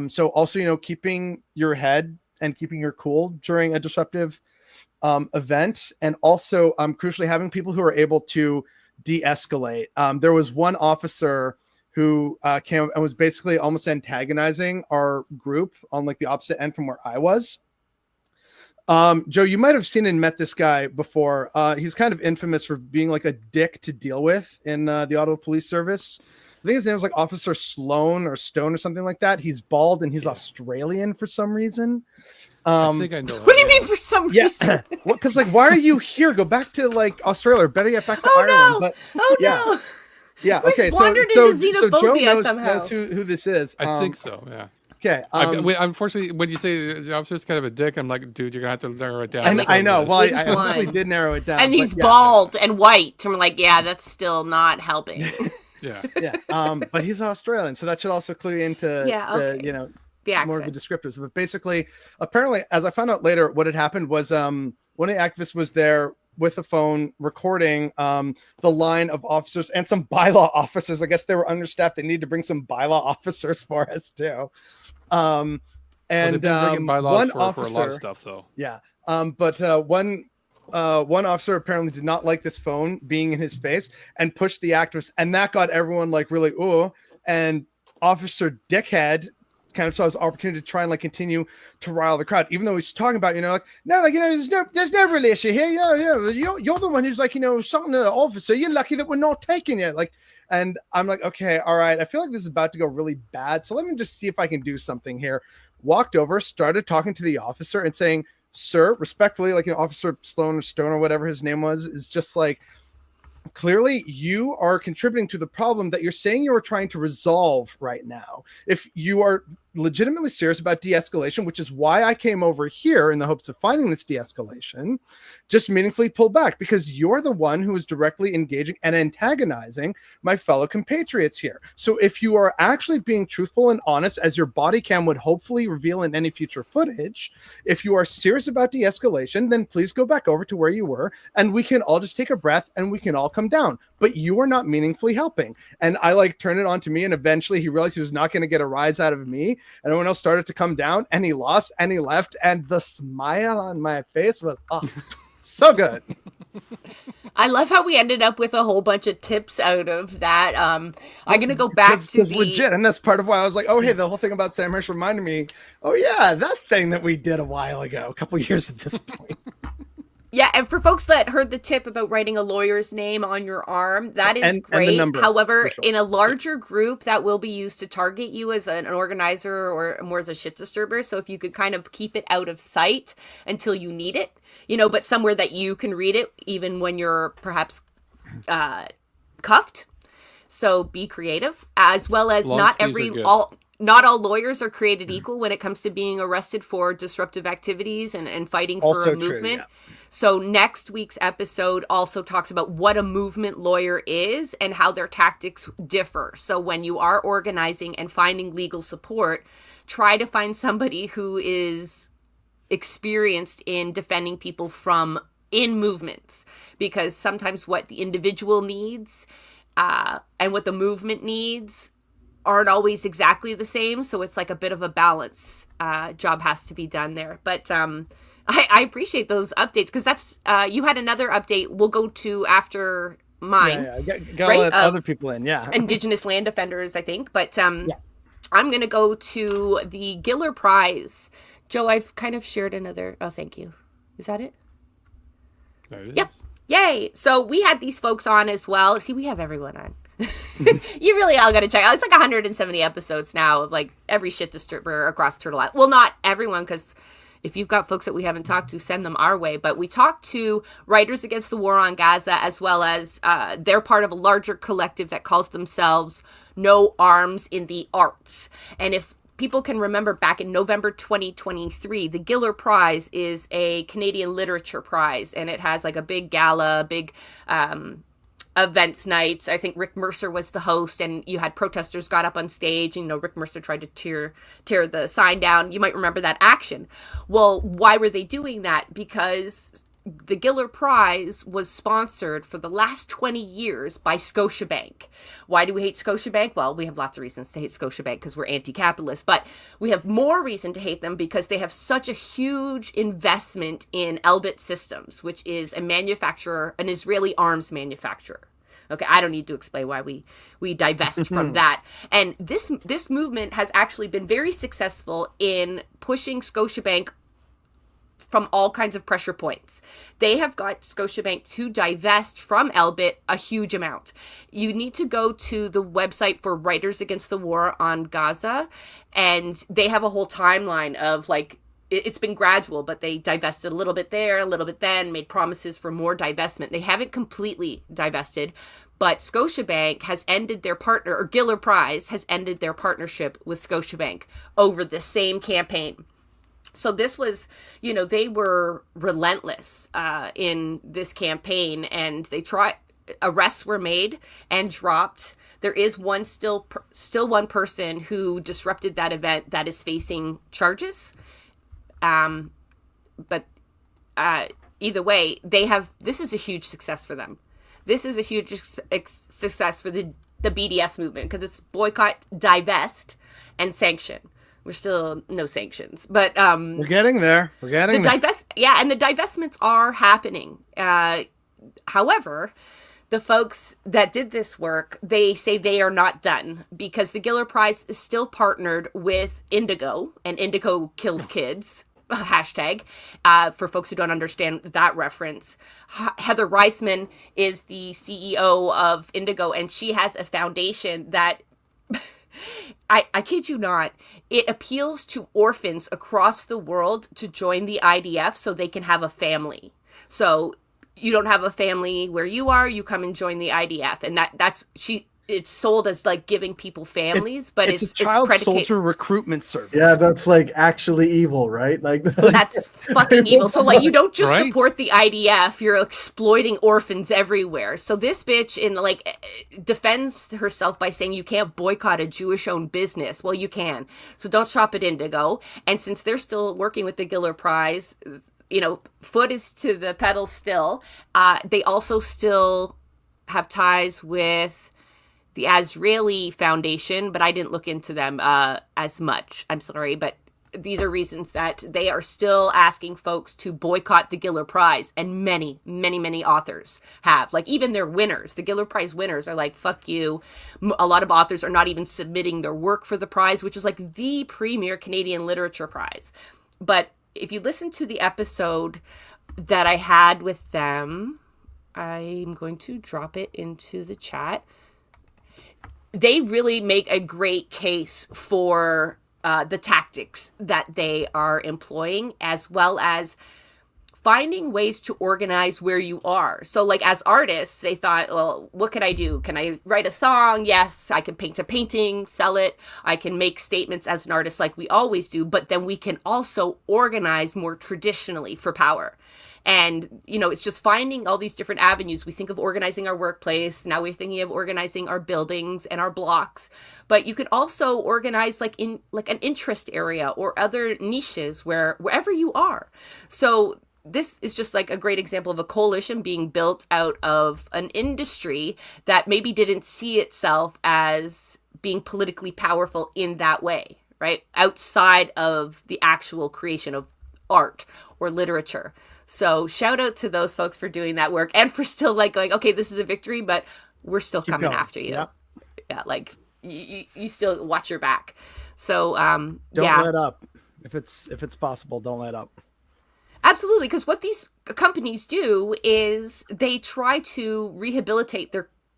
So also, keeping your head and keeping your cool during a disruptive event. And also crucially having people who are able to de-escalate. There was one officer who came and was basically almost antagonizing our group on like the opposite end from where I was. Joe, you might have seen and met this guy before. He's kind of infamous for being like a dick to deal with in the Ottawa Police Service. I think his name was like Officer Sloan or Stone or something like that. He's bald and he's Australian for some reason. I think I know. What do you mean for some reason? Because like, why are you here? Go back to like Australia, or better yet, back to Ireland. No. No. Yeah. Okay. Wandered into xenophobia somehow. Knows who this is. I think so. Yeah. Okay. Unfortunately, when you say the officer's kind of a dick, I'm like, dude, you're gonna have to narrow it down. I know. Well, I actually did narrow it down. And he's bald and white. And we're like, yeah, that's still not helping. Yeah. But he's Australian, so that should also clue into the more of the descriptors. But basically, apparently, as I found out later, what had happened was one of the activists was there with a phone recording the line of officers and some bylaw officers. I guess they were understaffed. They need to bring some bylaw officers for us too. And one officer, for a lot of stuff, though. Yeah, But one officer apparently did not like this phone being in his face and pushed the activist, and that got everyone like really ooh. And Officer Dickhead kind of saw his opportunity to try and like continue to rile the crowd, even though he's talking about, like, no, like, there's no real issue here. You're the one who's like, something to the officer. You're lucky that we're not taking it. Like, and I'm like, okay, all right. I feel like this is about to go really bad. So let me just see if I can do something here. Walked over, started talking to the officer and saying, sir, respectfully, like, Officer Stone or whatever his name was, is just like, clearly you are contributing to the problem that you're saying you are trying to resolve right now. If you are legitimately serious about de-escalation, which is why I came over here in the hopes of finding this de-escalation, just meaningfully pull back, because you're the one who is directly engaging and antagonizing my fellow compatriots here. So if you are actually being truthful and honest, as your body cam would hopefully reveal in any future footage, if you are serious about de-escalation, then please go back over to where you were and we can all just take a breath and we can all come down. But you are not meaningfully helping. And I like turned it on to me, and eventually he realized he was not going to get a rise out of me. And everyone else started to come down, and he lost, and he left, and the smile on my face was so good. I love how we ended up with a whole bunch of tips out of that. I'm going to go back to the legit, and that's part of why I was like, oh, hey, the whole thing about Sam Hirsch reminded me, oh yeah, that thing that we did a while ago, a couple years at this point. Yeah, and for folks that heard the tip about writing a lawyer's name on your arm, that is great. Number, however, sure. in a larger group, that will be used to target you as an organizer or more as a shit disturber. So if you could kind of keep it out of sight until you need it, but somewhere that you can read it, even when you're perhaps cuffed. So be creative, as well as not all lawyers are created equal when it comes to being arrested for disruptive activities and fighting for a movement. True, yeah. So next week's episode also talks about what a movement lawyer is and how their tactics differ. So when you are organizing and finding legal support, try to find somebody who is experienced in defending people in movements, because sometimes what the individual needs and what the movement needs aren't always exactly the same. So it's like a bit of a balance job has to be done there. But I appreciate those updates, because that's you had another update we'll go to after mine. Yeah. Gotta let other people in. Yeah. Indigenous land defenders, I think. But I'm going to go to the Giller Prize. Joe, I've kind of shared another. Oh, thank you. Is that it? There it is. Yep. Yay. So we had these folks on as well. See, we have everyone on. You really all got to check out. It's like 170 episodes now of like every shit disturber across Turtle Island. Well, not everyone, because if you've got folks that we haven't talked to, send them our way. But we talked to Writers Against the War on Gaza, as well as they're part of a larger collective that calls themselves No Arms in the Arts. And if people can remember, back in November 2023, the Giller Prize is a Canadian literature prize, and it has like a big gala, big events night. I think Rick Mercer was the host, and you had protesters got up on stage, and Rick Mercer tried to tear the sign down. You might remember that action. Well, why were they doing that? Because the Giller Prize was sponsored for the last 20 years by Scotiabank. Why do we hate Scotiabank? Well, we have lots of reasons to hate Scotiabank because we're anti-capitalist, but we have more reason to hate them because they have such a huge investment in Elbit Systems, which is a manufacturer, an Israeli arms manufacturer. Okay, I don't need to explain why we divest from that. And this movement has actually been very successful in pushing Scotiabank from all kinds of pressure points. They have got Scotiabank to divest from Elbit a huge amount. You need to go to the website for Writers Against the War on Gaza, and they have a whole timeline of like, it's been gradual, but they divested a little bit there, a little bit then, made promises for more divestment. They haven't completely divested, but Scotiabank has ended their partner, or Giller Prize has ended their partnership with Scotiabank over the same campaign. So this was, they were relentless in this campaign, and arrests were made and dropped. There is still one person who disrupted that event that is facing charges. But either way, this is a huge success for them. This is a huge success for the BDS movement, because it's boycott, divest, and sanction, we're still no sanctions, but we're getting there. We're getting there. And the divestments are happening. However, the folks that did this work, they say they are not done because the Giller Prize is still partnered with Indigo, and Indigo kills kids. Hashtag, for folks who don't understand that reference. Heather Reisman is the CEO of Indigo, and she has a foundation that, I kid you not, it appeals to orphans across the world to join the IDF so they can have a family. So you don't have a family where you are, you come and join the IDF. And it's sold as like giving people families, but it's a child soldier recruitment service. Yeah, that's like actually evil, right? Like that's fucking evil. So like you don't just support the IDF, you're exploiting orphans everywhere. So this bitch defends herself by saying you can't boycott a Jewish-owned business. Well, you can. So don't shop at Indigo. And since they're still working with the Giller Prize, foot is to the pedal still. They also still have ties with the Azraeli Foundation, but I didn't look into them as much. I'm sorry, but these are reasons that they are still asking folks to boycott the Giller Prize, and many, many, many authors have. Like even their winners, the Giller Prize winners are like, fuck you. A lot of authors are not even submitting their work for the prize, which is like the premier Canadian literature prize. But if you listen to the episode that I had with them, I'm going to drop it into the chat. They really make a great case for the tactics that they are employing, as well as finding ways to organize where you are. So like as artists, they thought, well, what could I do? Can I write a song? Yes, I can paint a painting, sell it. I can make statements as an artist like we always do, but then we can also organize more traditionally for power. And, it's just finding all these different avenues. We think of organizing our workplace. Now we're thinking of organizing our buildings and our blocks. But you could also organize in an interest area or other niches wherever you are. So this is just like a great example of a coalition being built out of an industry that maybe didn't see itself as being politically powerful in that way, right? Outside of the actual creation of art or literature. So shout out to those folks for doing that work and for still going, okay, this is a victory, but we're still coming after you. Yep. Yeah, you still watch your back. So don't let up. If it's possible, don't let up. Absolutely, because what these companies do is they try to rehabilitate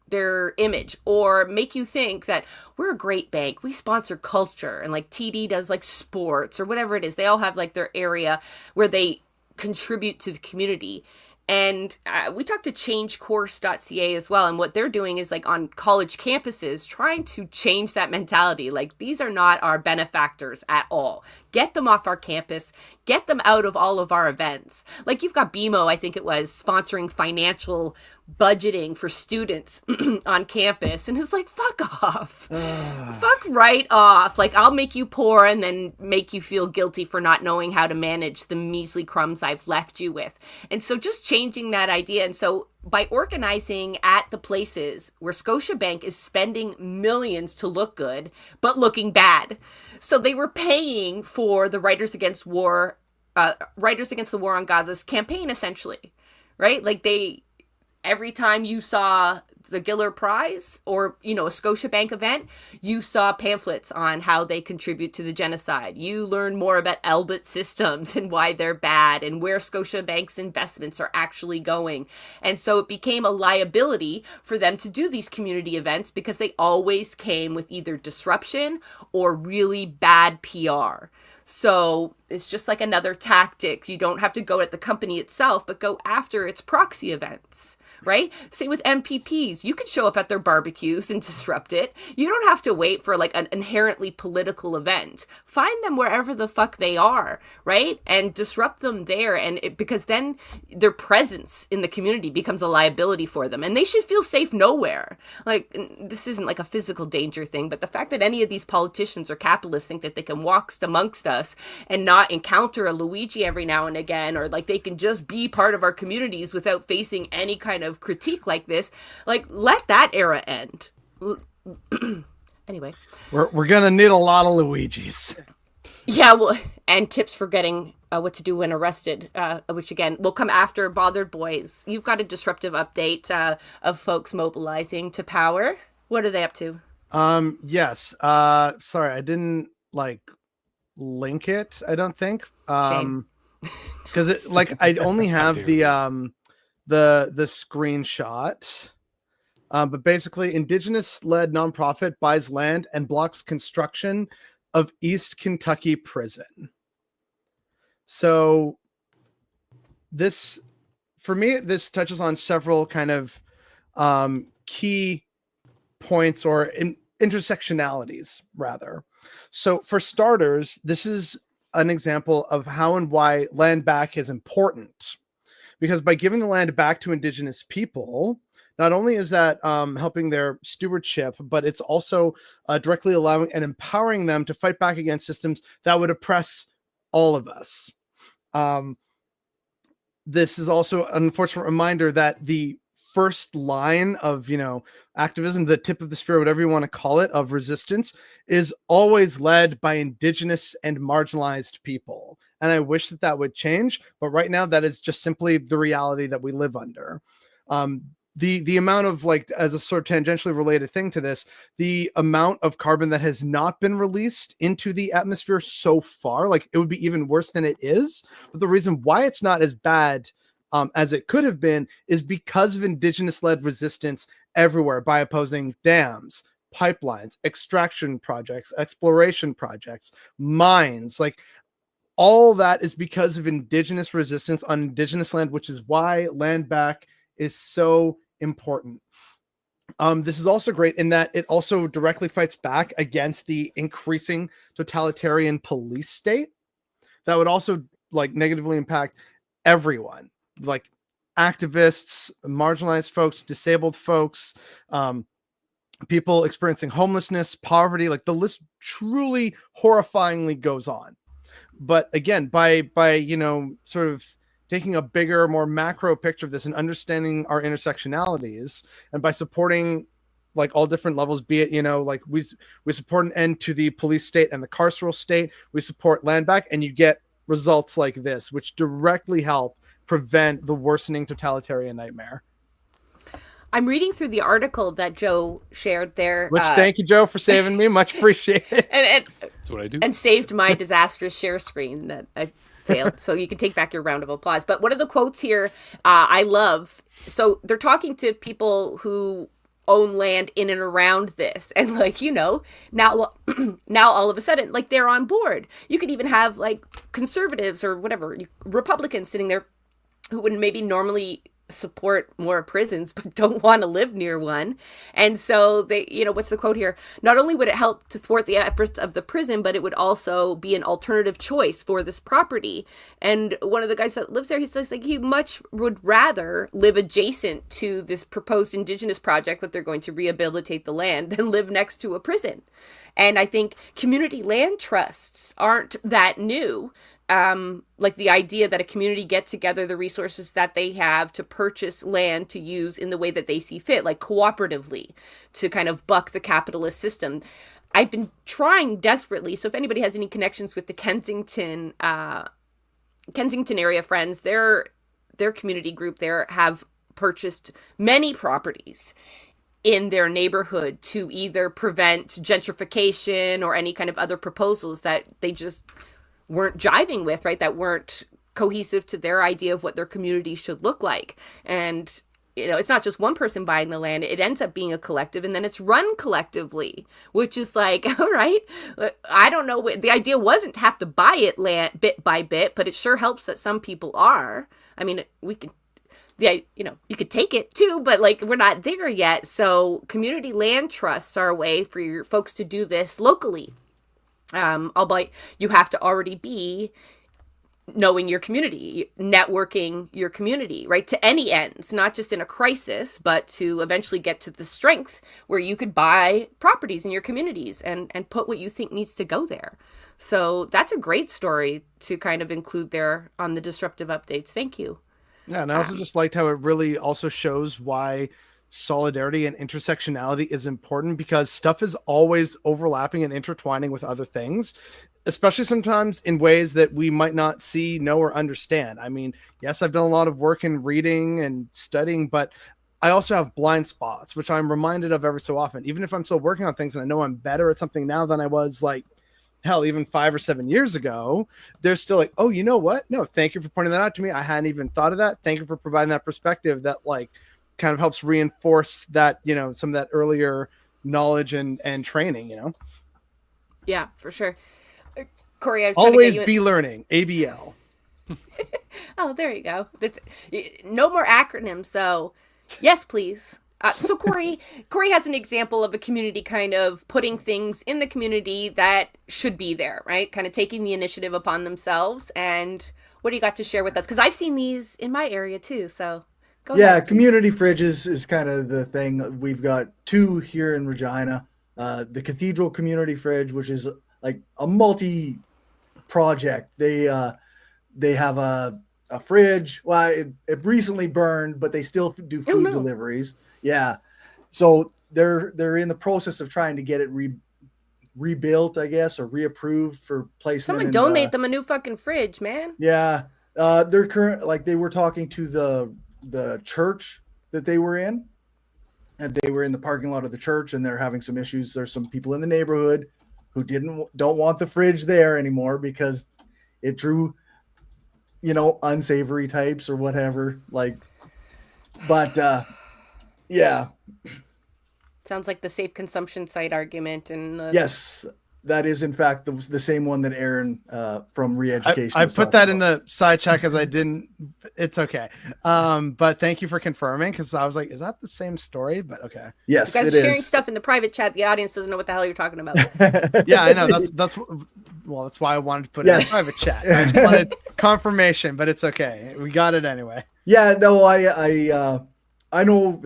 their image or make you think that we're a great bank. We sponsor culture, and TD does sports or whatever it is. They all have their area where they contribute to the community. And we talked to changecourse.ca as well. And what they're doing is on college campuses, trying to change that mentality. These are not our benefactors at all. Get them off our campus. Get them out of all of our events. You've got BMO, I think it was, sponsoring financial budgeting for students on campus. And it's fuck off. Fuck right off. I'll make you poor and then make you feel guilty for not knowing how to manage the measly crumbs I've left you with. And so just changing that idea. And so by organizing at the places where Scotiabank is spending millions to look good, but looking bad. So they were paying for the Writers Against the War on Gaza's campaign, essentially, right? Every time you saw the Giller Prize or, a Scotiabank event, you saw pamphlets on how they contribute to the genocide. You learn more about Elbit systems and why they're bad and where Scotiabank's investments are actually going. And so it became a liability for them to do these community events because they always came with either disruption or really bad PR. So it's just another tactic. You don't have to go at the company itself, but go after its proxy events. Right? Same with MPPs. You could show up at their barbecues and disrupt it. You don't have to wait for an inherently political event. Find them wherever the fuck they are, right? And disrupt them there. And because then their presence in the community becomes a liability for them. And they should feel safe nowhere. This isn't a physical danger thing, but the fact that any of these politicians or capitalists think that they can walk amongst us and not encounter a Luigi every now and again, or they can just be part of our communities without facing any kind of critique like this, let that era end. Anyway, we're gonna need a lot of Luigis. Yeah, well, and tips for getting what to do when arrested, which again will come after Bothered Boys. You've got a disruptive update of folks mobilizing to power. What are they up to? Yes. Sorry, I didn't like link it. I don't think. Shame. Because it like I only have dare the screenshot. But basically, Indigenous-led nonprofit buys land and blocks construction of East Kentucky prison. So this, for me, this touches on several kind of key points or intersectionalities, rather. So for starters, this is an example of how and why land back is important. Because by giving the land back to Indigenous people, not only is that helping their stewardship, but it's also directly allowing and empowering them to fight back against systems that would oppress all of us. This is also an unfortunate reminder that the first line of, activism, the tip of the spear, whatever you want to call it, of resistance is always led by Indigenous and marginalized people. And I wish that would change, but right now that is just simply the reality that we live under. The amount of, like, as a sort of tangentially related thing to this, the amount of carbon that has not been released into the atmosphere so far, like it would be even worse than it is. But the reason why it's not as bad as it could have been is because of Indigenous-led resistance everywhere by opposing dams, pipelines, extraction projects, exploration projects, mines. Like, all that is because of Indigenous resistance on Indigenous land, which is why land back is so important. This is also great in that it also directly fights back against the increasing totalitarian police state that would also, like, negatively impact everyone, like activists, marginalized folks, disabled folks, people experiencing homelessness, poverty. Like, the list truly horrifyingly goes on. But again, by sort of taking a bigger, more macro picture of this and understanding our intersectionalities, and by supporting, like, all different levels, be it, like we support an end to the police state and the carceral state, we support land back, and you get results like this, which directly help prevent the worsening totalitarian nightmare. I'm reading through the article that Joe shared there. Which, thank you, Joe, for saving me. Much appreciated. And That's what I do. And saved my disastrous share screen that I failed. So you can take back your round of applause. But one of the quotes here I love. So they're talking to people who own land in and around this. And, like, now all of a sudden, like, they're on board. You could even have, like, conservatives or whatever, Republicans sitting there who would maybe normally support more prisons but don't want to live near one. And so they, what's the quote here? Not only would it help to thwart the efforts of the prison, but it would also be an alternative choice for this property. And one of the guys that lives there, he says, like, he much would rather live adjacent to this proposed Indigenous project that they're going to rehabilitate the land than live next to a prison. And I think community land trusts aren't that new. Like the idea that a community get together the resources that they have to purchase land to use in the way that they see fit, like cooperatively, to kind of buck the capitalist system. I've been trying desperately. So if anybody has any connections with the Kensington area friends, their community group there have purchased many properties in their neighborhood to either prevent gentrification or any kind of other proposals that they just weren't jiving with, right? That weren't cohesive to their idea of what their community should look like. And, it's not just one person buying the land. It ends up being a collective, and then it's run collectively, which is like, all right, I don't know. The idea wasn't to have to buy it land bit by bit, but it sure helps that some people are. I mean, we could, you could take it too, but, like, we're not there yet. So community land trusts are a way for your folks to do this locally. Albeit you have to already be knowing your community, networking your community, right? To any ends, not just in a crisis, but to eventually get to the strength where you could buy properties in your communities and put what you think needs to go there. So that's a great story to kind of include there on the Disruptive Updates. Thank you. Yeah, and I also just liked how it really also shows why solidarity and intersectionality is important, because stuff is always overlapping and intertwining with other things. especially sometimes in ways that we might not see, know, or understand. I mean, yes, I've done a lot of work in reading and studying, but I also have blind spots, which I'm reminded of every so often. Even if I'm still working on things and I know I'm better at something now than I was, like, hell, even 5 or 7 years ago, they're still like, oh, you know what? No, thank you for pointing that out to me. I hadn't even thought of that. Thank you for providing that perspective that, like, kind of helps reinforce that, you know, some of that earlier knowledge and training, you know? Yeah, for sure. Corey, I was trying Always to get be you learning. ABL. Oh, there you go. No more acronyms, though. Yes, please. So Corey has an example of a community kind of putting things in the community that should be there, right? Kind of taking the initiative upon themselves. And what do you got to share with us? Because I've seen these in my area too. So go ahead. Community fridges is kind of the thing. We've got 2 here in Regina. The Cathedral Community Fridge, which is like a multi-project. They have a fridge. Well, it recently burned, but they still do food deliveries. Yeah. So they're in the process of trying to get it rebuilt, I guess, or reapproved for placement. Someone donate them a new fucking fridge, man. Yeah. They're they were talking to the church that they were in, and they were in the parking lot of the church, and they're having some issues. There's some people in the neighborhood who don't want the fridge there anymore because it drew, you know, unsavory types or whatever. Yeah. Sounds like the safe consumption site argument. And yes, that is in fact the same one that Aaron from Reeducation. I put that in the side chat because I didn't. It's okay. But thank you for confirming, because I was like, is that the same story? But okay. Yes, you guys are sharing stuff in the private chat. The audience doesn't know what the hell you're talking about. Yeah, I know. That's why I wanted to put it in the private chat. I just wanted confirmation, but it's okay. We got it anyway. Yeah, no, I know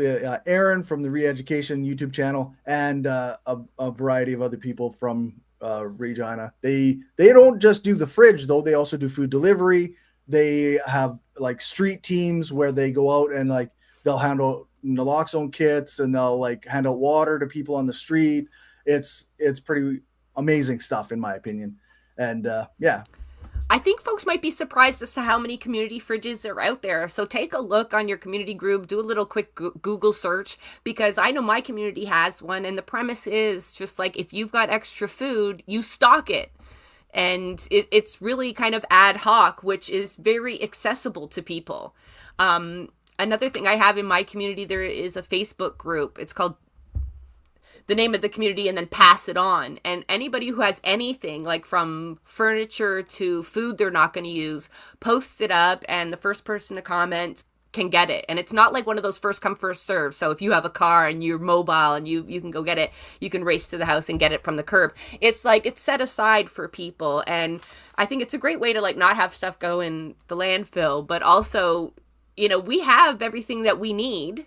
Aaron from the Reeducation YouTube channel and a variety of other people from Regina. They don't just do the fridge though. They also do food delivery. They have like street teams where they go out and like they'll handle naloxone kits and they'll like hand out water to people on the street. It's pretty amazing stuff in my opinion. And yeah. I think folks might be surprised as to how many community fridges are out there. So take a look on your community group, do a little quick Google search, because I know my community has one. And the premise is just like, if you've got extra food, you stock it. And it's really kind of ad hoc, which is very accessible to people. Another thing I have in my community, there is a Facebook group. It's called the name of the community and then pass it on. And anybody who has anything like from furniture to food they're not going to use, posts it up, and the first person to comment can get it. And it's not like one of those first come first serve. So if you have a car and you're mobile and you can go get it, you can race to the house and get it from the curb. It's like it's set aside for people. And I think it's a great way to like not have stuff go in the landfill, but also, you know, we have everything that we need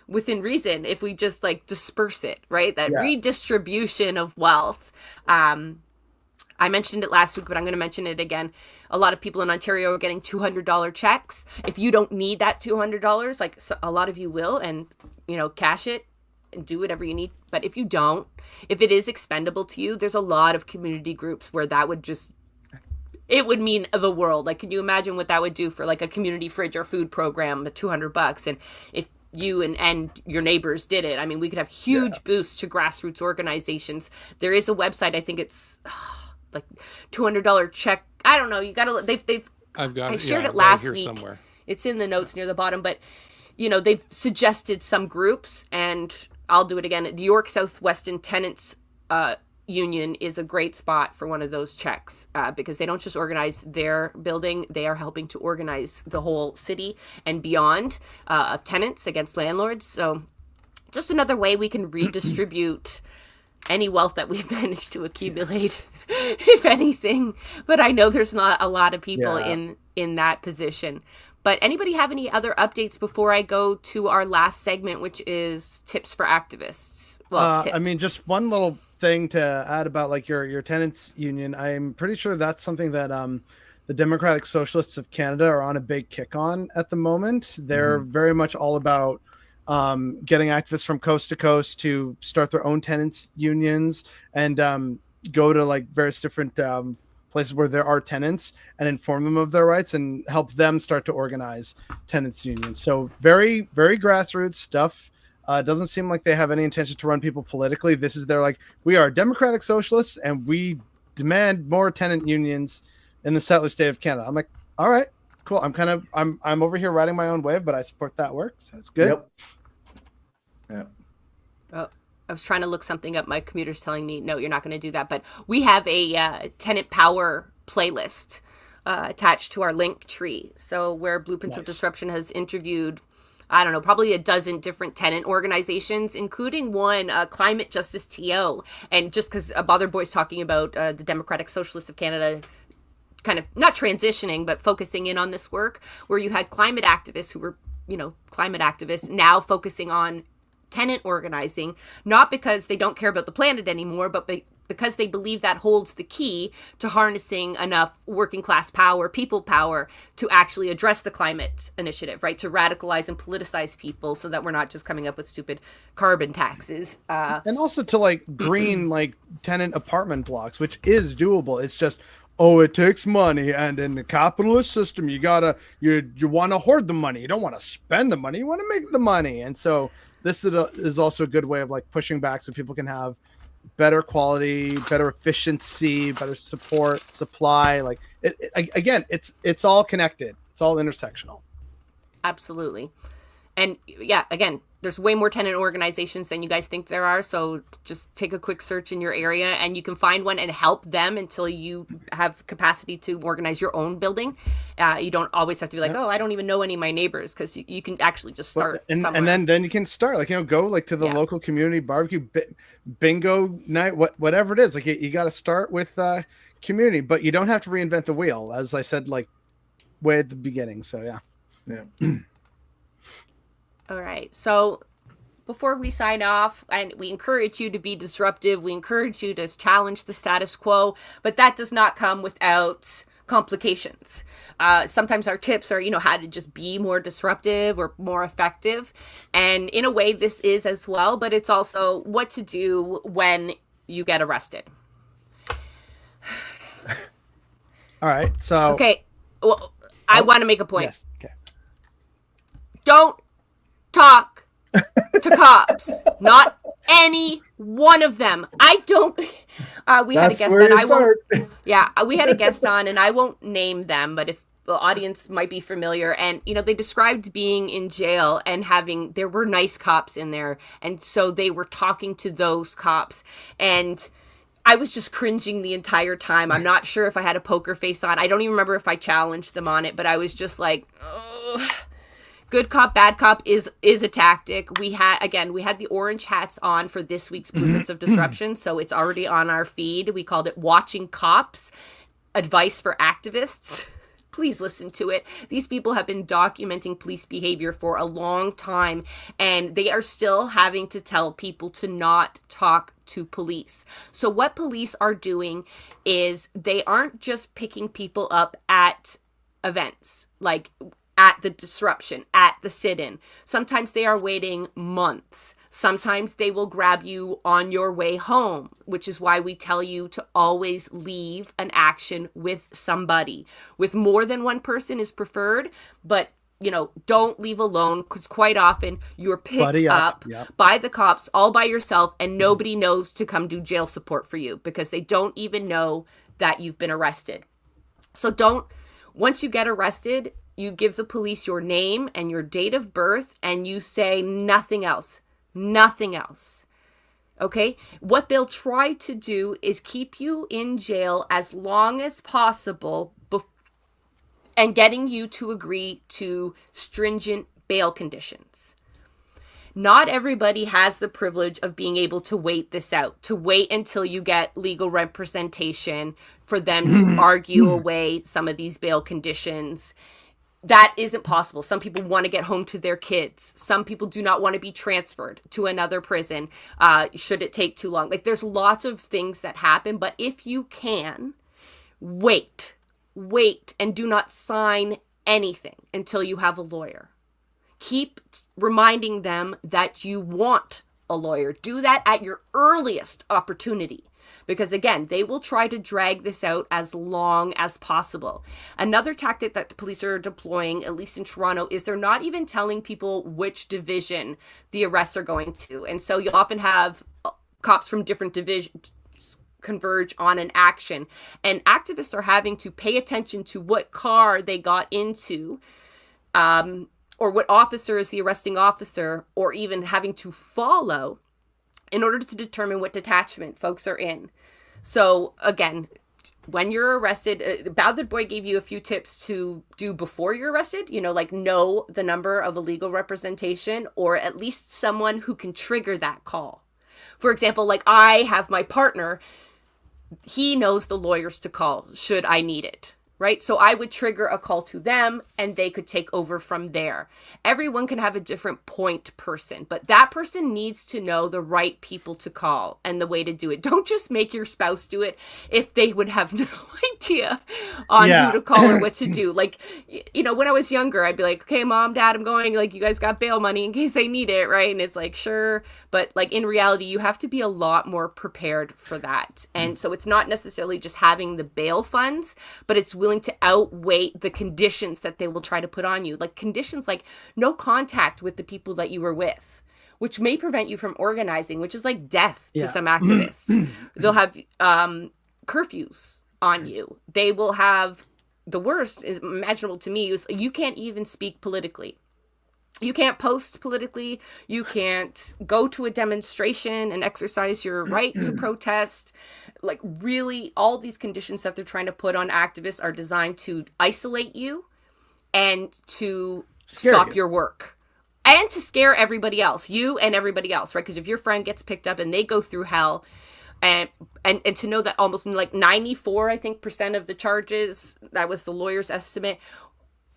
within reason if we just like disperse it, right? That redistribution of wealth. I mentioned it last week, but I'm going to mention it again. A lot of people in Ontario are getting $200 checks. If you don't need that $200, like a lot of you will, and you know, cash it and do whatever you need. But if you don't, if it is expendable to you, there's a lot of community groups where that would just, it would mean the world. Like, can you imagine what that would do for like a community fridge or food program at $200? And if you and your neighbors did it, I mean, we could have huge boosts to grassroots organizations. There is a website, I think it's like $200 check. I don't know. You gotta, I shared it last week. Somewhere. It's in the notes near the bottom, but you know, they've suggested some groups, and I'll do it again. The York Southwestern Tenants Union is a great spot for one of those checks because they don't just organize their building, they are helping to organize the whole city and beyond of tenants against landlords. So just another way we can redistribute any wealth that we've managed to accumulate, if anything. But I know there's not a lot of people in that position. But anybody have any other updates before I go to our last segment, which is tips for activists? Well, I mean, just one little thing to add about like your tenants union. I'm pretty sure that's something that the Democratic Socialists of Canada are on a big kick on at the moment. They're very much all about getting activists from coast to coast to start their own tenants unions and go to like various different places where there are tenants and inform them of their rights and help them start to organize tenants unions. So very, very grassroots stuff. Doesn't seem like they have any intention to run people politically. This is, they're like, we are democratic socialists and we demand more tenant unions in the settler state of Canada. I'm like, all right, cool. I'm over here riding my own wave, but I support that work. So it's good. Yep. Oh, I was trying to look something up. My computer's telling me, no, you're not going to do that. But we have a tenant power playlist attached to our link tree. So where Blueprints of Disruption has interviewed, I don't know, probably a dozen different tenant organizations, including one, Climate Justice TO. And just because Bother Boy's talking about the Democratic Socialists of Canada kind of not transitioning, but focusing in on this work, where you had climate activists who were, climate activists now focusing on tenant organizing, not because they don't care about the planet anymore, but because they believe that holds the key to harnessing enough working class power, people power, to actually address the climate initiative, right? To radicalize and politicize people so that we're not just coming up with stupid carbon taxes. And also to like green like tenant apartment blocks, which is doable. It's just, it takes money, and in the capitalist system, you want to hoard the money. You don't want to spend the money. You want to make the money. And so this is also a good way of like pushing back so people can have better quality, better efficiency, better supply. Like again, it's all connected. It's all intersectional. Absolutely. And yeah, again, there's way more tenant organizations than you guys think there are. So just take a quick search in your area and you can find one and help them until you have capacity to organize your own building. You don't always have to be like, I don't even know any of my neighbors, because you can actually just start somewhere. And then you can start like, go like to the local community barbecue, bingo night, whatever it is. Like you got to start with community, but you don't have to reinvent the wheel, as I said, like way at the beginning. So yeah. All right. So before we sign off, and we encourage you to be disruptive, we encourage you to challenge the status quo, but that does not come without complications. Sometimes our tips are, how to just be more disruptive or more effective. And in a way, this is as well, but it's also what to do when you get arrested. All right. So. Okay. Well, I want to make a point. Yes. Okay. Don't talk to cops. Not any one of them. I don't. We had a guest on. I won't. Yeah, we had a guest on, and I won't name them, but if the audience might be familiar, and they described being in jail and there were nice cops in there, and so they were talking to those cops, and I was just cringing the entire time. I'm not sure if I had a poker face on. I don't even remember if I challenged them on it, but I was just like, ugh. Good cop, bad cop is a tactic. We had the orange hats on for this week's Blueprints of Disruption, so it's already on our feed. We called it Watching Cops, Advice for Activists. Please listen to it. These people have been documenting police behavior for a long time, and they are still having to tell people to not talk to police. So what police are doing is they aren't just picking people up at events, like at the disruption, at the sit-in. Sometimes they are waiting months. Sometimes they will grab you on your way home, which is why we tell you to always leave an action with somebody. With more than one person is preferred, but don't leave alone, because quite often you're picked up by the cops all by yourself, and nobody knows to come do jail support for you because they don't even know that you've been arrested. So once you get arrested, you give the police your name and your date of birth, and you say nothing else. Nothing else. Okay? What they'll try to do is keep you in jail as long as possible and getting you to agree to stringent bail conditions. Not everybody has the privilege of being able to wait this out, to wait until you get legal representation for them to argue away some of these bail conditions. That isn't possible. Some people want to get home to their kids. Some people do not want to be transferred to another prison should it take too long. Like, there's lots of things that happen, but if you can, wait, and do not sign anything until you have a lawyer. Keep reminding them that you want a lawyer. Do that at your earliest opportunity. because again, they will try to drag this out as long as possible. Another tactic that the police are deploying, at least in Toronto, is they're not even telling people which division the arrests are going to. And so you'll often have cops from different divisions converge on an action, and activists are having to pay attention to what car they got into, or what officer is the arresting officer, or even having to follow in order to determine what detachment folks are in. So again, when you're arrested, Ballard Boy gave you a few tips to do before you're arrested, like know the number of a legal representation, or at least someone who can trigger that call. For example, like I have my partner, he knows the lawyers to call should I need it, right? So I would trigger a call to them and they could take over from there. Everyone can have a different point person, but that person needs to know the right people to call and the way to do it. Don't just make your spouse do it if they would have no idea on who to call or what to do. Like, when I was younger, I'd be like, okay, mom, dad, I'm going, like, you guys got bail money in case they need it, right? And it's like, sure. But like in reality, you have to be a lot more prepared for that. And so it's not necessarily just having the bail funds, but it's willing to outweigh the conditions that they will try to put on you. Like conditions like no contact with the people that you were with, which may prevent you from organizing, which is like death to some activists. They'll have curfews on you. They will have, the worst is imaginable to me is you can't even speak politically. You can't post politically. You can't go to a demonstration and exercise your right to protest. Like really, all these conditions that they're trying to put on activists are designed to isolate you and to stop your work and to scare everybody else, you and everybody else, right? Because if your friend gets picked up and they go through hell, and to know that almost like 94, I think, % of the charges, that was the lawyer's estimate,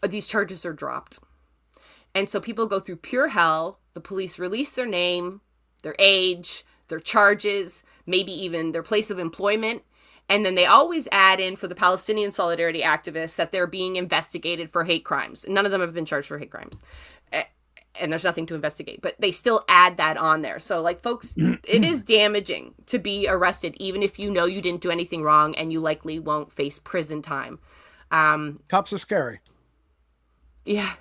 these charges are dropped. And so people go through pure hell. The police release their name, their age, their charges, maybe even their place of employment. And then they always add in for the Palestinian solidarity activists that they're being investigated for hate crimes. None of them have been charged for hate crimes. And there's nothing to investigate. But they still add that on there. So, like, folks, it is damaging to be arrested, even if you know you didn't do anything wrong and you likely won't face prison time. Cops are scary. Yeah.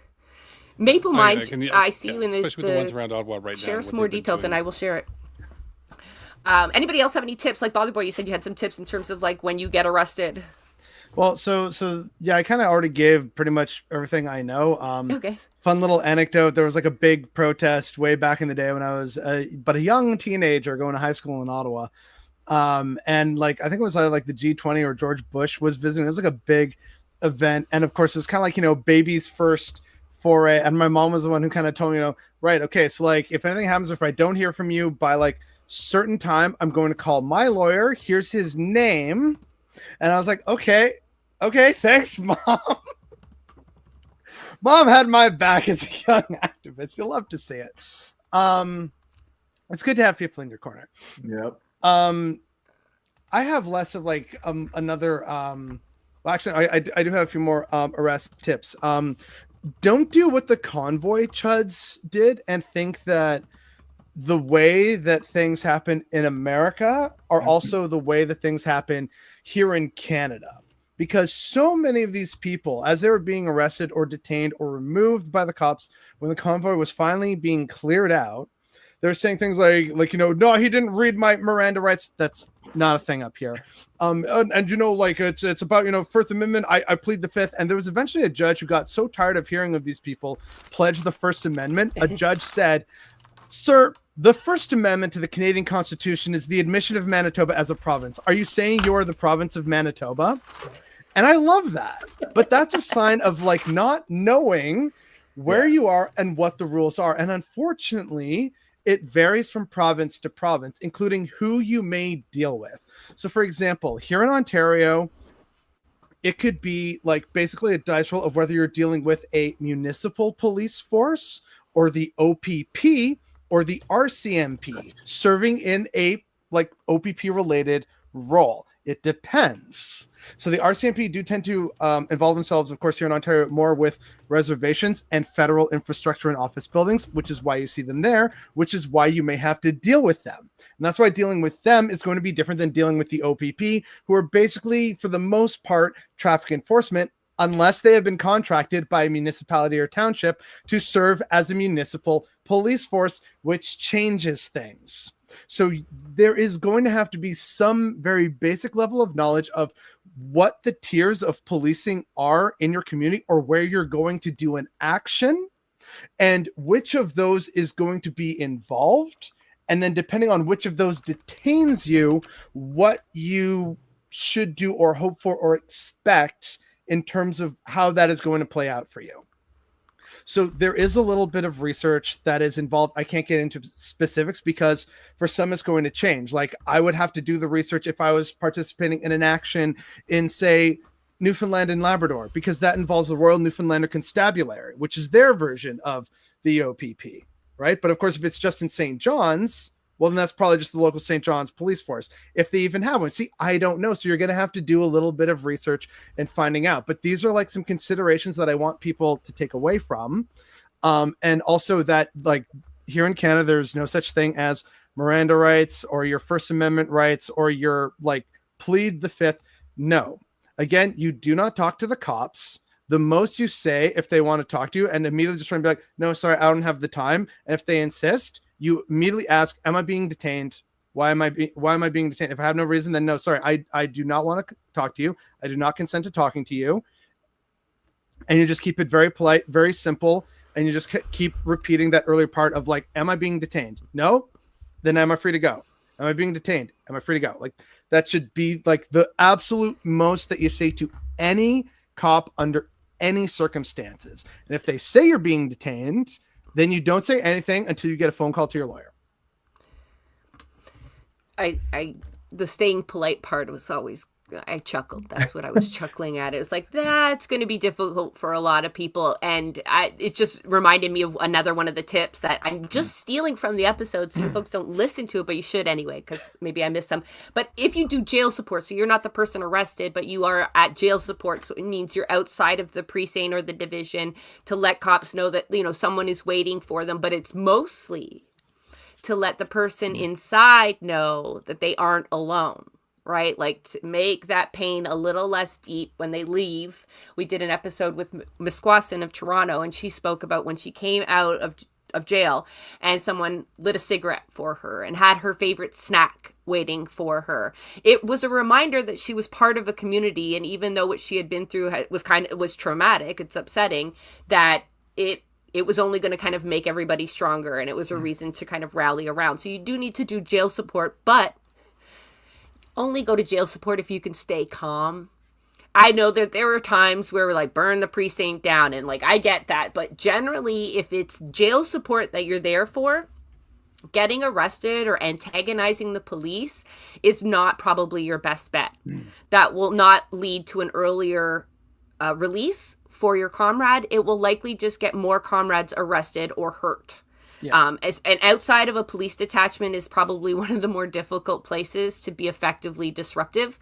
Maple Mines, I see you in especially with the ones around Ottawa right now. Share some more details and I will share it. Anybody else have any tips? Like Bother Boy, you said you had some tips in terms of like when you get arrested. Well, so yeah, I kind of already gave pretty much everything I know. Okay. Fun little anecdote. There was like a big protest way back in the day when I was but a young teenager going to high school in Ottawa. And like, I think it was like the G20 or George Bush was visiting. It was like a big event. And of course, it's kind of like, baby's first foray. And my mom was the one who kind of told me, right, okay, so like if anything happens, if I don't hear from you by like certain time, I'm going to call my lawyer. Here's his name. And I was like, okay, thanks, Mom. Mom had my back as a young activist. You'll love to see it. It's good to have people in your corner. Yep. I have less of like another well, actually I do have a few more arrest tips. Don't do what the convoy chuds did and think that the way that things happen in America are also the way that things happen here in Canada. Because so many of these people, as they were being arrested or detained or removed by the cops, when the convoy was finally being cleared out, they're saying things like, no, he didn't read my Miranda rights. That's not a thing up here. And like it's about, First Amendment. I plead the Fifth. And there was eventually a judge who got so tired of hearing of these people pledge the First Amendment. A judge said, sir, the First Amendment to the Canadian Constitution is the admission of Manitoba as a province. Are you saying you are the province of Manitoba? And I love that. But that's a sign of like not knowing where you are and what the rules are. And unfortunately, it varies from province to province, including who you may deal with. So for example, here in Ontario, it could be like basically a dice roll of whether you're dealing with a municipal police force or the OPP or the RCMP serving in a like OPP related role. It depends. So the RCMP do tend to involve themselves, of course, here in Ontario, more with reservations and federal infrastructure and office buildings, which is why you see them there, which is why you may have to deal with them. And that's why dealing with them is going to be different than dealing with the OPP, who are basically, for the most part, traffic enforcement, unless they have been contracted by a municipality or township to serve as a municipal police force, which changes things. So there is going to have to be some very basic level of knowledge of what the tiers of policing are in your community or where you're going to do an action and which of those is going to be involved. And then depending on which of those detains you, what you should do or hope for or expect in terms of how that is going to play out for you. So there is a little bit of research that is involved. I can't get into specifics because for some it's going to change. Like I would have to do the research if I was participating in an action in, say, Newfoundland and Labrador, because that involves the Royal Newfoundlander Constabulary, which is their version of the OPP, right? But of course, if it's just in St. John's, well, then that's probably just the local St. John's police force, if they even have one. See, I don't know. So you're going to have to do a little bit of research and finding out. But these are like some considerations that I want people to take away from. And also that, like, here in Canada, there's no such thing as Miranda rights or your First Amendment rights or your, like, plead the fifth. No. Again, you do not talk to the cops. The most you say if they want to talk to you and immediately just try and be like, no, sorry, I don't have the time. And if they insist, you immediately ask, am I being detained? Why am I being detained? If I have no reason, then no, sorry, I do not want to talk to you. I do not consent to talking to you. And you just keep it very polite, very simple. And you just keep repeating that earlier part of like, am I being detained? No? Then am I free to go? Am I being detained? Am I free to go? Like that should be like the absolute most that you say to any cop under any circumstances. And if they say you're being detained, then you don't say anything until you get a phone call to your lawyer. The staying polite part was always, I chuckled. That's what I was chuckling at. It was like, that's going to be difficult for a lot of people. And it just reminded me of another one of the tips that I'm just stealing from the episode. So you folks don't listen to it, but you should anyway, because maybe I missed some. But if you do jail support, so you're not the person arrested, but you are at jail support. So it means you're outside of the precinct or the division to let cops know that, you know, someone is waiting for them. But it's mostly to let the person inside know that they aren't alone. Right? Like to make that pain a little less deep when they leave. We did an episode with Miss Squasson of Toronto, and she spoke about when she came out of jail and someone lit a cigarette for her and had her favorite snack waiting for her. It was a reminder that she was part of a community. And even though what she had been through was traumatic, it's upsetting, that it was only going to kind of make everybody stronger. And it was a reason to kind of rally around. So you do need to do jail support, but only go to jail support if you can stay calm. I know that there are times where we're like, burn the precinct down, and like, I get that. But generally, if it's jail support that you're there for, getting arrested or antagonizing the police is not probably your best bet. That will not lead to an earlier release for your comrade. It will likely just get more comrades arrested or hurt. Yeah. And outside of a police detachment is probably one of the more difficult places to be effectively disruptive.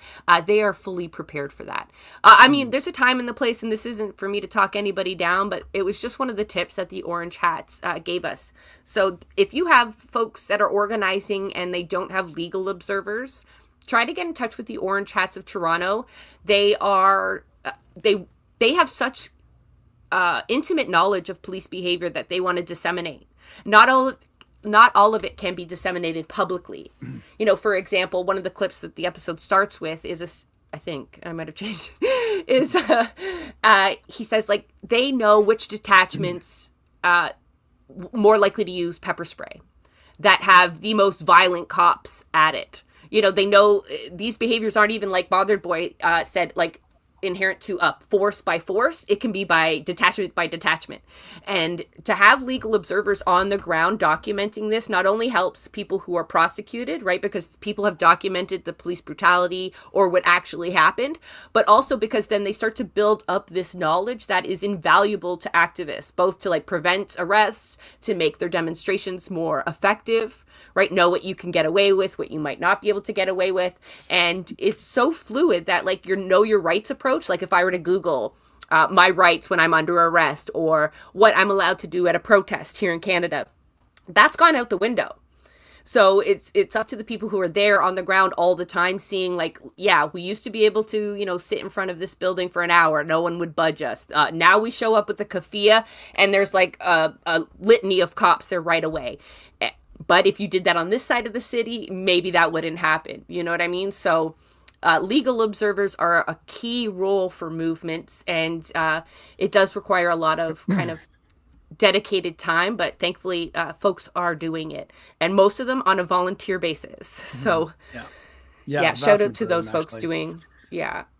They are fully prepared for that. I mean, there's a time and the place, and this isn't for me to talk anybody down, but it was just one of the tips that the Orange Hats gave us. So if you have folks that are organizing and they don't have legal observers, try to get in touch with the Orange Hats of Toronto. They are, they have such intimate knowledge of police behavior that they want to disseminate. Not all of it can be disseminated publicly. You know, for example, one of the clips that the episode starts with is I think I might have changed, is he says, like, they know which detachments more likely to use pepper spray, that have the most violent cops at it. You know, they know these behaviors aren't even, like Bothered Boy said, like, inherent to force by force. It can be by detachment. And to have legal observers on the ground documenting this not only helps people who are prosecuted, right, because people have documented the police brutality or what actually happened, but also because then they start to build up this knowledge that is invaluable to activists, both to like prevent arrests, to make their demonstrations more effective. right? Know what you can get away with, what you might not be able to get away with. And it's so fluid that like your know your rights approach, like if I were to Google my rights when I'm under arrest or what I'm allowed to do at a protest here in Canada, that's gone out the window. So it's up to the people who are there on the ground all the time seeing like, yeah, we used to be able to, you know, sit in front of this building for an hour. No one would budge us. Now we show up with the keffiyeh and there's like a litany of cops there right away. But if you did that on this side of the city, maybe that wouldn't happen. You know what I mean? So legal observers are a key role for movements, and it does require a lot of kind of dedicated time, but thankfully folks are doing it, and most of them on a volunteer basis. So yeah, shout out to those folks doing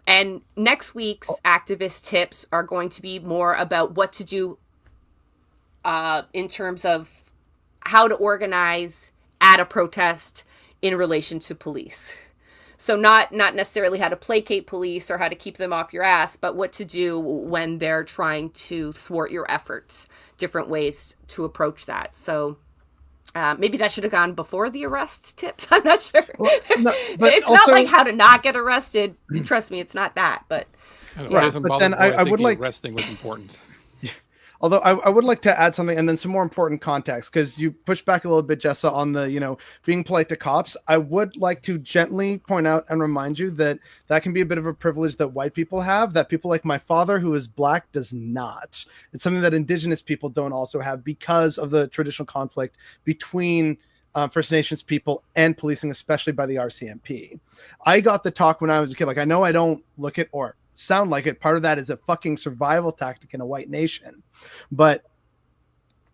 and next week's activist tips are going to be more about what to do in terms of how to organize at a protest in relation to police. So not necessarily how to placate police or how to keep them off your ass, but what to do when they're trying to thwart your efforts, different ways to approach that. So maybe that should have gone before the arrest tips. I'm not sure. Well, no, but it's also, not like how to not get arrested. Trust me, it's not that. But right. But then I would like arresting was important. Although I would like to add something and then some more important context, because you pushed back a little bit, Jessa, on the, you know, being polite to cops. I would like to gently point out and remind you that that can be a bit of a privilege that white people have, that people like my father, who is black, does not. It's something that indigenous people don't also have because of the traditional conflict between First Nations people and policing, especially by the RCMP. I got the talk when I was a kid. Like, I know I don't look it or sound like it. Part of that is a fucking survival tactic in a white nation. But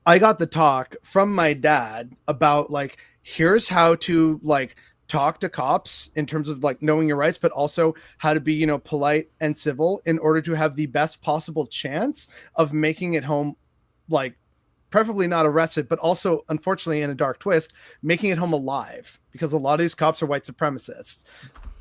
I got the talk from my dad about like, here's how to like talk to cops in terms of like knowing your rights, but also how to be, you know, polite and civil in order to have the best possible chance of making it home, like preferably not arrested, but also, unfortunately, in a dark twist, making it home alive, because a lot of these cops are white supremacists.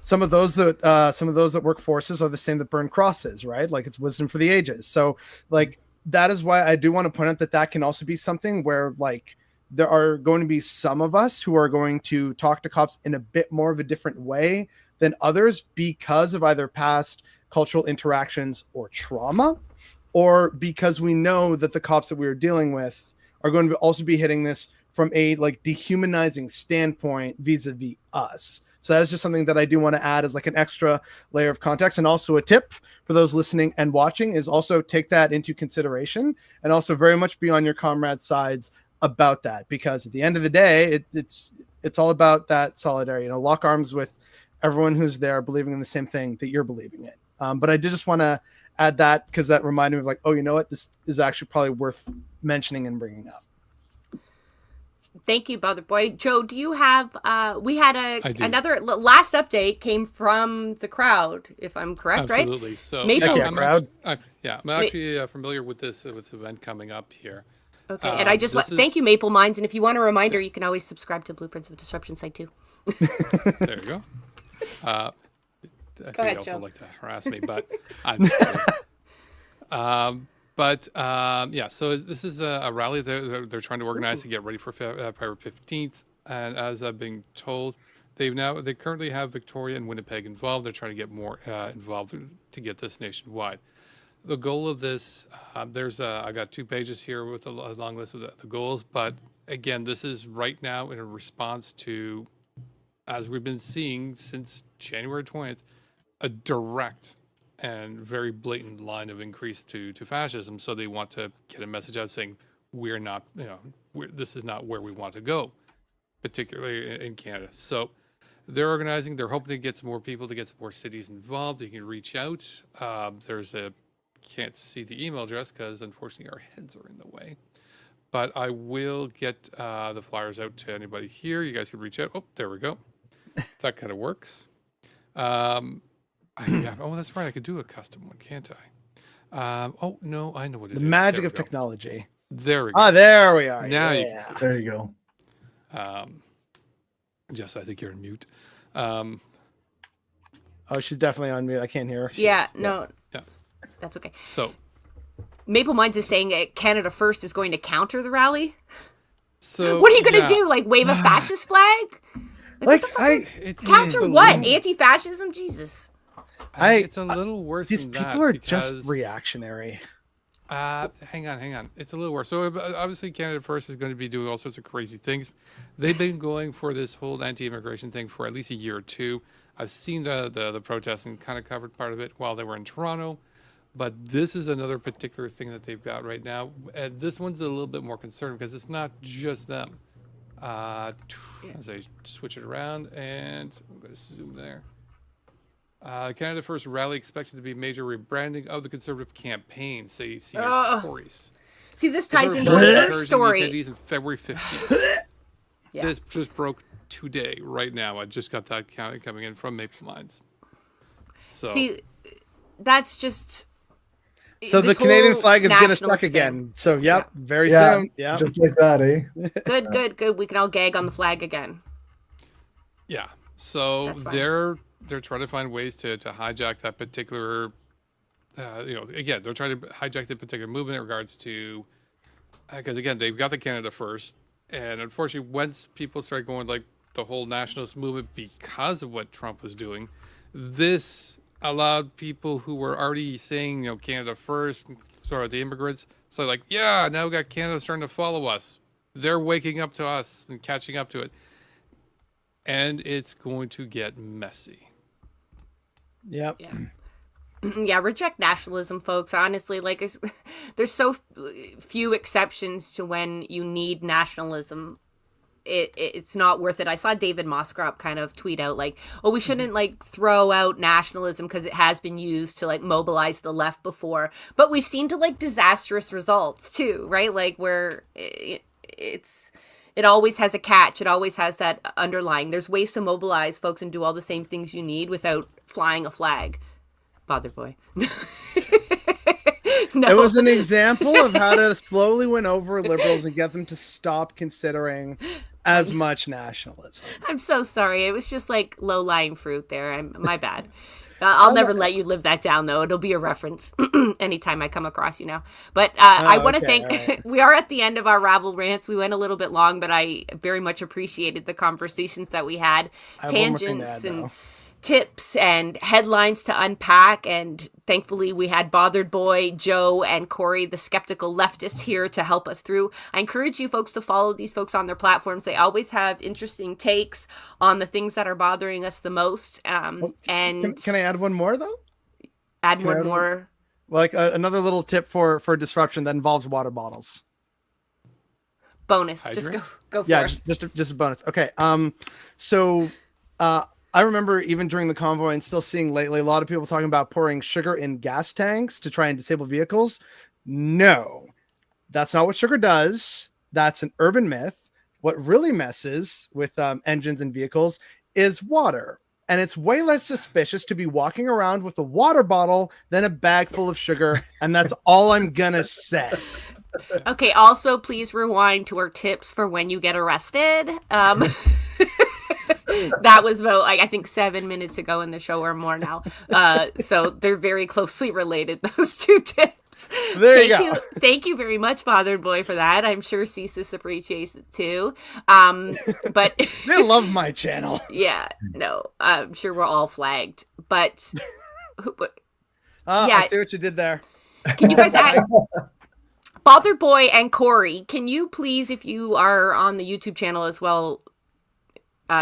Some of those that work forces are the same that burn crosses, right? Like, it's wisdom for the ages. So like, that is why I do want to point out that that can also be something where like there are going to be some of us who are going to talk to cops in a bit more of a different way than others because of either past cultural interactions or trauma, or because we know that the cops that we are dealing with are going to also be hitting this from a like dehumanizing standpoint vis-a-vis us. So that is just something that I do want to add as like an extra layer of context. And also a tip for those listening and watching is also take that into consideration and also very much be on your comrades' sides about that, because at the end of the day, it's all about that solidarity. You know, lock arms with everyone who's there believing in the same thing that you're believing in. But I did just want to add that because that reminded me of like, oh, you know what? This is actually probably worth mentioning and bringing up. Thank you, Brother Boy. Joe, do you have, we had another last update came from the crowd, if I'm correct, Absolutely. right? So Maple, I'm actually familiar with this event coming up here. Okay, and I just thank you, Maple Minds. And if you want a reminder, you can always subscribe to Blueprints of Disruption site too. There you go. I think ahead, you also Joe. like to harass me, but I'm just kidding. So this is a rally they're trying to organize to get ready for February 15th. And as I've been told, they currently have Victoria and Winnipeg involved. They're trying to get more involved to get this nationwide. The goal of this, I got 2 pages here with a long list of the goals. But again, this is right now in a response to, as we've been seeing since January 20th, a direct and very blatant line of increase to fascism. So they want to get a message out saying we're not, this is not where we want to go, particularly in Canada. So they're organizing. They're hoping to get some more people, to get some more cities involved. You can reach out. Can't see the email address because unfortunately our heads are in the way. But I will get the flyers out to anybody here. You guys can reach out. Oh, there we go. That kind of works. That's right. I could do a custom one, can't I? No, I know what it is. The magic of technology. There we go. Ah, there we are. Now yeah. you can see it. There you go. Jess, I think you're in mute. Oh, she's definitely on mute. I can't hear her. Yeah, no, Yeah. that's okay. So Maple Minds is saying Canada First is going to counter the rally. So What are you gonna yeah, do? Like wave a fascist flag? Like it's Counter a what? little- Anti-fascism? Jesus. it's a little worse these than people that are because, just reactionary. hang on. It's a little worse. So obviously, Canada First is going to be doing all sorts of crazy things. They've been going for this whole anti-immigration thing for at least a year or two. I've seen the protests and kind of covered part of it while they were in Toronto. But this is another particular thing that they've got right now. And this one's a little bit more concerning because it's not just them. As I switch it around, and I'm going to zoom there. Canada First rally expected to be major rebranding of the Conservative campaign, say senior Tories. See, this ties into Conservative our encouraging first story. attendees in February 15th. Yeah. This just broke today, right now. I just got that count coming in from Maple Mines. So See, that's just. So the this Canadian whole flag is going to nationalist suck thing. again. So yep, very Yeah, soon. Yeah. just like that, eh? Good. We can all gag on the flag again. yeah, so That's fine. they're trying to find ways to hijack that particular. Again, they're trying to hijack the particular movement in regards to, because again, they've got the Canada First, and unfortunately, once people start going like the whole nationalist movement because of what Trump was doing, this allowed people who were already saying, Canada First, sort of the immigrants, so like, yeah, now we got Canada starting to follow us. They're waking up to us and catching up to it, and it's going to get messy. Yep. Yeah. Yeah, reject nationalism, folks. Honestly, like there's so few exceptions to when you need nationalism. It's not worth it. I saw David Moskrop kind of tweet out like, "Oh, we shouldn't like throw out nationalism because it has been used to like mobilize the left before, but we've seen to like disastrous results too, right? Like where it always has a catch. It always has that underlying. There's ways to mobilize folks and do all the same things you need without flying a flag." Bother boy. No. It was an example of how to slowly win over liberals and get them to stop considering as much nationalism. I'm so sorry. It was just like low-lying fruit there. My bad. I'll never let you live that down, though. It'll be a reference anytime I come across you now. But I want to thank... right. We are at the end of our Rabble Rants. We went a little bit long, but I very much appreciated the conversations that we had. I have one more thing to Tangents add, and though. tips and headlines to unpack, and thankfully we had Bothered Boy, Joe, and Corey, the skeptical leftists, here to help us through. I encourage you folks to follow these folks on their platforms. They always have interesting takes on the things that are bothering us the most. And Can I add one more though? add can I one add more. Like another little tip for disruption that involves water bottles. Bonus. Hydrant? Just go for Yeah, it. just a bonus. Okay. So I remember even during the convoy and still seeing lately a lot of people talking about pouring sugar in gas tanks to try and disable vehicles. No, that's not what sugar does. That's an urban myth. What really messes with engines and vehicles is water. And it's way less suspicious to be walking around with a water bottle than a bag full of sugar. And that's all I'm going to say. Okay, also please rewind to our tips for when you get arrested. That was about, I think, 7 minutes ago in the show or more now. So they're very closely related, those two tips. There you go. Thank you very much, Bothered Boy, for that. I'm sure CSIS appreciates it too. But They love my channel. yeah, no, I'm sure we're all flagged. But Yeah. Yeah. I see what you did there. can you guys add... Bothered Boy and Corey, can you please, if you are on the YouTube channel as well,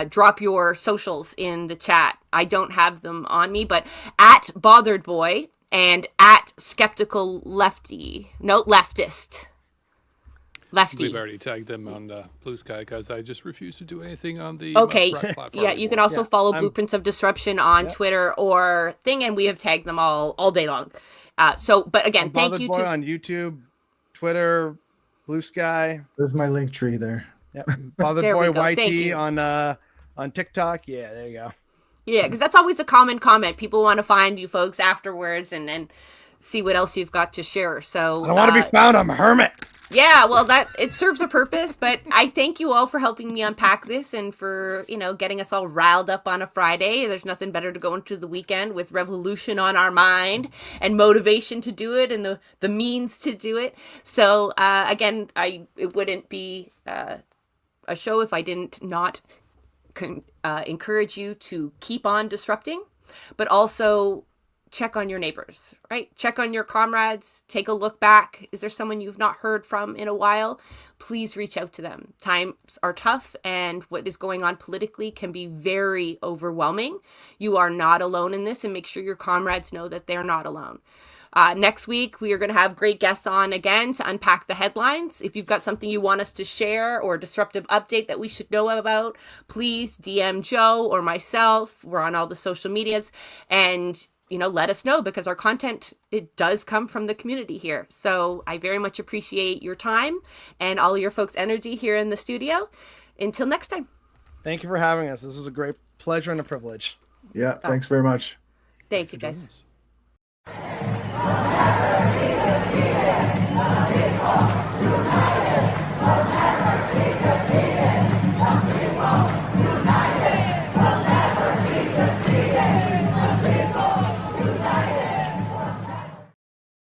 drop your socials in the chat. I don't have them on me, but at Bothered Boy and at Skeptical Lefty. No, Leftist. Lefty. We've already tagged them on Blue Sky because I just refuse to do anything on the Okay. Muskrat platform Yeah, you can anymore. also follow I'm- Blueprints of Disruption on Twitter or thing, and we have tagged them all day long. But again, thank Bothered you Boy to... on YouTube, Twitter, Blue Sky. There's my link tree there. Yep. Bothered There we Boy go. Thank YT you. on TikTok. Yeah, there you go. Yeah, because that's always a common comment. People want to find you folks afterwards and see what else you've got to share. So I don't want to be found. I'm a hermit. yeah, well, that it serves a purpose. But I thank you all for helping me unpack this and for getting us all riled up on a Friday. There's nothing better to go into the weekend with revolution on our mind and motivation to do it and the means to do it. So again, it wouldn't be a show if I didn't not encourage you to keep on disrupting, but also check on your neighbors, right? Check on your comrades, take a look back. Is there someone you've not heard from in a while? Please reach out to them. Times are tough, and what is going on politically can be very overwhelming. You are not alone in this, and make sure your comrades know that they're not alone. Next week, we are going to have great guests on again to unpack the headlines. If you've got something you want us to share or a disruptive update that we should know about, please DM Joe or myself. We're on all the social medias, and let us know, because our content, it does come from the community here. So I very much appreciate your time and all your folks' energy here in the studio. Until next time. Thank you for having us. This was a great pleasure and a privilege. Yeah, thanks very much. Thank you, guys. Us.